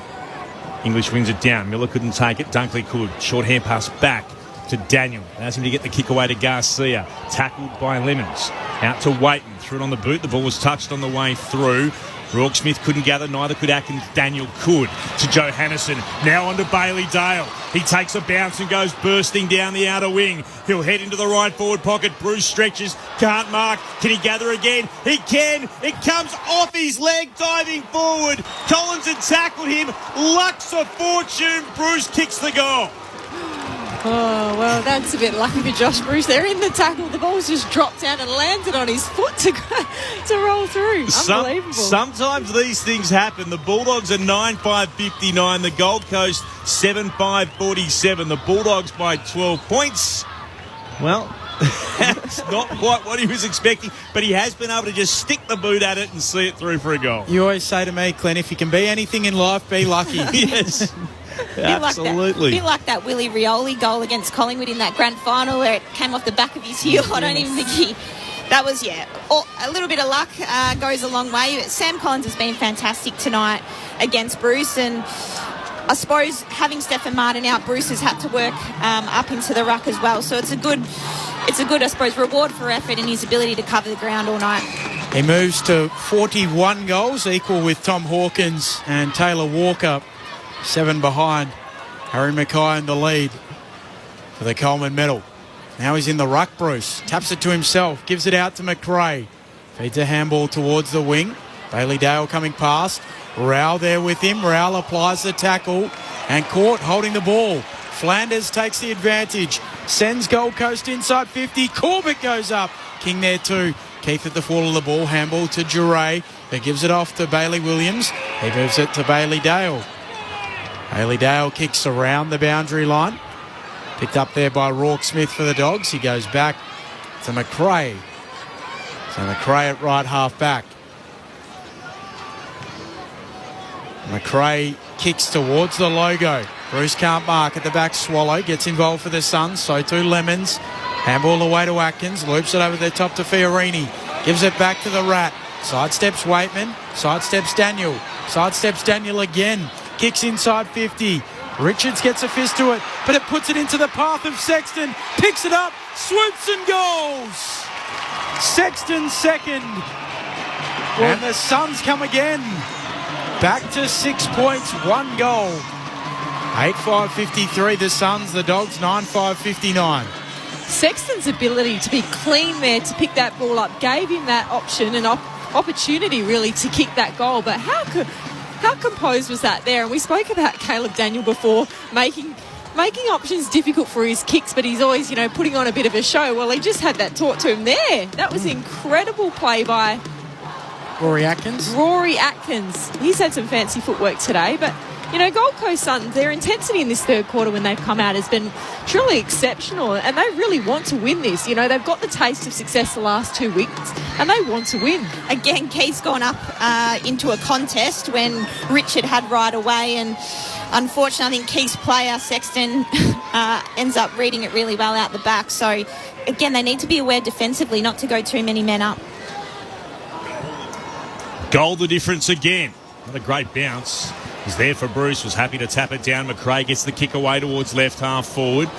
English wins it down. Miller couldn't take it. Dunkley could. Short hand pass back to Daniel. Allows him to get the kick away to Garcia. Tackled by Lemons. Out to Waitman. Threw it on the boot. The ball was touched on the way through. Rourke Smith couldn't gather. Neither could Atkins. Daniel could. To Johannesson. Now on to Bailey Dale. He takes a bounce and goes bursting down the outer wing. He'll head into the right forward pocket. Bruce stretches. Can't mark. Can he gather again? He can. It comes off his leg, diving forward. Collins had tackled him. Lucks of fortune. Bruce kicks the goal. Oh, well, that's a bit lucky for Josh Bruce. They're in the tackle. The ball's just dropped down and landed on his foot to roll through. Unbelievable. Sometimes these things happen. The Bulldogs are 9-5-59. The Gold Coast 7-5-47. The Bulldogs by 12 points. Well, that's not quite what he was expecting, but he has been able to just stick the boot at it and see it through for a goal. You always say to me, Clint, if you can be anything in life, be lucky. Yes. Absolutely. A bit like that Willie Rioli goal against Collingwood in that grand final where it came off the back of his heel. I don't even think he... That was, a little bit of luck goes a long way. Sam Collins has been fantastic tonight against Bruce, and I suppose having Stephen Martin out, Bruce has had to work up into the ruck as well. So it's a good, I suppose, reward for effort and his ability to cover the ground all night. He moves to 41 goals, equal with Tom Hawkins and Taylor Walker. 7 behind. Harry Mackay in the lead for the Coleman medal. Now he's in the ruck, Bruce. Taps it to himself. Gives it out to McRae. Feeds a handball towards the wing. Bailey Dale coming past. Rowell there with him. Rowell applies the tackle. And Court holding the ball. Flanders takes the advantage. Sends Gold Coast inside 50. Corbett goes up. King there too. Keith at the fall of the ball. Handball to Duray. He gives it off to Bailey Williams. He moves it to Bailey Dale. Bailey Dale kicks around the boundary line. Picked up there by Rourke Smith for the Dogs. He goes back to McRae. So McRae at right half back. McRae kicks towards the logo. Bruce can't mark at the back. Swallow gets involved for the Suns. So too Lemons. Handball away to Atkins. Loops it over the top to Fiorini. Gives it back to the Rat. Sidesteps Waitman. Sidesteps Daniel. Sidesteps Daniel again. Kicks inside 50. Richards gets a fist to it, but it puts it into the path of Sexton. Picks it up, swoops and goals. Sexton second. And the Suns come again. Back to 6 points, 1 goal. 8-5-53 the Suns, the Dogs 9-5-59. Sexton's ability to be clean there, to pick that ball up, gave him that option and opportunity really to kick that goal. But how composed was that there? And we spoke about Caleb Daniel before, making options difficult for his kicks, but he's always, putting on a bit of a show. Well, he just had that taught to him there. That was incredible play by Rory Atkins. He's had some fancy footwork today, but Gold Coast Suns, their intensity in this third quarter when they've come out has been truly exceptional, and they really want to win this. They've got the taste of success the last 2 weeks, and they want to win. Again, Keith's gone up into a contest when Richard had right away, and unfortunately I think Keith's player, Sexton, ends up reading it really well out the back. So, again, they need to be aware defensively not to go too many men up. Goal the difference again. What a great bounce. He's there for Bruce, was happy to tap it down. McRae gets the kick away towards left half forward.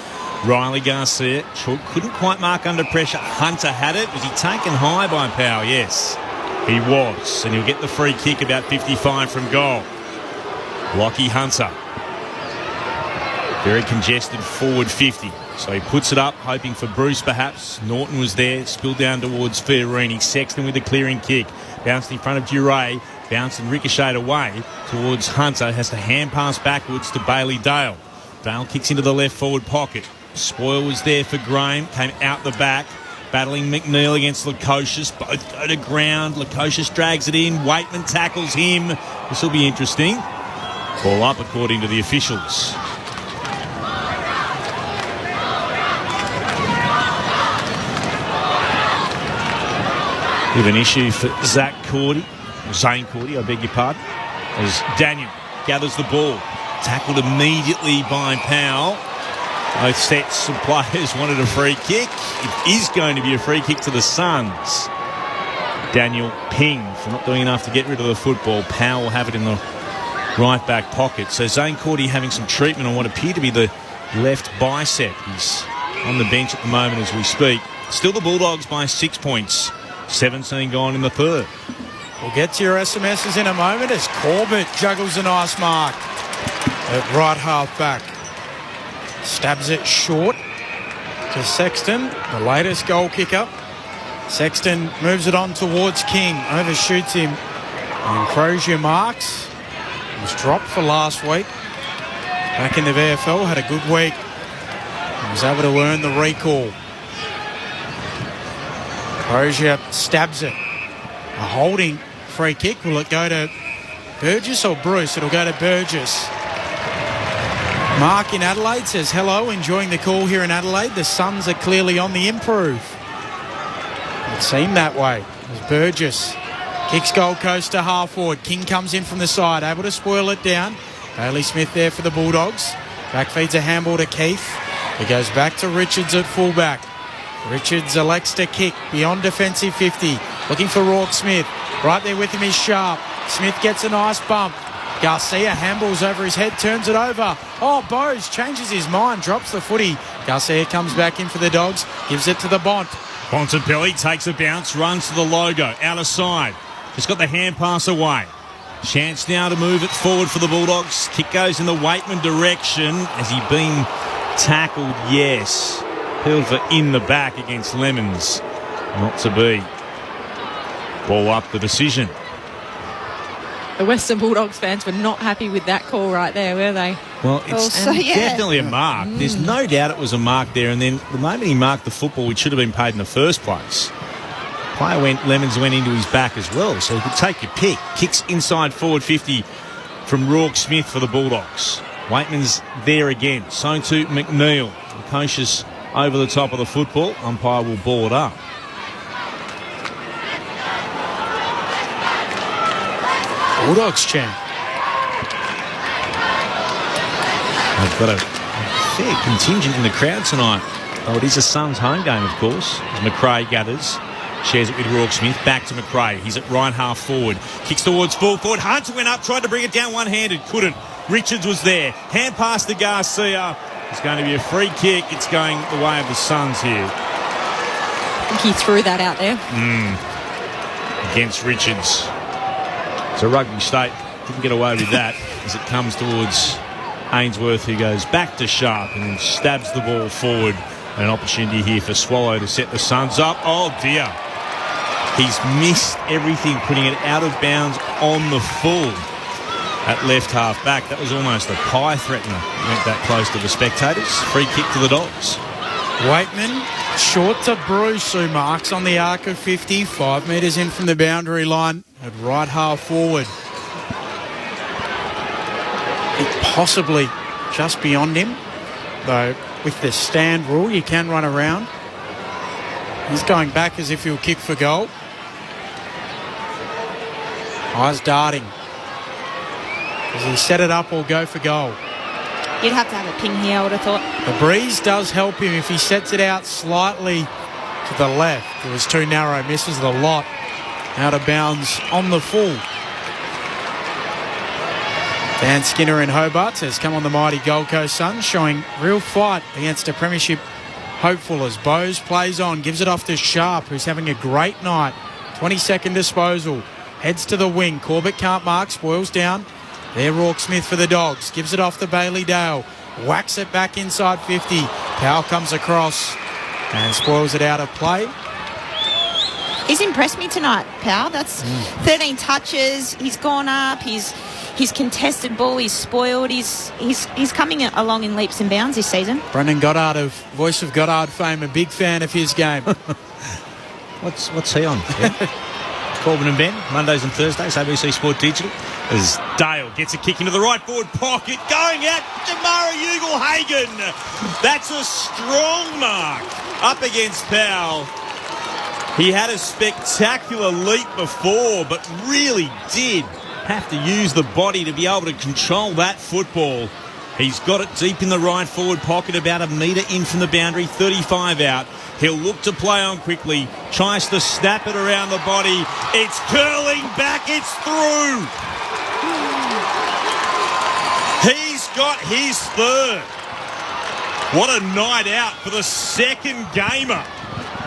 Riley Garcia couldn't quite mark under pressure. Hunter had it. Was he taken high by Powell? Yes, he was. And he'll get the free kick about 55 from goal. Lockie Hunter. Very congested forward 50. So he puts it up, hoping for Bruce perhaps. Norton was there, spilled down towards Fiorini. Sexton with a clearing kick. Bounced in front of Duray. Bounced and ricocheted away towards Hunter. Has to hand pass backwards to Bailey Dale. Dale kicks into the left forward pocket. Spoil was there for Graham. Came out the back. Battling McNeil against Lukosius. Both go to ground. Lukosius drags it in. Waitman tackles him. This will be interesting. Ball up according to the officials. Bit of an issue for Zane Cordy, I beg your pardon, as Daniel gathers the ball. Tackled immediately by Powell. Both sets of players wanted a free kick. It is going to be a free kick to the Suns. Daniel pinged for not doing enough to get rid of the football. Powell will have it in the right back pocket. So Zane Cordy having some treatment on what appeared to be the left bicep. He's on the bench at the moment as we speak. Still the Bulldogs by 6 points. 17 gone in the third. We'll get to your SMSs in a moment as Corbett juggles a nice mark at right half back. Stabs it short to Sexton, the latest goal kicker. Sexton moves it on towards King, overshoots him. And Crozier marks. He was dropped for last week. Back in the VFL, had a good week. He was able to earn the recall. Crozier stabs it. A holding free kick. Will it go to Burgess or Bruce? It'll go to Burgess. Mark in Adelaide says, hello, enjoying the call here in Adelaide. The Suns are clearly on the improve. It seemed that way. As Burgess kicks Gold Coast to half forward. King comes in from the side, able to spoil it down. Bailey Smith there for the Bulldogs. Back feeds a handball to Keith. It goes back to Richards at fullback. Richards elects to kick beyond defensive 50. Looking for Rourke Smith. Right there with him is Sharp. Smith gets a nice bump. Garcia handballs over his head, turns it over. Oh, Bose changes his mind, drops the footy. Garcia comes back in for the Dogs, gives it to the Bont. Bontempelli takes a bounce, runs to the logo, out of side. Just got the hand pass away. Chance now to move it forward for the Bulldogs. Kick goes in the Waitman direction. Has he been tackled? Yes. Held for in the back against Lemons. Not to be. Ball up, the decision. The Western Bulldogs fans were not happy with that call right there, were they? Well, it's definitely a mark. There's no doubt it was a mark there. And then the moment he marked the football, which should have been paid in the first place, Lemons went into his back as well. So you could take your pick. Kicks inside forward 50 from Rourke Smith for the Bulldogs. Waitman's there again. So to McNeil. Precocious over the top of the football. Umpire will ball it up. Bulldogs chant. They've got a fair contingent in the crowd tonight. Oh, it is a Suns home game, of course. As McRae gathers. Shares it with Rourke Smith. Back to McRae. He's at right half forward. Kicks towards full forward. Hunter went up, tried to bring it down one-handed. Couldn't. Richards was there. Hand pass to Garcia. It's going to be a free kick. It's going the way of the Suns here. I think he threw that out there. Against Richards. So Rugby State didn't get away with that as it comes towards Ainsworth, who goes back to Sharp and then stabs the ball forward. And an opportunity here for Swallow to set the Suns up. Oh, dear. He's missed everything, putting it out of bounds on the full at left half back. That was almost a pie threatener. Went that close to the spectators. Free kick to the Dogs. Waitman short to Bruce, who marks on the arc of 50, 5 metres in from the boundary line at right half forward. Possibly just beyond him, though with the stand rule you can run around. He's going back as if he'll kick for goal. Eyes darting. Does he set it up or go for goal? You'd have to have a ping here, I would have thought. The breeze does help him if he sets it out slightly to the left. It was too narrow, misses the lot. Out of bounds on the full. Dan Skinner in Hobart says, come on the mighty Gold Coast Suns, showing real fight against a premiership hopeful as Bowes plays on, gives it off to Sharp, who's having a great night. 20-second disposal. Heads to the wing. Corbett can't mark, spoils down. There, Rourke Smith for the Dogs. Gives it off to Bailey Dale. Whacks it back inside 50. Powell comes across and spoils it out of play. He's impressed me tonight, Powell. That's 13 touches. He's gone up. He's contested ball. He's spoiled. He's coming along in leaps and bounds this season. Brendan Goddard of Voice of Goddard fame, a big fan of his game. What's he on? Corbin and Ben, Mondays and Thursdays, ABC Sport Digital. As Dale gets a kick into the right forward pocket, going at Jamara Ugle-Hagan. That's a strong mark up against Powell. He had a spectacular leap before, but really did have to use the body to be able to control that football. He's got it deep in the right forward pocket, about a metre in from the boundary, 35 out. He'll look to play on quickly, tries to snap it around the body. It's curling back, it's through. He's got his third. What a night out for the second gamer.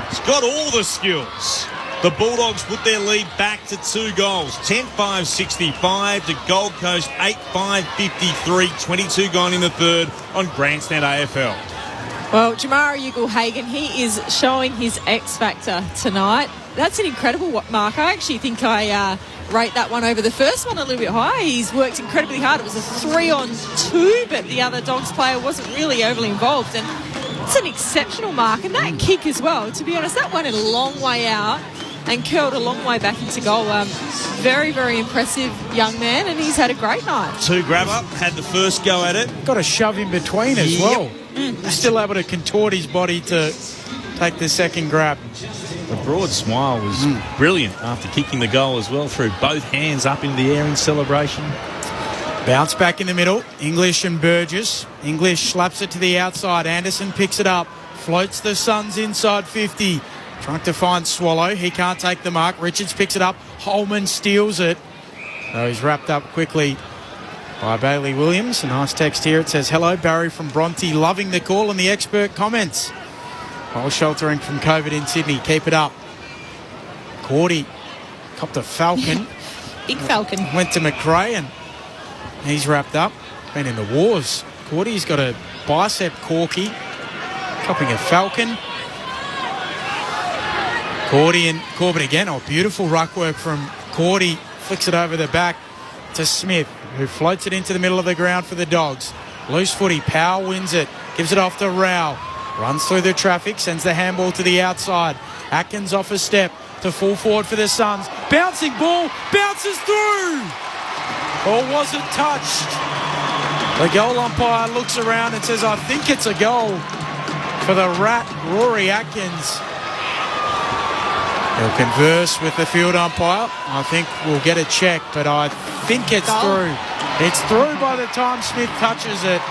He's got all the skills. The Bulldogs put their lead back to 2 goals. 10-5-65 to Gold Coast 8-5-53. 22 gone in the third on Grandstand AFL. Well, Jamara Ugle-Hagan, he is showing his X factor tonight. That's an incredible mark. I actually think I rate that one over the first one a little bit high. He's worked incredibly hard. It was a 3-on-2, but the other Dogs player wasn't really overly involved. And it's an exceptional mark. And that kick as well, to be honest, that went a long way out and curled a long way back into goal. Very, very impressive young man, and he's had a great night. 2 grabber, had the first go at it. Got a shove in between as well. Still able to contort his body to take the second grab. The broad smile was brilliant after kicking the goal as well, threw both hands up in the air in celebration. Bounce back in the middle. English and Burgess. English slaps it to the outside. Anderson picks it up. Floats the Suns inside 50. Trying to find Swallow. He can't take the mark. Richards picks it up. Holman steals it. So he's wrapped up quickly by Bailey Williams. A nice text here. It says, hello, Barry from Bronte. Loving the call and the expert comments. While sheltering from COVID in Sydney. Keep it up. Cordy copped a Falcon. Big Falcon. Went to McRae and he's wrapped up. Been in the wars. Cordy's got a bicep corky. Copping a Falcon. Cordy and Corbett again. Oh, beautiful ruck work from Cordy. Flicks it over the back to Smith, who floats it into the middle of the ground for the Dogs. Loose footy. Powell wins it. Gives it off to Rao. Runs through the traffic. Sends the handball to the outside. Atkins off a step to full forward for the Suns. Bouncing ball. Bounces through. Or was it touched? The goal umpire looks around and says, I think it's a goal for the Rat, Rory Atkins. He'll converse with the field umpire. I think we'll get a check, but I think it's through. It's through by the time Smith touches it.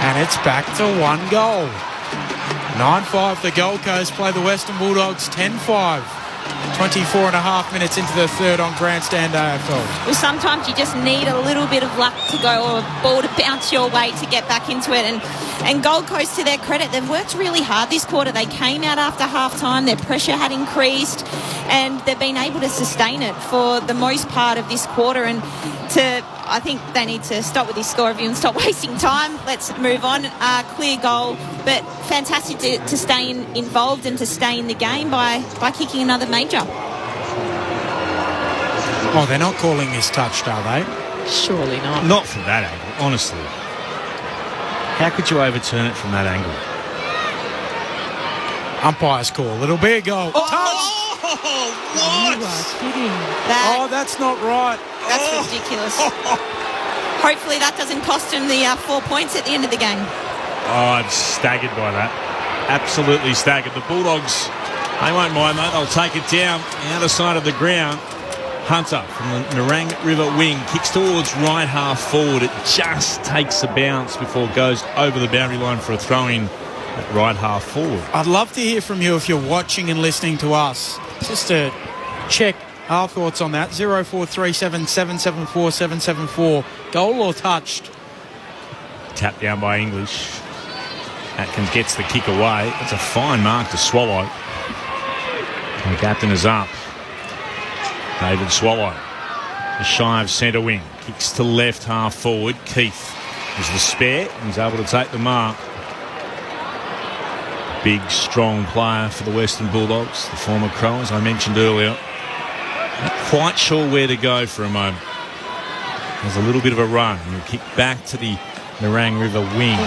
And it's back to 1 goal. 9-5 the Gold Coast play the Western Bulldogs 10-5. 24 and a half minutes into the third on Grandstand AFL. Well, sometimes you just need a little bit of luck to go, or a ball to bounce your way to get back into it. And Gold Coast, to their credit, they've worked really hard this quarter. They came out after half-time, their pressure had increased, and they've been able to sustain it for the most part of this quarter. And I think they need to stop with this score review and stop wasting time. Let's move on. Clear goal, but fantastic to stay involved and to stay in the game by kicking another major. Oh, they're not calling this touched, are they? Surely not. Not from that angle, honestly. How could you overturn it from that angle? Umpire's call. It'll be a goal. Oh, touch! What? You are kidding. Oh, that's not right. That's ridiculous. Hopefully that doesn't cost him the 4 points at the end of the game. Oh, I'm staggered by that. Absolutely staggered. The Bulldogs, they won't mind that. They'll take it down the other side of the ground. Hunter from the Nerang River wing kicks towards right half forward. It just takes a bounce before it goes over the boundary line for a throw-in at right half forward. I'd love to hear from you if you're watching and listening to us. Just to check our thoughts on that. 0437 774 774. Goal or touched? Tapped down by English. Atkins gets the kick away. That's a fine mark to Swallow. And the captain is up. David Swallow, the shy of centre wing, kicks to left half forward. Keith is the spare. He's able to take the mark. Big, strong player for the Western Bulldogs, the former Crow, as I mentioned earlier. Not quite sure where to go for a moment. There's a little bit of a run. He'll kick back to the Nerang River wing.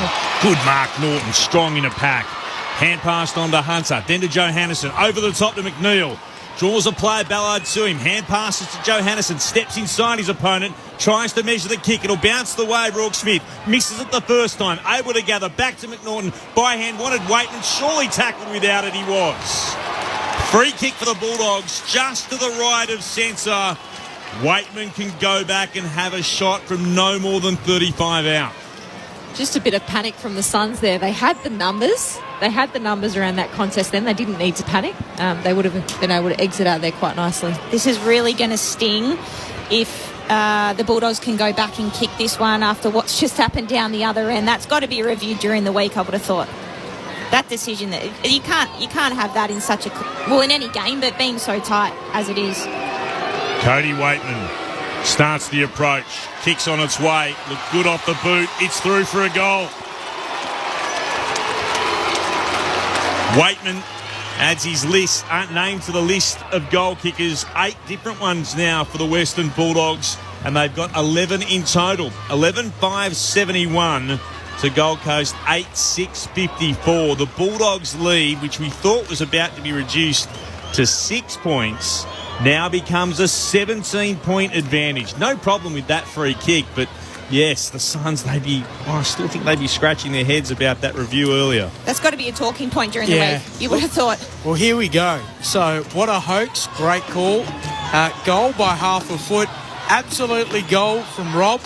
Good mark, Norton, strong in a pack. Hand passed on to Hunter, then to Johannisen, over the top to McNeil. Draws a play, Ballard to him. Hand passes to Johannisen. Steps inside his opponent. Tries to measure the kick. It'll bounce the way. Rourke Smith misses it the first time. Able to gather back to McNaughton. By hand wanted Waitman. Surely tackled without it. He was. Free kick for the Bulldogs. Just to the right of centre. Waitman can go back and have a shot from no more than 35 out. Just a bit of panic from the Suns there. They had the numbers. They had the numbers around that contest then. They didn't need to panic. They would have been able to exit out there quite nicely. This is really going to sting if the Bulldogs can go back and kick this one after what's just happened down the other end. That's got to be reviewed during the week, I would have thought. That decision, that you can't have that in such a... in any game, but being so tight as it is. Cody Waitman starts the approach. Kicks on its way. Looked good off the boot. It's through for a goal. Waitman adds his name to the list of goal kickers. 8 different ones now for the Western Bulldogs, and they've got 11 in total. 11-5-71 to Gold Coast 8-6-54. The Bulldogs' lead, which we thought was about to be reduced to 6 points, now becomes a 17-point advantage. No problem with that free kick, but yes, the Suns, I still think they'd be scratching their heads about that review earlier. That's got to be a talking point during the week. You would have thought. Well, here we go. So, what a hoax. Great call. Goal by half a foot. Absolutely goal from Rob.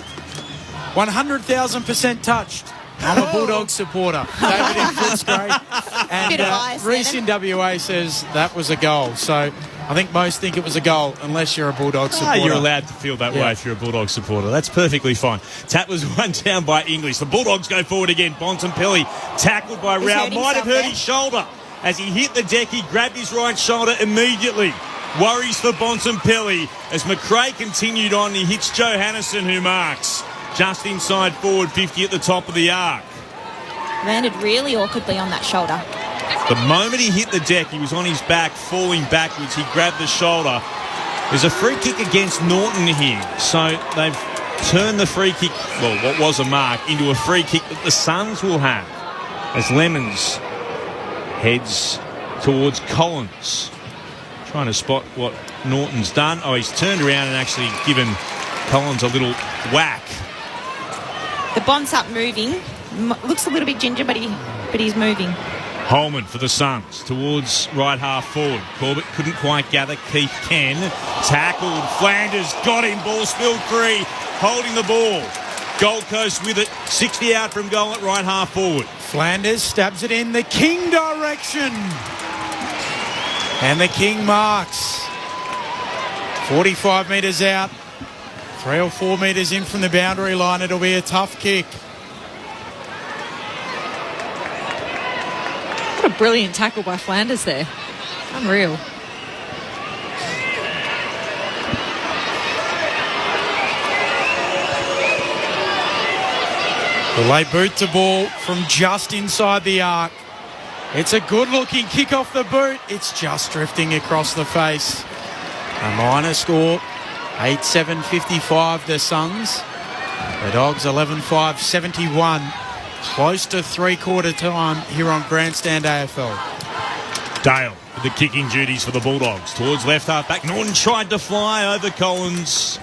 100,000% touched. I'm a Bulldogs supporter. David in Footscray. And Reece in WA says that was a goal. So, I think most think it was a goal, unless you're a Bulldog supporter. You're allowed to feel that way if you're a Bulldog supporter. That's perfectly fine. Tap was one down by English. The Bulldogs go forward again. Bontempelli tackled by Rao. Might have hurt his shoulder. As he hit the deck, he grabbed his right shoulder immediately. Worries for Bontempelli. As McRae continued on, he hits Johannisen, who marks just inside forward 50 at the top of the arc. Landed really awkwardly on that shoulder. The moment he hit the deck, he was on his back, falling backwards. He grabbed the shoulder. There's a free kick against Norton here. So they've turned the free kick, well, what was a mark, into a free kick that the Suns will have. As Lemons heads towards Collins. Trying to spot what Norton's done. Oh, he's turned around and actually given Collins a little whack. The Bond's up moving. Looks a little bit ginger, but he's moving. Holman for the Suns towards right half forward. Corbett couldn't quite gather. Keith can. Tackled. Flanders got him. Ball spilled free. Holding the ball Gold Coast with it. 60 out from goal at right half forward. Flanders stabs it in the King direction. And the King marks. 45 metres out. 3 or 4 metres in from the boundary line. It'll be a tough kick. What a brilliant tackle by Flanders there. Unreal. The late boot to ball from just inside the arc. It's a good-looking kick off the boot. It's just drifting across the face. A minor score, 8-7-55 the Suns. The Dogs 11-5, 71. Close to three-quarter time here on Grandstand AFL. Dale with the kicking duties for the Bulldogs. Towards left half back. Norton tried to fly over Collins.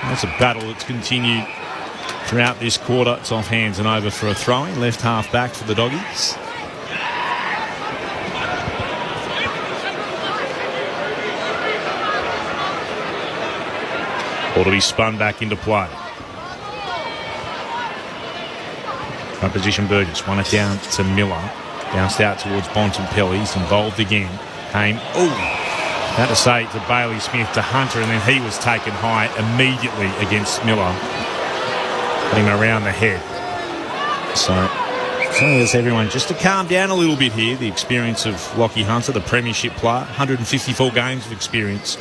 That's a battle that's continued throughout this quarter. It's off hands and over for a throw-in. Left half back for the Doggies. Ball to be spun back into play. Right position Burgess. Won it down to Miller. Bounced out towards Bontempelli. He's involved again. Came. About to say to Bailey Smith to Hunter, and then he was taken high immediately against Miller. Putting him around the head. So there's everyone just to calm down a little bit here. The experience of Lockie Hunter, the premiership player. 154 games of experience.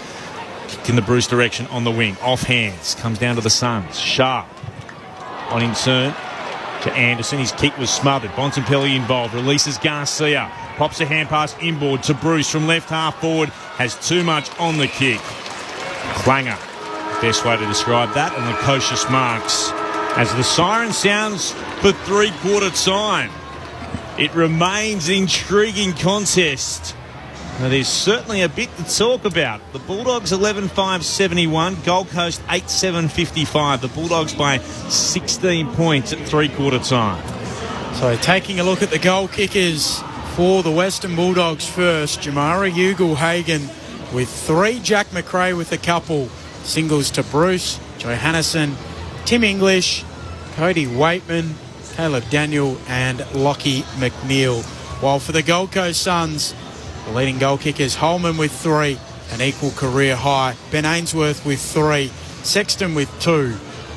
Kicked in the Bruce direction on the wing. Off hands. Comes down to the Suns. Sharp. On in turn to Anderson. His kick was smothered. Bontempelli involved. Releases Garcia. Pops a hand pass inboard to Bruce from left half forward. Has too much on the kick. Clanger. Best way to describe that. And Lukosius marks as the siren sounds for three-quarter time. It remains an intriguing contest. Now, there's certainly a bit to talk about. The Bulldogs 11-5-71, Gold Coast 8-7-55. The Bulldogs by 16 points at three-quarter time. So taking a look at the goal kickers for the Western Bulldogs first. Jamara Ugle-Hagan with 3. Jack McRae with a couple. Singles to Bruce, Johannesson, Tim English, Cody Waitman, Caleb Daniel and Lockie McNeil. While for the Gold Coast Suns, the leading goal kickers, Holman with 3, an equal career high. Ben Ainsworth with 3, Sexton with 2.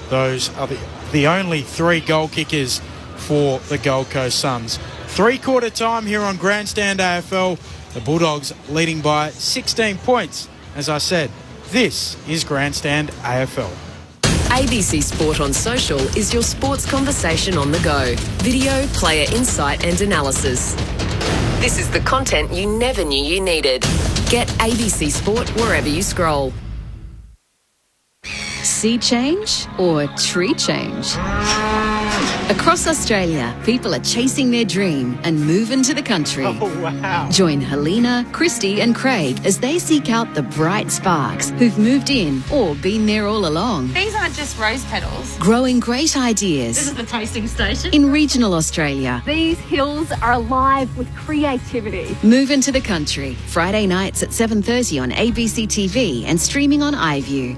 Those are the only 3 goal kickers for the Gold Coast Suns. Three-quarter time here on Grandstand AFL. The Bulldogs leading by 16 points. As I said, this is Grandstand AFL. ABC Sport on Social is your sports conversation on the go. Video, player insight and analysis. This is the content you never knew you needed. Get ABC Sport wherever you scroll. Sea change or tree change? Across Australia, people are chasing their dream and moving to the country. Oh, wow. Join Helena, Christy and Craig as they seek out the bright sparks who've moved in or been there all along. These aren't just rose petals. Growing great ideas. This is the tasting station. In regional Australia. These hills are alive with creativity. Move into the country. Friday nights at 7:30 on ABC TV and streaming on iView.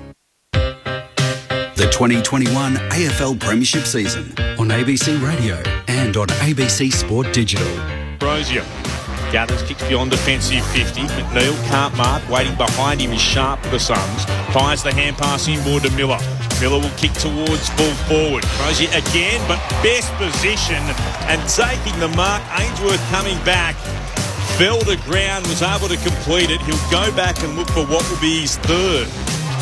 The 2021 AFL Premiership season on ABC Radio and on ABC Sport Digital. Brozier gathers, kicks beyond defensive 50. McNeil can't mark. Waiting behind him is Sharp for the Suns. Fires the hand pass inboard to Miller. Miller will kick towards full forward. Brozier again, but best position and taking the mark. Ainsworth coming back. Fell to ground, was able to complete it. He'll go back and look for what will be his third.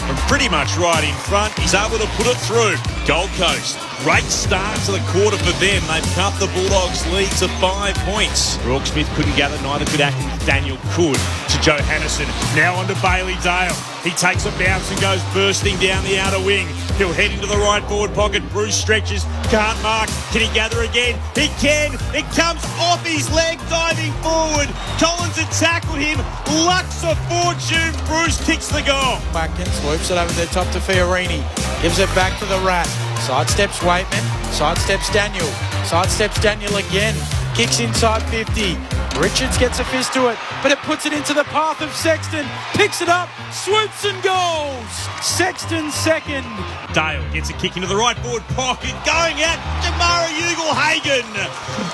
From pretty much right in front, he's able to put it through. Gold Coast, great start to the quarter for them. They've cut the Bulldogs' lead to 5 points. Rourke Smith couldn't gather, neither could Atkins. Daniel could to Johannesson. Now on to Bailey Dale. He takes a bounce and goes bursting down the outer wing. He'll head into the right forward pocket. Bruce stretches, can't mark. Can he gather again? He can. It comes off his leg, diving forward. Collins had tackled him. Lucks of fortune. Bruce kicks the goal. Watkins swoops it over the top to Fiorini. Gives it back to the Rat. Sidesteps Waitman. Sidesteps Daniel. Sidesteps Daniel again. Kicks inside 50. Richards gets a fist to it, but it puts it into the path of Sexton. Picks it up, swoops and goals. Sexton second. Dale gets a kick into the right forward pocket, going out to Mara Ugle-Hagen.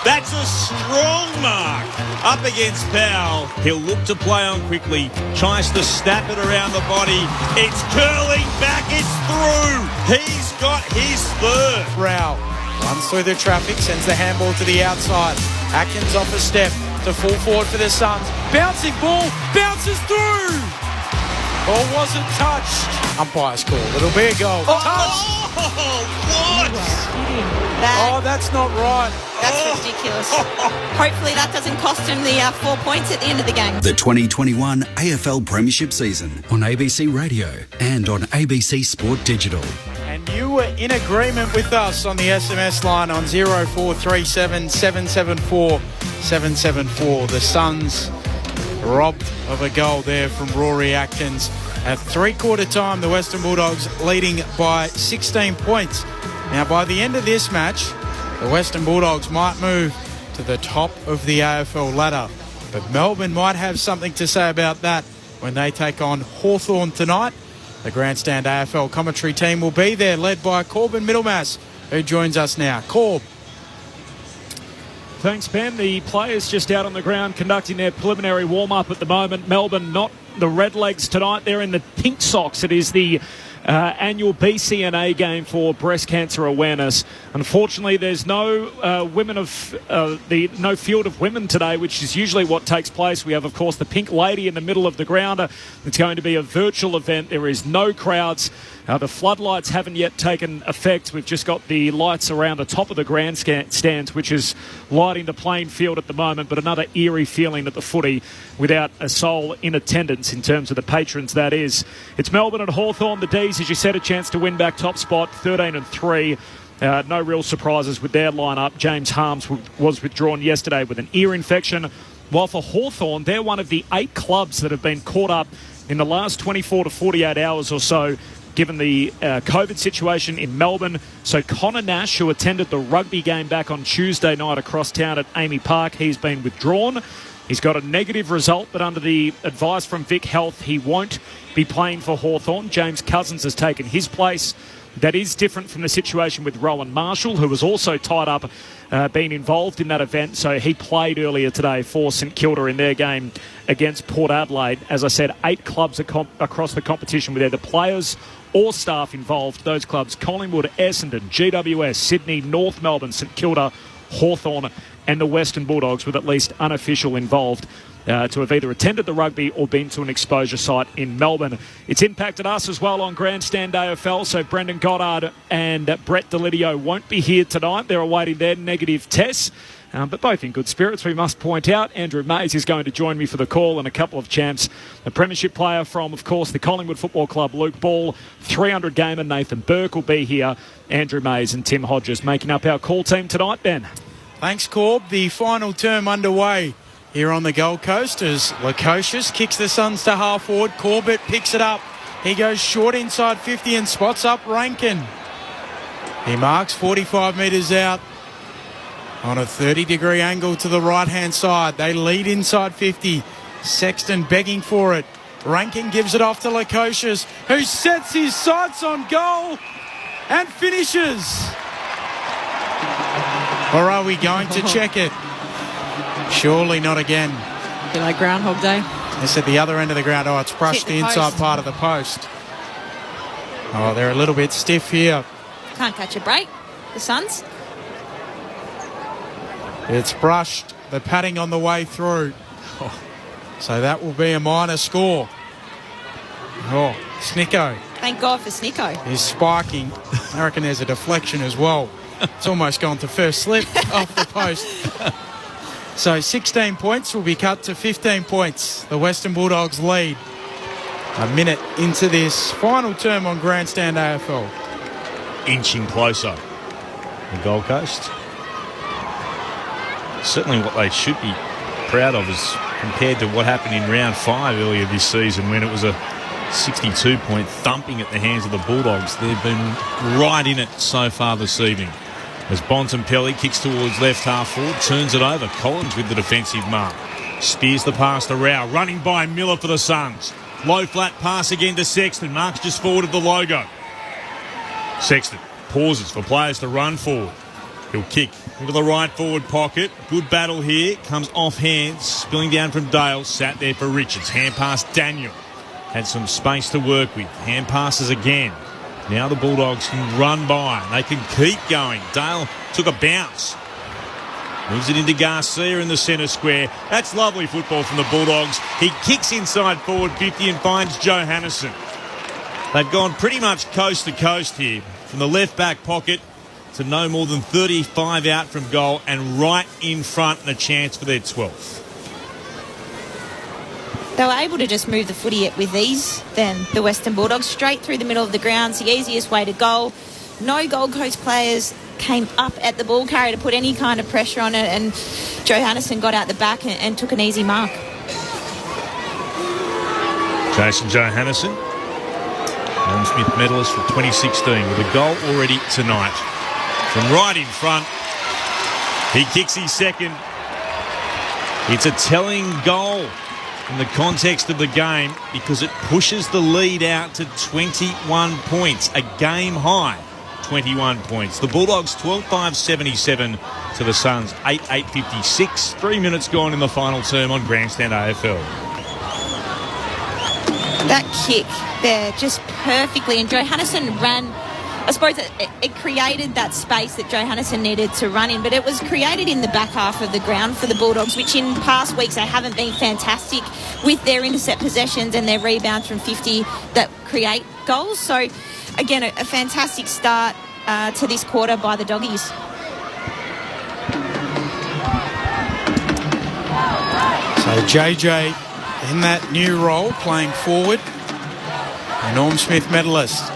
That's a strong mark up against Powell. He'll look to play on quickly, tries to snap it around the body. It's curling back, it's through. He's got his third. Rao runs through the traffic, sends the handball to the outside. Atkins off a step to full forward for the Suns. Bouncing ball, bounces through. Ball wasn't touched. Umpire's call. It'll be a goal. Oh, what? Oh, that's not right. That's ridiculous. Hopefully that doesn't cost him the 4 points at the end of the game. The 2021 AFL Premiership season on ABC Radio and on ABC Sport Digital. And you were in agreement with us on the SMS line on 0437 774 774. The Suns robbed of a goal there from Rory Atkins. At three-quarter time, the Western Bulldogs leading by 16 points. Now, by the end of this match, the Western Bulldogs might move to the top of the AFL ladder. But Melbourne might have something to say about that when they take on Hawthorn tonight. The Grandstand AFL commentary team will be there, led by Corbin Middlemass, who joins us now. Corb. Thanks, Ben. The players just out on the ground conducting their preliminary warm-up at the moment. Melbourne not the Redlegs tonight. They're in the pink socks. It is the annual BCNA game for breast cancer awareness. Unfortunately, there's no no field of women today, which is usually what takes place. We have, of course, the pink lady in the middle of the ground. It's going to be a virtual event. There is no crowds. The floodlights haven't yet taken effect. We've just got the lights around the top of the grandstands, which is lighting the playing field at the moment, but another eerie feeling at the footy without a soul in attendance in terms of the patrons, that is. It's Melbourne and Hawthorn. The D's, as you said, a chance to win back top spot, 13-3. No real surprises with their lineup. James Harms was withdrawn yesterday with an ear infection. While for Hawthorn, they're one of the 8 clubs that have been caught up in the last 24 to 48 hours or so, given the COVID situation in Melbourne. So Connor Nash, who attended the rugby game back on Tuesday night across town at Amy Park, he's been withdrawn. He's got a negative result, but under the advice from Vic Health, he won't be playing for Hawthorn. James Cousins has taken his place. That is different from the situation with Rowan Marshall, who was also tied up, being involved in that event. So he played earlier today for St Kilda in their game against Port Adelaide. As I said, 8 clubs across the competition with either players or staff involved. Those clubs: Collingwood, Essendon, GWS, Sydney, North Melbourne, St Kilda, Hawthorn and the Western Bulldogs, with at least unofficial involved to have either attended the rugby or been to an exposure site in Melbourne. It's impacted us as well on Grandstand AFL, so Brendan Goddard and Brett Delidio won't be here tonight. They're awaiting their negative tests. But both in good spirits, we must point out. Andrew Mays is going to join me for the call, and a couple of champs. A premiership player from, of course, the Collingwood Football Club, Luke Ball. 300 gamer Nathan Burke will be here. Andrew Mays and Tim Hodges making up our call team tonight, Ben. Thanks, Corb. The final term underway here on the Gold Coast as Lukosius kicks the Suns to half forward. Corbett picks it up. He goes short inside 50 and spots up Rankin. He marks 45 metres out on a 30-degree angle to the right-hand side. They lead inside 50. Sexton begging for it. Rankin gives it off to Lukosius, who sets his sights on goal and finishes. Or are we going to check it? Surely not again. Be like Groundhog Day. It's at the other end of the ground. Oh, it's brushed the inside part of the post. Oh, they're a little bit stiff here. Can't catch a break, the Suns. It's brushed the padding on the way through. Oh. So that will be a minor score. Oh, Snicko. Thank God for Snicko. He's spiking. I reckon there's a deflection as well. It's almost gone to first slip off the post. So 16 points will be cut to 15 points. The Western Bulldogs lead a minute into this final term on Grandstand AFL. Inching closer. The Gold Coast. Certainly what they should be proud of is compared to what happened in round 5 earlier this season when it was a 62-point thumping at the hands of the Bulldogs. They've been right in it so far this evening. As Bontempelli kicks towards left half forward, turns it over. Collins with the defensive mark. Spears the pass to Rao. Running by Miller for the Suns. Low flat pass again to Sexton. Marks just forward of the logo. Sexton pauses for players to run forward. He'll kick into the right forward pocket. Good battle here. Comes off hands. Spilling down from Dale. Sat there for Richards. Hand pass Daniel. Had some space to work with. Hand passes again. Now the Bulldogs can run by. They can keep going. Dale took a bounce. Moves it into Garcia in the centre square. That's lovely football from the Bulldogs. He kicks inside forward 50 and finds Joe Hannison. They've gone pretty much coast to coast here. From the left back pocket to no more than 35 out from goal and right in front and a chance for their 12th. They were able to just move the footy with ease then, the Western Bulldogs, straight through the middle of the ground. It's the easiest way to goal. No Gold Coast players came up at the ball carrier to put any kind of pressure on it, and Joe Hannison got out the back and took an easy mark. Joe Hannison, Norm Smith medalist for 2016, with a goal already tonight. From right in front, he kicks his second. It's a telling goal in the context of the game because it pushes the lead out to 21 points, a game high 21 points. The Bulldogs 12-5-77 to the Suns 8-8-56. 3 minutes gone in the final term on Grandstand AFL. That kick there just perfectly, and Joe Hannison ran. I suppose it created that space that Joe Hannison needed to run in, but it was created in the back half of the ground for the Bulldogs, which in past weeks they haven't been fantastic with their intercept possessions and their rebounds from 50 that create goals. So, again, a fantastic start to this quarter by the Doggies. So JJ in that new role, playing forward, a Norm Smith medalist.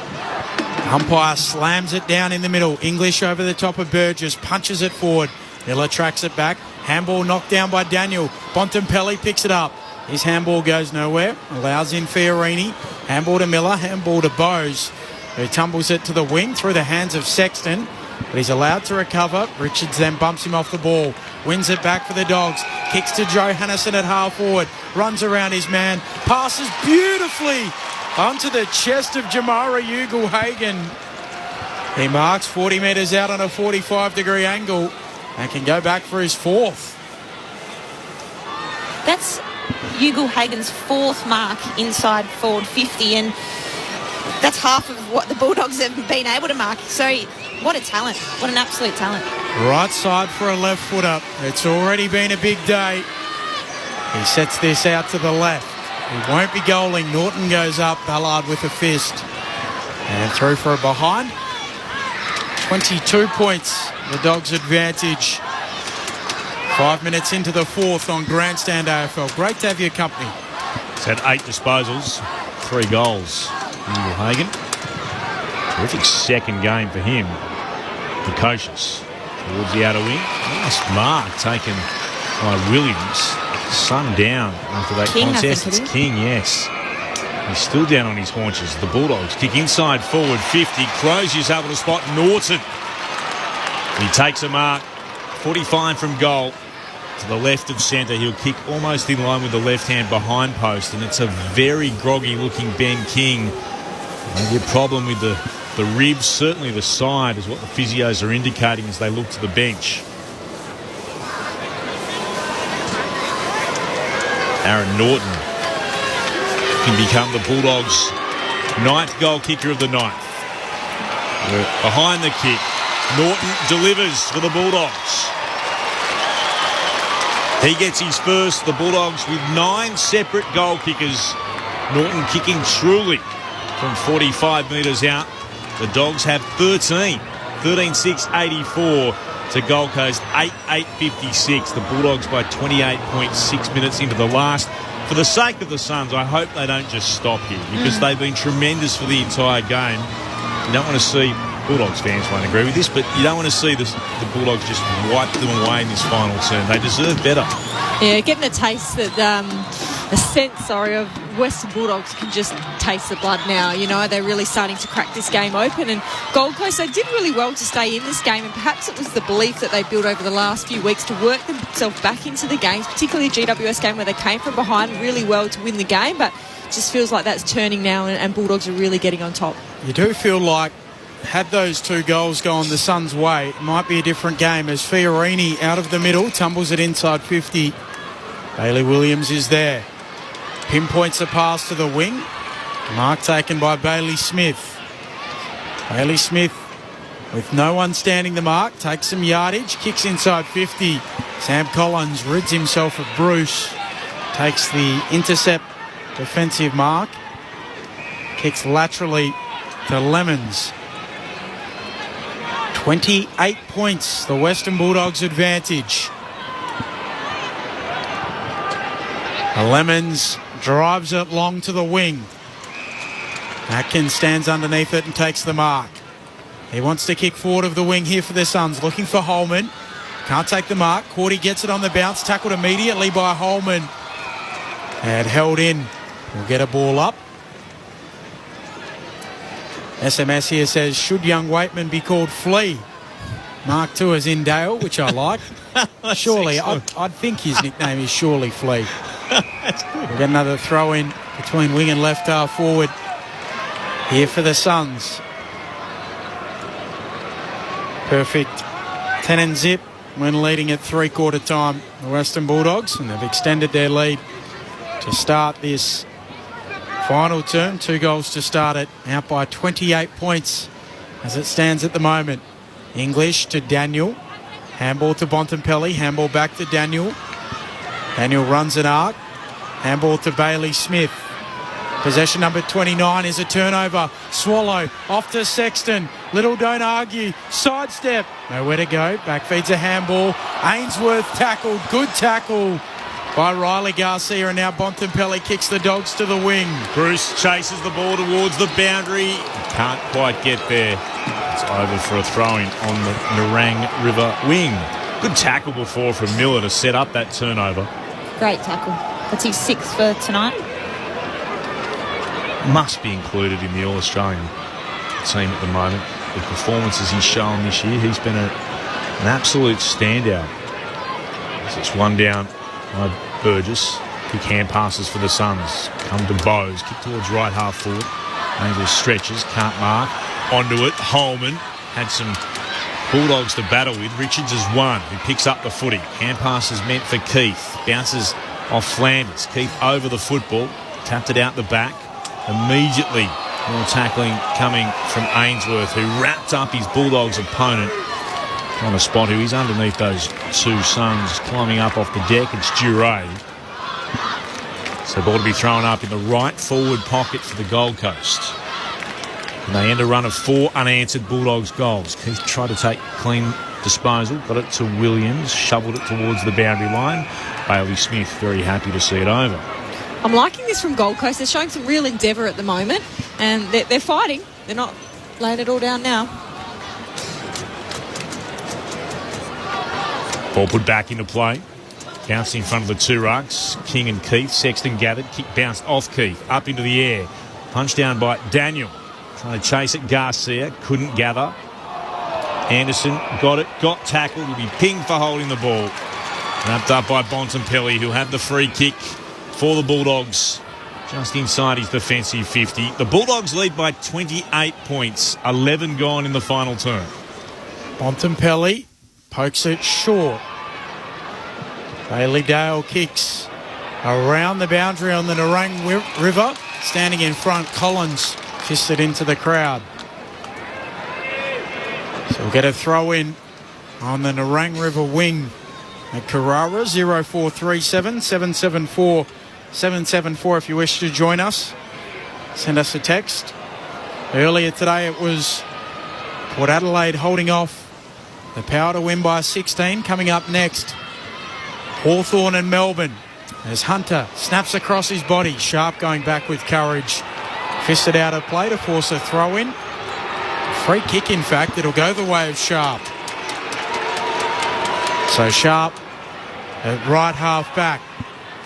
Umpire slams it down in the middle. English over the top of Burgess, punches it forward. Miller tracks it back. Handball knocked down by Daniel. Bontempelli picks it up. His handball goes nowhere. Allows in Fiorini. Handball to Miller. Handball to Bowes, who tumbles it to the wing through the hands of Sexton. But he's allowed to recover. Richards then bumps him off the ball. Wins it back for the Dogs. Kicks to Joe Hannison at half forward. Runs around his man. Passes beautifully onto the chest of Jamara Ugle-Hagan. He marks 40 metres out on a 45-degree angle and can go back for his fourth. That's Ugle-Hagan's fourth mark inside forward 50, and that's half of what the Bulldogs have been able to mark. So what a talent. What an absolute talent. Right side for a left footer. It's already been a big day. He sets this out to the left. He won't be goaling. Norton goes up. Ballard with a fist. And through for a behind. 22 points. The Dogs' advantage. 5 minutes into the fourth on Grandstand AFL. Great to have your company. He's had 8 disposals, 3 goals. Ugle-Hagan. Terrific second game for him. Precocious towards the outer wing. Nice mark taken by Williams. Sun down after that King, contest. It's King, yes. He's still down on his haunches. The Bulldogs kick inside forward 50. Crozier's able to spot Norton. He takes a mark. 45 from goal to the left of centre. He'll kick almost in line with the left hand behind post, and it's a very groggy looking Ben King. Maybe a problem with the ribs, certainly the side is what the physios are indicating as they look to the bench. Aaron Norton can become the Bulldogs' 9th goal kicker of the night. Behind the kick, Norton delivers for the Bulldogs. He gets his first. The Bulldogs with 9 separate goal kickers. Norton kicking truly from 45 metres out. The Dogs have 13. 13-6-84 to Gold Coast. 8-8-56. The Bulldogs by 28.6 minutes into the last. For the sake of the Suns, I hope they don't just stop here because they've been tremendous for the entire game. You don't want to see, Bulldogs fans won't agree with this, but you don't want to see the Bulldogs just wipe them away in this final term. They deserve better. Yeah, getting a taste that a sense, of Western Bulldogs can just taste the blood now. You know, they're really starting to crack this game open. And Gold Coast, they did really well to stay in this game. And perhaps it was the belief that they built over the last few weeks to work themselves back into the games, particularly a GWS game where they came from behind really well to win the game. But it just feels like that's turning now, and Bulldogs are really getting on top. You do feel like, had those 2 goals gone the Suns' way, it might be a different game, as Fiorini out of the middle tumbles it inside 50. Bailey Williams is there. Pinpoints a pass to the wing. Mark taken by Bailey Smith. Bailey Smith, with no one standing the mark, takes some yardage, kicks inside 50. Sam Collins rids himself of Bruce, takes the intercept defensive mark, kicks laterally to Lemons. 28 points, the Western Bulldogs' advantage. Lemons drives it long to the wing. Atkins stands underneath it and takes the mark. He wants to kick forward of the wing here for the Suns, looking for Holman. Can't take the mark. Cordy gets it on the bounce, tackled immediately by Holman. And held in. We'll get a ball up. SMS here says, should young Waitman be called Flea? Mark 2 is in Dale, which I like. Surely, I'd think his nickname is surely Flea. That's good. We'll get another throw in between wing and left half forward here for the Suns. Perfect 10 and zip when leading at 3/4 time, the Western Bulldogs, and they've extended their lead to start this final term. 2 goals to start it, out by 28 points as it stands at the moment. English to Daniel, handball to Bontempelli, handball back to Daniel. Daniel runs an arc, handball to Bailey Smith. Possession number 29 is a turnover. Swallow off to Sexton. Little don't argue. Sidestep. Nowhere to go. Back feeds a handball. Ainsworth tackled. Good tackle by Riley Garcia, and now Bontempelli kicks the Dogs to the wing. Bruce chases the ball towards the boundary. Can't quite get there. It's over for a throw-in on the Nerang River wing. Good tackle before from Miller to set up that turnover. Great tackle. That's his 6th for tonight. Must be included in the All-Australian team at the moment. The performances he's shown this year, he's been an absolute standout. It's one down by Burgess. Kick hand passes for the Suns. Come to Bowes. Kick towards right half forward. Angel stretches. Can't mark. Onto it. Holman had some Bulldogs to battle with. Richards is one who picks up the footy. Hand pass is meant for Keith. Bounces off Flanders. Keith over the football. Tapped it out the back. Immediately more tackling coming from Ainsworth, who wrapped up his Bulldogs opponent on a spot who is underneath those 2 Suns climbing up off the deck. It's Duray. So ball to be thrown up in the right forward pocket for the Gold Coast. And they end a run of 4 unanswered Bulldogs goals. Keith tried to take clean disposal, got it to Williams, shoveled it towards the boundary line. Bailey Smith very happy to see it over. I'm liking this from Gold Coast. They're showing some real endeavour at the moment, and they're fighting. They're not laying it all down now. Ball put back into play. Bounced in front of the 2 rucks. King and Keith. Sexton gathered. Kick bounced off Keith. Up into the air. Punched down by Daniel. Trying to chase it. Garcia couldn't gather. Anderson got it. Got tackled. He'll be pinged for holding the ball. Wrapped up by Bontempelli, who had the free kick for the Bulldogs just inside his defensive 50. The Bulldogs lead by 28 points. 11 gone in the final term. Bontempelli pokes it short. Bailey Dale kicks around the boundary on the Nerang River. Standing in front, Collins fists it into the crowd. So we'll get a throw in on the Nerang River wing at Carrara. 0437 774 774 if you wish to join us. Send us a text. Earlier today it was Port Adelaide holding off the Power to win by 16. Coming up next, Hawthorn and Melbourne, as Hunter snaps across his body. Sharp going back with courage. Fisted out of play to force a throw in. Free kick, in fact. It'll go the way of Sharp. So Sharp at right half back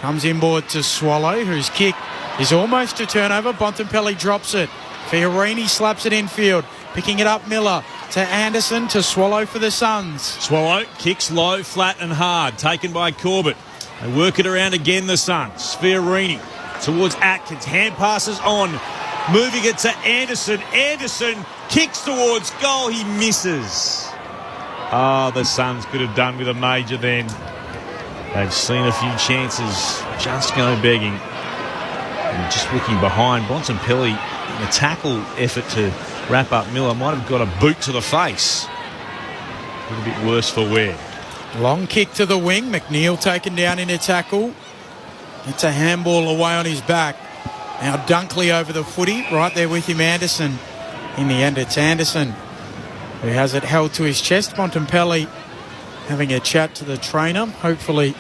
Comes inboard to Swallow, whose kick is almost a turnover. Bontempelli drops it. Fiorini slaps it infield. Picking it up, Miller to Anderson to Swallow for the Suns. Swallow kicks low, flat and hard. Taken by Corbett. They work it around again, the Suns. Fiorini towards Atkins. Hand passes on. Moving it to Anderson. Anderson kicks towards goal. He misses. The Suns could have done with a major then. They've seen a few chances. Just go begging. And just looking behind. Bontempelli in a tackle effort to wrap up Miller. Might have got a boot to the face. A little bit worse for wear. Long kick to the wing. McNeil taken down in a tackle. It's a handball away on his back. Now Dunkley over the footy. Right there with him, Anderson. In the end, it's Anderson who has it held to his chest. Bontempelli having a chat to the trainer. Hopefully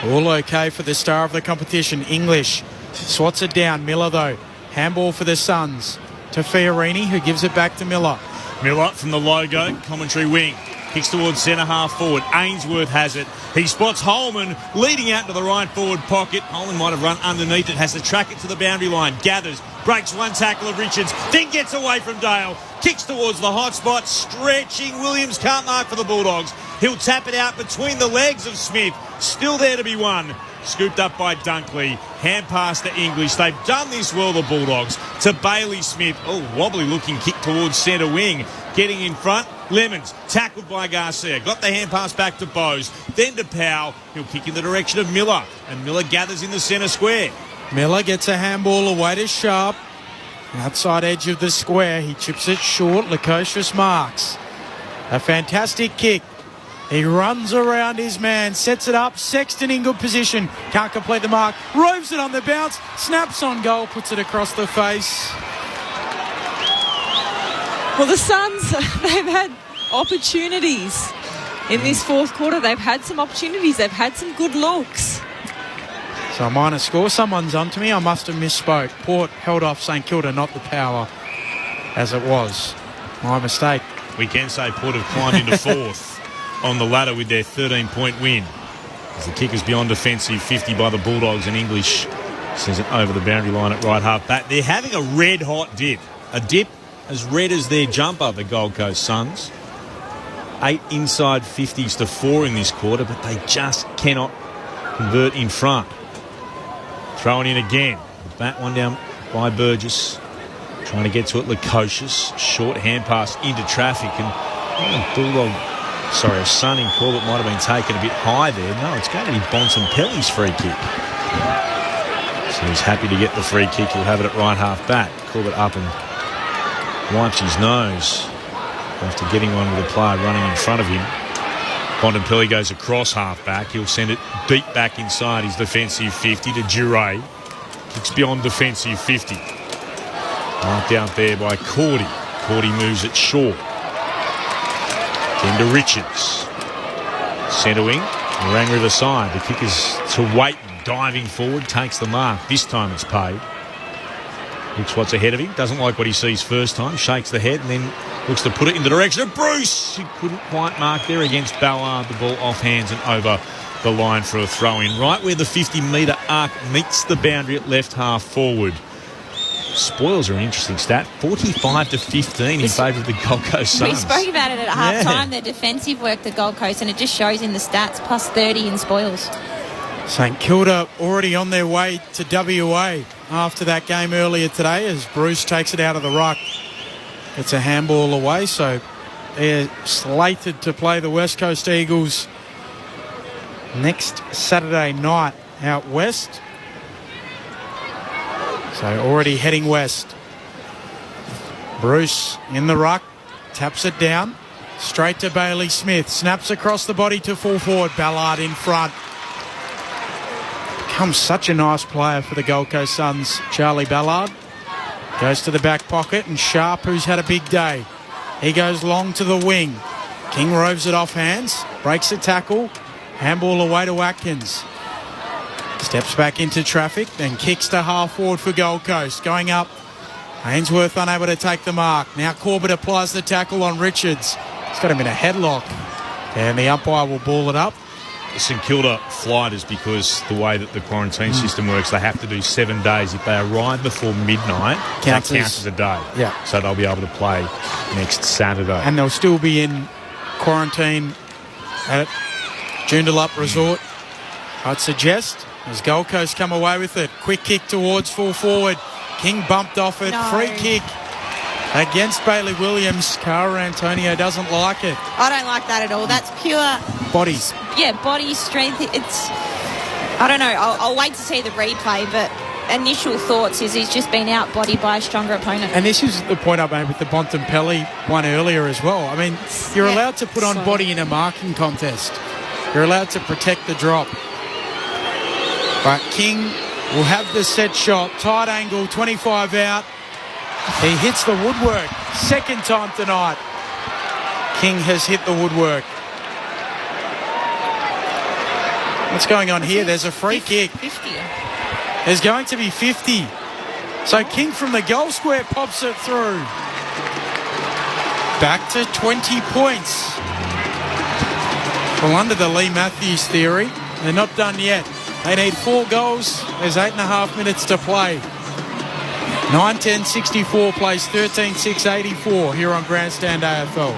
all okay for the star of the competition. English swats it down. Miller, though. Handball for the Suns to Fiorini, who gives it back to Miller. Miller from the logo, commentary wing. Kicks towards centre half forward. Ainsworth has it. He spots Holman leading out to the right forward pocket. Holman might have run underneath it. Has to track it to the boundary line. Gathers. Breaks one tackle of Richards. Then gets away from Dale. Kicks towards the hot spot. Stretching. Williams can't mark for the Bulldogs. He'll tap it out between the legs of Smith. Still there to be won. Scooped up by Dunkley. Hand pass to English. They've done this well, the Bulldogs. To Bailey Smith. Oh, wobbly looking kick towards centre wing. Getting in front. Lemons, tackled by Garcia. Got the hand pass back to Bowes. Then to Powell. He'll kick in the direction of Miller. And Miller gathers in the centre square. Miller gets a handball away to Sharp. Outside edge of the square. He chips it short. Lukosius marks. A fantastic kick. He runs around his man. Sets it up. Sexton in good position. Can't complete the mark. Roves it on the bounce. Snaps on goal. Puts it across the face. Well, the Suns, they've had opportunities in this fourth quarter. They've had some opportunities. They've had some good looks. So a minor score. Someone's onto me. I must have misspoke. Port held off St Kilda, not the Power, as it was. My mistake. We can say Port have climbed into fourth on the ladder with their 13-point win. As the kick is beyond defensive 50 by the Bulldogs, and English sends it over the boundary line at right half back. They're having a red-hot dip. A dip as red as their jumper, the Gold Coast Suns. 8 inside 50s to 4 in this quarter, but they just cannot convert in front. Throwing in again. That one down by Burgess. Trying to get to it, Lukosius. Short hand pass into traffic. And Sun in Corbett might have been taken a bit high there. No, it's going to be Bontempelli's free kick. So he's happy to get the free kick. He'll have it at right half back. Corbett up and wipes his nose after getting one with a player running in front of him. Bontempelli goes across half-back. He'll send it deep back inside his defensive 50 to Jure. Kicks beyond defensive 50. Marked out there by Cordy. Cordy moves it short. Then to Richards. Centre wing. Rang River side. The kick is to Waiton. Diving forward. Takes the mark. This time it's paid. Looks what's ahead of him. Doesn't like what he sees first time. Shakes the head and then looks to put it in the direction of Bruce. He couldn't quite mark there against Ballard. The ball off hands and over the line for a throw-in. Right where the 50-metre arc meets the boundary at left half forward. Spoils are an interesting stat. 45 to 15 in favour of the Gold Coast Suns. We spoke about it at half-time, their defensive work, the Gold Coast, and it just shows in the stats, plus 30 in spoils. St Kilda already on their way to WA after that game earlier today as Bruce takes it out of the ruck. It's a handball away, so they're slated to play the West Coast Eagles next Saturday night out west. So already heading west. Bruce in the ruck, taps it down, straight to Bailey Smith, snaps across the body to full forward. Ballard in front. Becomes such a nice player for the Gold Coast Suns, Charlie Ballard. Goes to the back pocket, and Sharp, who's had a big day. He goes long to the wing. King roves it off hands, breaks a tackle, handball away to Watkins. Steps back into traffic, then kicks to half forward for Gold Coast. Going up, Ainsworth unable to take the mark. Now Corbett applies the tackle on Richards. He's got him in a headlock. And the umpire will ball it up. the St Kilda flight is because the way that the quarantine system works, they have to do 7 days. If they arrive before midnight, that counts as a day. Yeah. So they'll be able to play next Saturday. And they'll still be in quarantine at Joondalup Resort, I'd suggest, as Gold Coast come away with it. Quick kick towards full forward. King bumped off it. No. Free kick against Bailey Williams. Cara Antonio doesn't like it. I don't like that at all. That's pure Bodies. body strength. It's, I don't know. I'll wait to see the replay, but initial thoughts is he's just been out-bodied by a stronger opponent. And this is the point I made with the Bontempelli one earlier as well. I mean, you're allowed to put on body in a marking contest. You're allowed to protect the drop. But King will have the set shot. Tight angle, 25 out. He hits the woodwork. Second time tonight. King has hit the woodwork. What's going on here? There's a free kick. 50. There's going to be 50. So King from the goal square pops it through. Back to 20 points. Well, under the Lee Matthews theory, they're not done yet. They need 4 goals. There's 8.5 minutes to play. 9-10-64 plays 13-6-84 here on Grandstand AFL.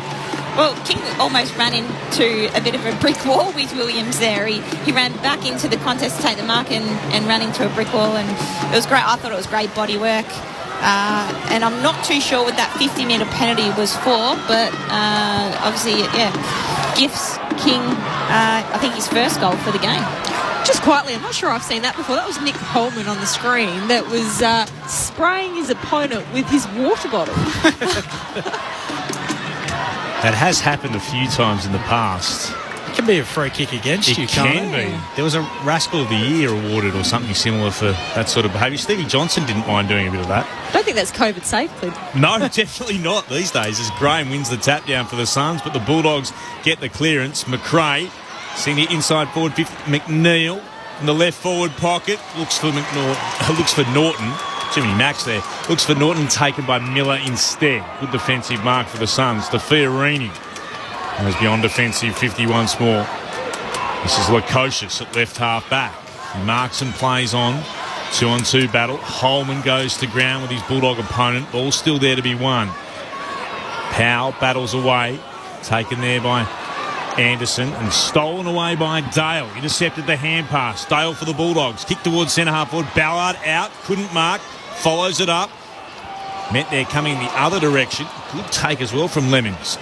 Well, King almost ran into a bit of a brick wall with Williams there. He ran back into the contest to take the mark and ran into a brick wall, and it was great. I thought it was great body work. And I'm not too sure what that 50-metre penalty was for, but obviously, gifts King, I think, his first goal for the game. Just quietly, I'm not sure I've seen that before. That was Nick Holman on the screen that was spraying his opponent with his water bottle. That has happened a few times in the past. It can be a free kick against you, can't it? It can be. There was a Rascal of the Year awarded or something similar for that sort of behaviour. Stevie Johnson didn't mind doing a bit of that. I don't think that's COVID safe, Clint. No, definitely not these days, as Graham wins the tap down for the Suns, but the Bulldogs get the clearance. McRae, senior inside forward, McNeil in the left forward pocket, looks for Norton. Too many Macs there. Looks for Norton, taken by Miller instead. Good defensive mark for the Suns. The Fiorini goes beyond defensive 50 once more. This is Lukosius at left half back. He marks and plays on. 2-on-2 battle. Holman goes to ground with his Bulldog opponent. Ball still there to be won. Powell battles away. Taken there by Anderson and stolen away by Dale. Intercepted the hand pass. Dale for the Bulldogs. Kick towards centre half forward. Ballard out. Couldn't mark. Follows it up. Meant they're coming the other direction. Good take as well from Lemons.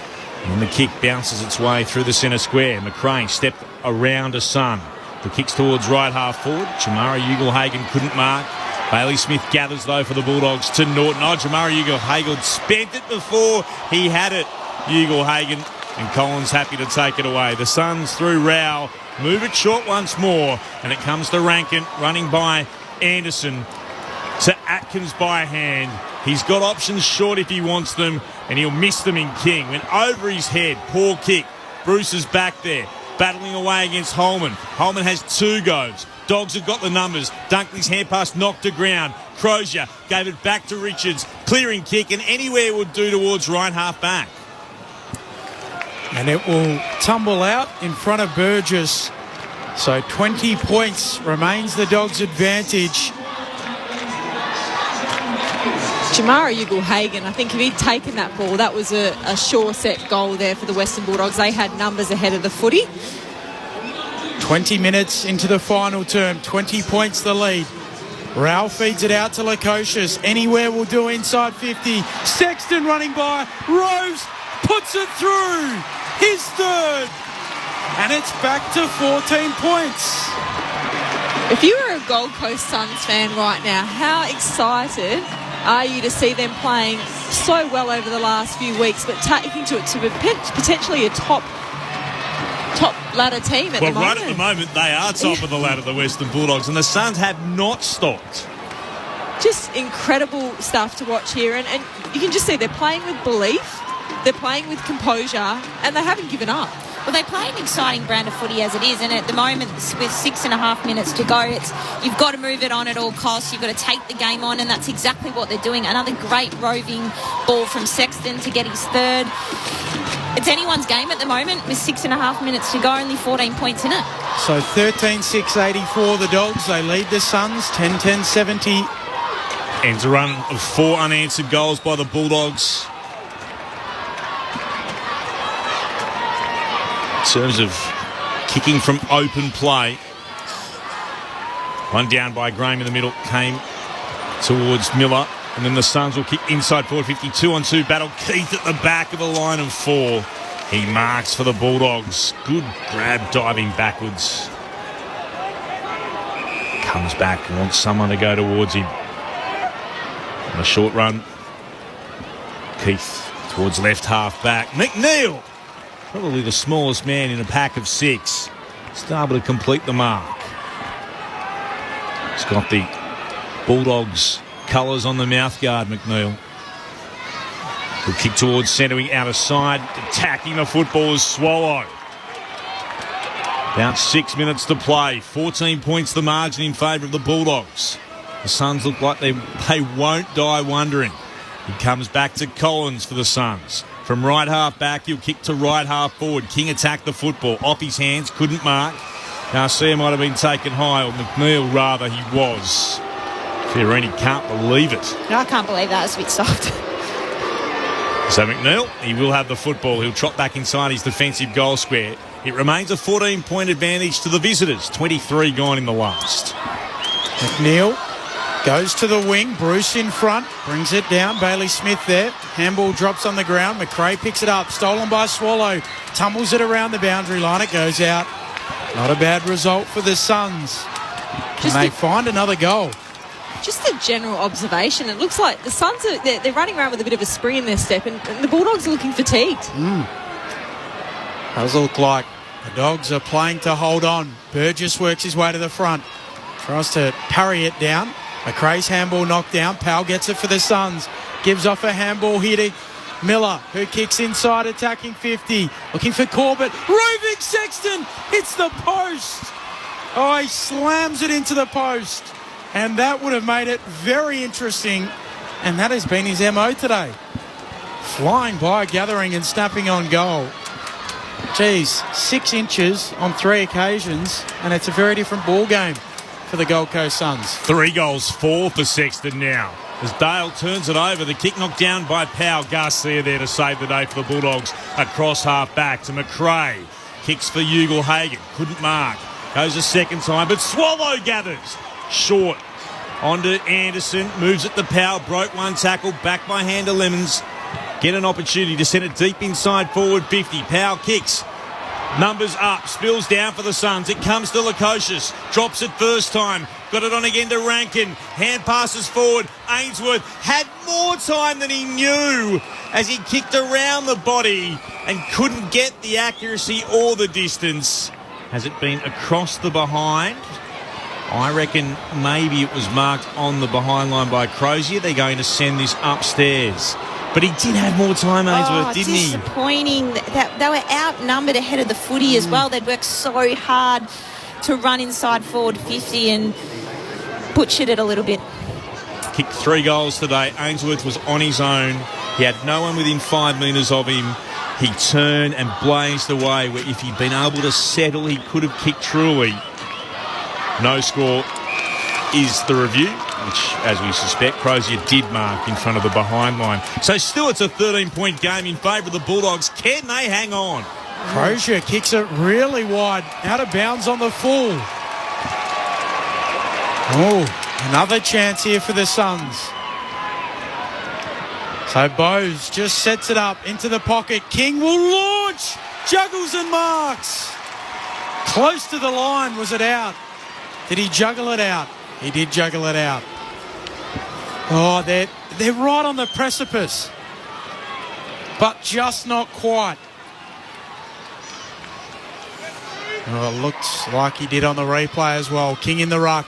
And the kick bounces its way through the centre square. McRae stepped around a Sun. The kick's towards right half forward. Jamara Ugle-Hagan couldn't mark. Bailey Smith gathers though for the Bulldogs to Norton. Oh, Jamara Ugle-Hagan spent it before he had it. Ugle-Hagan and Collins happy to take it away. The Suns through Rao. Move it short once more. And it comes to Rankin running by Anderson. To Atkins by hand. He's got options short if he wants them, and he'll miss them in King. Went over his head. Poor kick. Bruce is back there, battling away against Holman. Holman has 2 goes. Dogs have got the numbers. Dunkley's hand pass knocked to ground. Crozier gave it back to Richards. Clearing kick, and anywhere would do towards right half back. And it will tumble out in front of Burgess. So 20 points remains the Dogs' advantage. Jamara Ugle-Hagan, I think if he'd taken that ball, that was a sure set goal there for the Western Bulldogs. They had numbers ahead of the footy. 20 minutes into the final term, 20 points the lead. Rao feeds it out to Lukosius. Anywhere will do inside 50. Sexton running by. Rose puts it through. His third. And it's back to 14 points. If you were a Gold Coast Suns fan right now, how excited are you to see them playing so well over the last few weeks, but taking to potentially a top ladder team at the moment? Well, right at the moment, they are top of the ladder, the Western Bulldogs, and the Suns have not stopped. Just incredible stuff to watch here, and you can just see they're playing with belief, they're playing with composure, and they haven't given up. Well, they play an exciting brand of footy as it is, and at the moment, with 6.5 minutes to go, you've got to move it on at all costs. You've got to take the game on, and that's exactly what they're doing. Another great roving ball from Sexton to get his third. It's anyone's game at the moment with 6.5 minutes to go, only 14 points in it. So 13-6-84 the Dogs. They lead the Suns 10-10-70. Ends a run of 4 unanswered goals by the Bulldogs. In terms of kicking from open play, one down by Graham in the middle, came towards Miller, and then the Suns will kick inside forward, 52-on-2 battle. Keith at the back of the line of 4. He marks for the Bulldogs. Good grab, diving backwards. Comes back and wants someone to go towards him. On a short run, Keith towards left half back. McNeil, probably the smallest man in a pack of 6, still able to complete the mark. He's got the Bulldogs colours on the mouthguard, McNeil. He'll kick towards centering out of side. Attacking the football is Swallow. About 6 minutes to play. 14 points the margin in favour of the Bulldogs. The Suns look like they won't die wondering. He comes back to Collins for the Suns. From right half back, he'll kick to right half forward. King attacked the football. Off his hands, couldn't mark. Garcia might have been taken high, or McNeil rather, he was. Fiorini can't believe it. No, I can't believe that. It's a bit soft. So McNeil, he will have the football. He'll trot back inside his defensive goal square. It remains a 14-point advantage to the visitors. 23 gone in the last. McNeil goes to the wing. Bruce in front. Brings it down. Bailey Smith there. Handball drops on the ground. McRae picks it up. Stolen by Swallow. Tumbles it around the boundary line. It goes out. Not a bad result for the Suns. Can they find another goal? Just a general observation. It looks like the Suns they're running around with a bit of a spring in their step, and the Bulldogs are looking fatigued. Does look like the Dogs are playing to hold on. Burgess works his way to the front. Tries to parry it down. McRae's handball knocked down. Powell gets it for the Suns. Gives off a handball here to Miller, who kicks inside, attacking 50. Looking for Corbett. Roving Sexton hits the post. Oh, he slams it into the post. And that would have made it very interesting. And that has been his MO today. Flying by, gathering and snapping on goal. Geez, 6 inches on 3 occasions. And it's a very different ball game for the Gold Coast Suns. 3 goals, 4 for Sexton now. As Dale turns it over, the kick knocked down by Powell. Garcia there to save the day for the Bulldogs. Across half back to McRae. Kicks for Ugle-Hagan. Couldn't mark. Goes a second time, but Swallow gathers. Short. On to Anderson. Moves it to Powell. Broke one tackle. Back by hand to Lemons. Get an opportunity to send it deep inside forward 50. Powell kicks. Numbers up. Spills down for the Suns. It comes to Lukosius. Drops it first time. Got it on again to Rankin. Hand passes forward. Ainsworth had more time than he knew as he kicked around the body and couldn't get the accuracy or the distance. Has it been across the behind? I reckon maybe it was marked on the behind line by Crozier. They're going to send this upstairs. But he did have more time, Ainsworth, didn't he? Disappointing. They were outnumbered ahead of the footy as well. They'd worked so hard to run inside forward 50 and butchered it a little bit. Kicked 3 goals today. Ainsworth was on his own. He had no one within 5 metres of him. He turned and blazed away. Where if he'd been able to settle, he could have kicked truly. No score is the review, which, as we suspect, Crozier did mark in front of the behind line. So still it's a 13-point game in favour of the Bulldogs. Can they hang on? Crozier kicks it really wide, out of bounds on the full. Oh, another chance here for the Suns. So Bowes just sets it up into the pocket. King will launch, juggles and marks. Close to the line, was it out? Did he juggle it out? He did juggle it out. Oh, they're right on the precipice, but just not quite. Oh, it looks like he did on the replay as well. King in the ruck.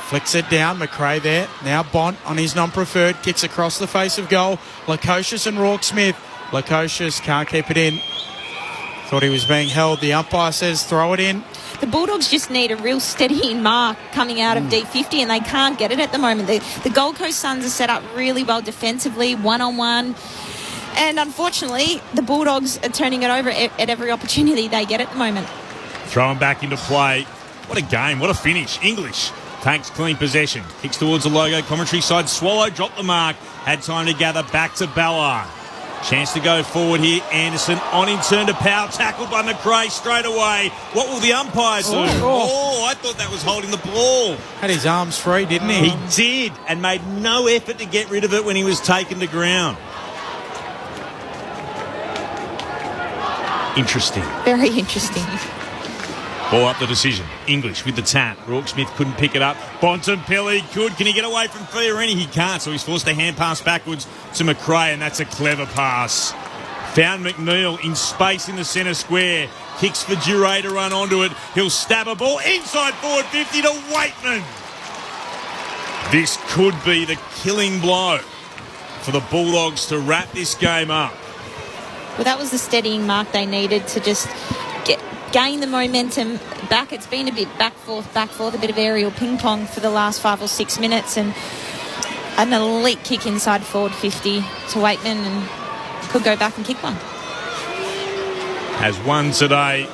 Flicks it down. McRae there. Now Bont on his non-preferred. Kicks across the face of goal. Lukosius and Rourke Smith. Lukosius can't keep it in. Thought he was being held. The umpire says throw it in. The Bulldogs just need a real steady mark coming out of D50, and they can't get it at the moment. The Gold Coast Suns are set up really well defensively, one-on-one. And unfortunately, the Bulldogs are turning it over at every opportunity they get at the moment. Throwing back into play. What a game. What a finish. English takes clean possession. Kicks towards the logo. Commentary side. Swallow dropped the mark. Had time to gather back to Ballard. Chance to go forward here. Anderson on in turn to Powell. Tackled by McRae straight away. What will the umpires do? Oh, I thought that was holding the ball. Had his arms free, didn't he? He did, and made no effort to get rid of it when he was taken to ground. Interesting. Very interesting. Ball up the decision. English with the tap. Rourke-Smith couldn't pick it up. Bontempelli could. Can he get away from Fiorini? He can't, so he's forced a hand pass backwards to McRae, and that's a clever pass. Found McNeil in space in the centre square. Kicks for Duray to run onto it. He'll stab a ball inside forward 50 to Waitman. This could be the killing blow for the Bulldogs to wrap this game up. Well, that was the steadying mark they needed to just gain the momentum back. It's been a bit back forth, a bit of aerial ping pong for the last 5 or 6 minutes, and an elite kick inside forward 50 to Waitman, and could go back and kick one. Has one today.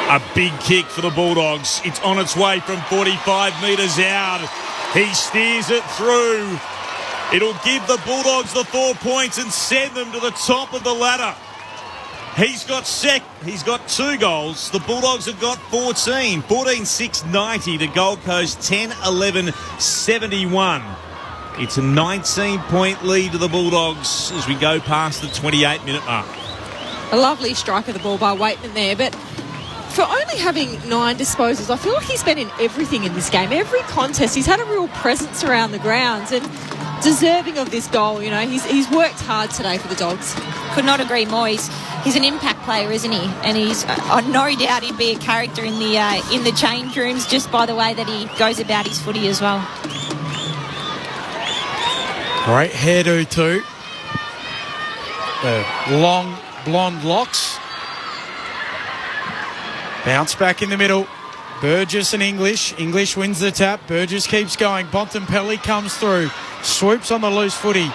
A big kick for the Bulldogs. It's on its way from 45 metres out. He steers it through. It'll give the Bulldogs the 4 points and send them to the top of the ladder. He's got 2 goals. The Bulldogs have got 14. 14-6-90 to Gold Coast, 10-11-71. It's a 19-point lead to the Bulldogs as we go past the 28-minute mark. A lovely strike of the ball by Waitman there, but for only having 9 disposals, I feel like he's been in everything in this game. Every contest, he's had a real presence around the grounds and deserving of this goal. You know, he's worked hard today for the Dogs. Could not agree more. He's an impact player, isn't he? And he's no doubt he'd be a character in the change rooms just by the way that he goes about his footy as well. Great hairdo too. Long blonde locks. Bounce back in the middle. Burgess and English. English wins the tap. Burgess keeps going. Bontempelli comes through. Swoops on the loose footy.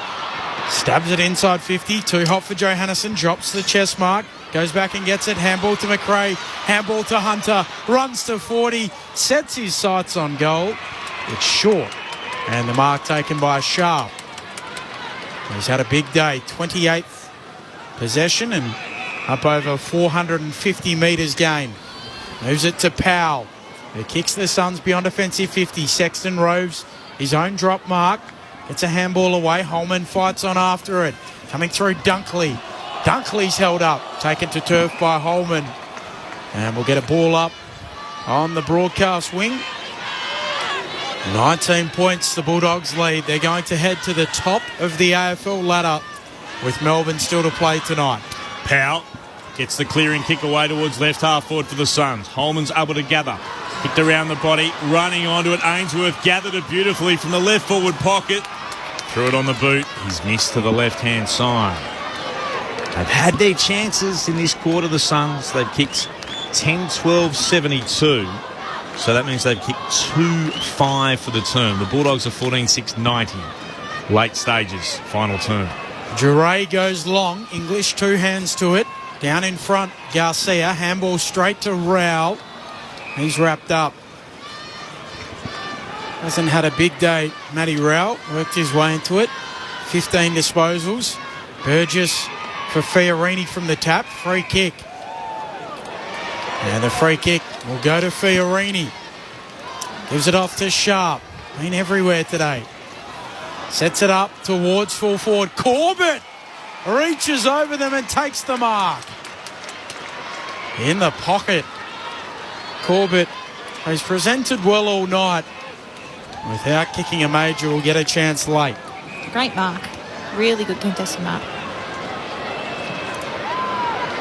Stabs it inside 50. Too hot for Johannesson. Drops the chest mark. Goes back and gets it. Handball to McRae. Handball to Hunter. Runs to 40. Sets his sights on goal. It's short. And the mark taken by Sharp. He's had a big day. 28th possession and up over 450 metres gained. Moves it to Powell, who kicks the Suns beyond offensive 50. Sexton roves his own drop mark. Gets a handball away. Holman fights on after it. Coming through Dunkley. Dunkley's held up. Taken to turf by Holman. And we'll get a ball up on the broadcast wing. 19 points the Bulldogs lead. They're going to head to the top of the AFL ladder with Melbourne still to play tonight. Powell gets the clearing kick away towards left half forward for the Suns. Holman's able to gather. Kicked around the body, running onto it. Ainsworth gathered it beautifully from the left forward pocket. Threw it on the boot. He's missed to the left-hand side. They've had their chances in this quarter, the Suns. They've kicked 10-12-72. So that means they've kicked 2-5 for the term. The Bulldogs are 14-6-90. Late stages, final term. Duray goes long. English 2 hands to it. Down in front, Garcia. Handball straight to Rowell. He's wrapped up. Hasn't had a big day, Matty Rowell. Worked his way into it. 15 disposals. Burgess for Fiorini from the tap. Free kick. And the free kick will go to Fiorini. Gives it off to Sharp. Been everywhere today. Sets it up towards full forward. Corbett reaches over them and takes the mark. In the pocket. Corbett has presented well all night. Without kicking a major, will get a chance late. Great mark. Really good contested mark.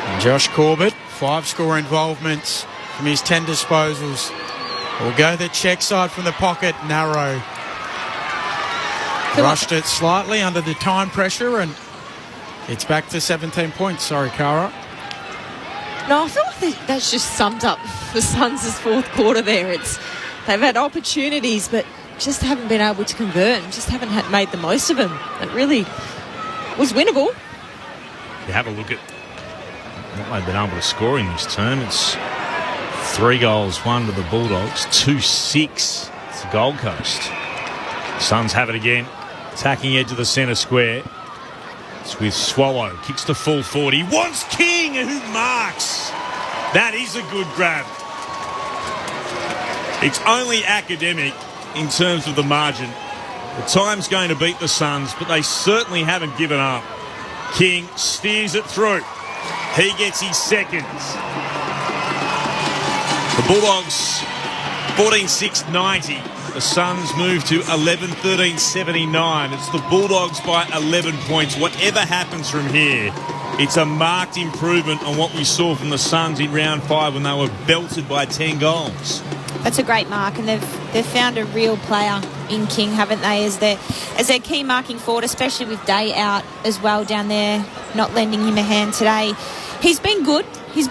And Josh Corbett, 5 score involvements from his 10 disposals. Will go the check side from the pocket, narrow. Rushed it slightly under the time pressure, and it's back to 17 points. Sorry, Cara. No, I feel like that's just summed up the Suns' fourth quarter there. They've had opportunities, but just haven't been able to convert and just haven't made the most of them. It really was winnable. You have a look at what they've been able to score in this term. It's 3 goals, 1 to the Bulldogs, 2-6 to Gold Coast. Suns have it again. Attacking edge of the centre square. It's with Swallow. Kicks to full 40. Wants King, who marks. That is a good grab. It's only academic in terms of the margin. The time's going to beat the Suns, but they certainly haven't given up. King steers it through. He gets his seconds. The Bulldogs, 14-6-90. The Suns move to 11-13-79. It's the Bulldogs by 11 points. Whatever happens from here, it's a marked improvement on what we saw from the Suns in round 5 when they were belted by 10 goals. That's a great mark, and they've found a real player in King, haven't they, as their key marking forward, especially with Day out as well down there, not lending him a hand today. He's been good. He's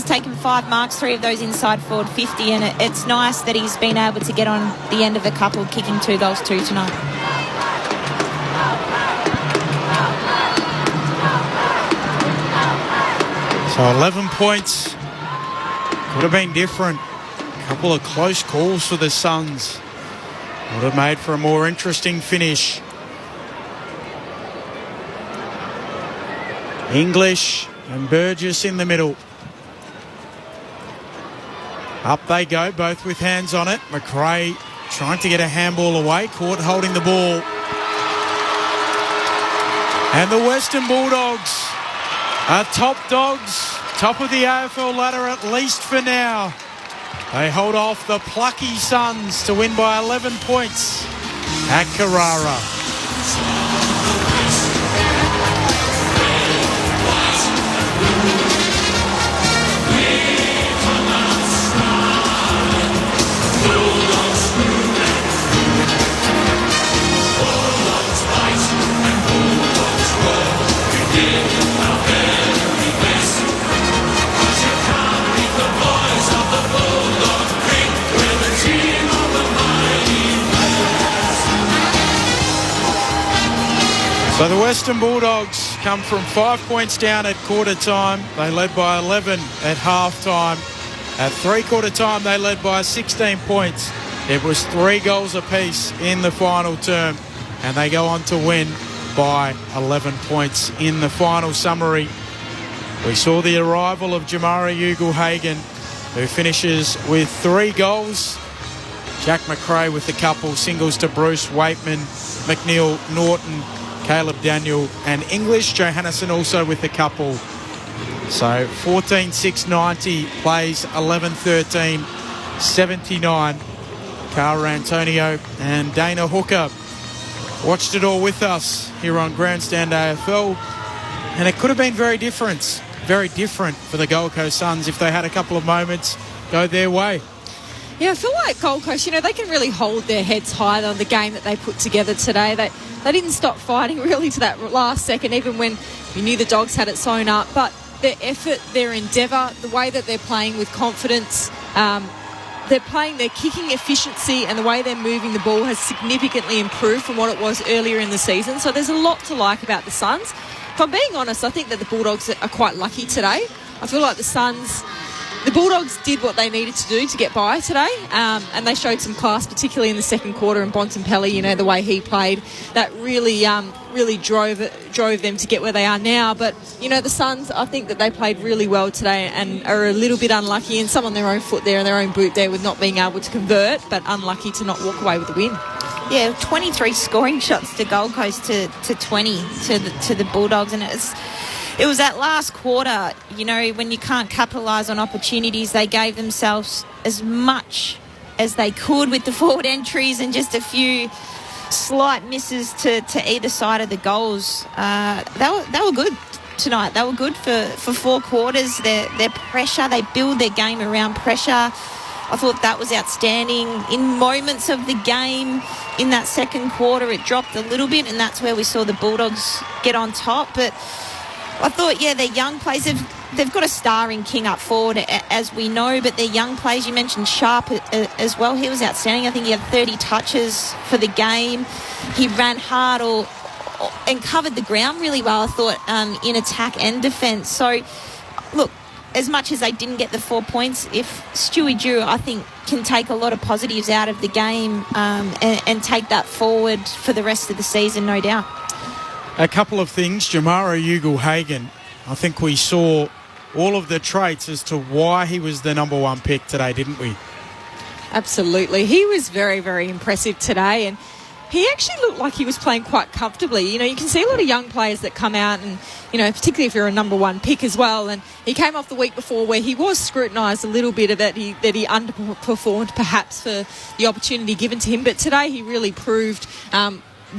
taken 5 marks, 3 of those inside forward 50, and it's nice that he's been able to get on the end of the couple, kicking 2 goals too tonight. So 11 points. Could have been different. A couple of close calls for the Suns. Would have made for a more interesting finish. English and Burgess in the middle. Up they go, both with hands on it. McRae trying to get a handball away, caught holding the ball. And the Western Bulldogs are top dogs, top of the AFL ladder at least for now. They hold off the plucky Suns to win by 11 points at Carrara. So the Western Bulldogs come from 5 points down at quarter time. They led by 11 at half time. At three-quarter time, they led by 16 points. It was 3 goals apiece in the final term, and they go on to win by 11 points in the final summary. We saw the arrival of Jamari Ugle-Hagan, who finishes with 3 goals. Jack McRae with a couple, singles to Bruce Waitman, McNeil, Norton, Caleb Daniel and English. Johannesson also with a couple. So 14-6-90 plays 11-13-79. Carl Antonio and Dana Hooker watched it all with us here on Grandstand AFL, and it could have been very different for the Gold Coast Suns if they had a couple of moments go their way. Yeah, I feel like Gold Coast, they can really hold their heads high on the game that they put together today. They didn't stop fighting really to that last second, even when you knew the Dogs had it sewn up. But their effort, their endeavour, the way that they're playing with confidence, their kicking efficiency and the way they're moving the ball has significantly improved from what it was earlier in the season. So there's a lot to like about the Suns. If I'm being honest, I think that the Bulldogs are quite lucky today. I feel like the Bulldogs did what they needed to do to get by today, and they showed some class, particularly in the second quarter. And Bontempelli, the way he played, that really drove them to get where they are now. But the Suns, I think that they played really well today and are a little bit unlucky, and some on their own foot there and their own boot there with not being able to convert, but unlucky to not walk away with the win. Yeah, 23 scoring shots to Gold Coast to 20 to the Bulldogs, and it was that last quarter, when you can't capitalise on opportunities. They gave themselves as much as they could with the forward entries and just a few slight misses to either side of the goals. They were good tonight. They were good for 4 quarters. Their pressure, they build their game around pressure. I thought that was outstanding. In moments of the game, in that second quarter, it dropped a little bit, and that's where we saw the Bulldogs get on top. But I thought, their young players, they've got a star in King up forward, as we know, but their young players, you mentioned Sharp as well. He was outstanding. I think he had 30 touches for the game. He ran hard and covered the ground really well, I thought, in attack and defence. So, look, as much as they didn't get the 4 points, if Stewie Drew, I think, can take a lot of positives out of the game and take that forward for the rest of the season, no doubt. A couple of things. Jamara Ugle-Hagan, I think we saw all of the traits as to why he was the number one pick today, didn't we? Absolutely. He was very, very impressive today, and he actually looked like he was playing quite comfortably. You know, you can see a lot of young players that come out and, you know, particularly if you're a number one pick as well. And he came off the week before where he was scrutinised a little bit that he underperformed perhaps for the opportunity given to him. But today he really proved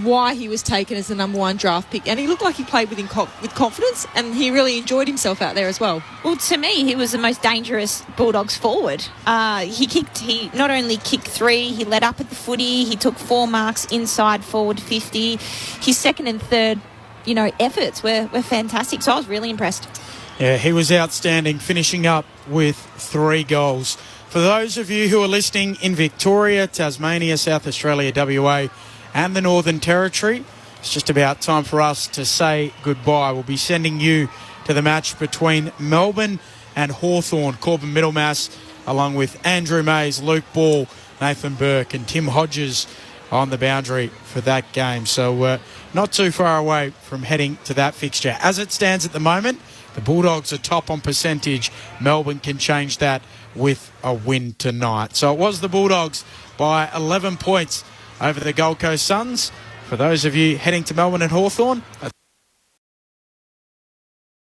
why he was taken as the number one draft pick, and he looked like he played with confidence, and he really enjoyed himself out there as well. Well, to me, he was the most dangerous Bulldogs forward. He not only kicked 3, he led up at the footy, he took 4 marks inside forward 50. His second and third, efforts were fantastic, so I was really impressed. Yeah, he was outstanding, finishing up with 3 goals. For those of you who are listening in Victoria, Tasmania, South Australia, WA, and the Northern Territory, it's just about time for us to say goodbye. We'll be sending you to the match between Melbourne and Hawthorn. Corbin Middlemass, along with Andrew Mays, Luke Ball, Nathan Burke and Tim Hodges on the boundary for that game. So not too far away from heading to that fixture. As it stands at the moment, the Bulldogs are top on percentage. Melbourne can change that with a win tonight. So it was the Bulldogs by 11 points over the Gold Coast Suns. For those of you heading to Melbourne and Hawthorn,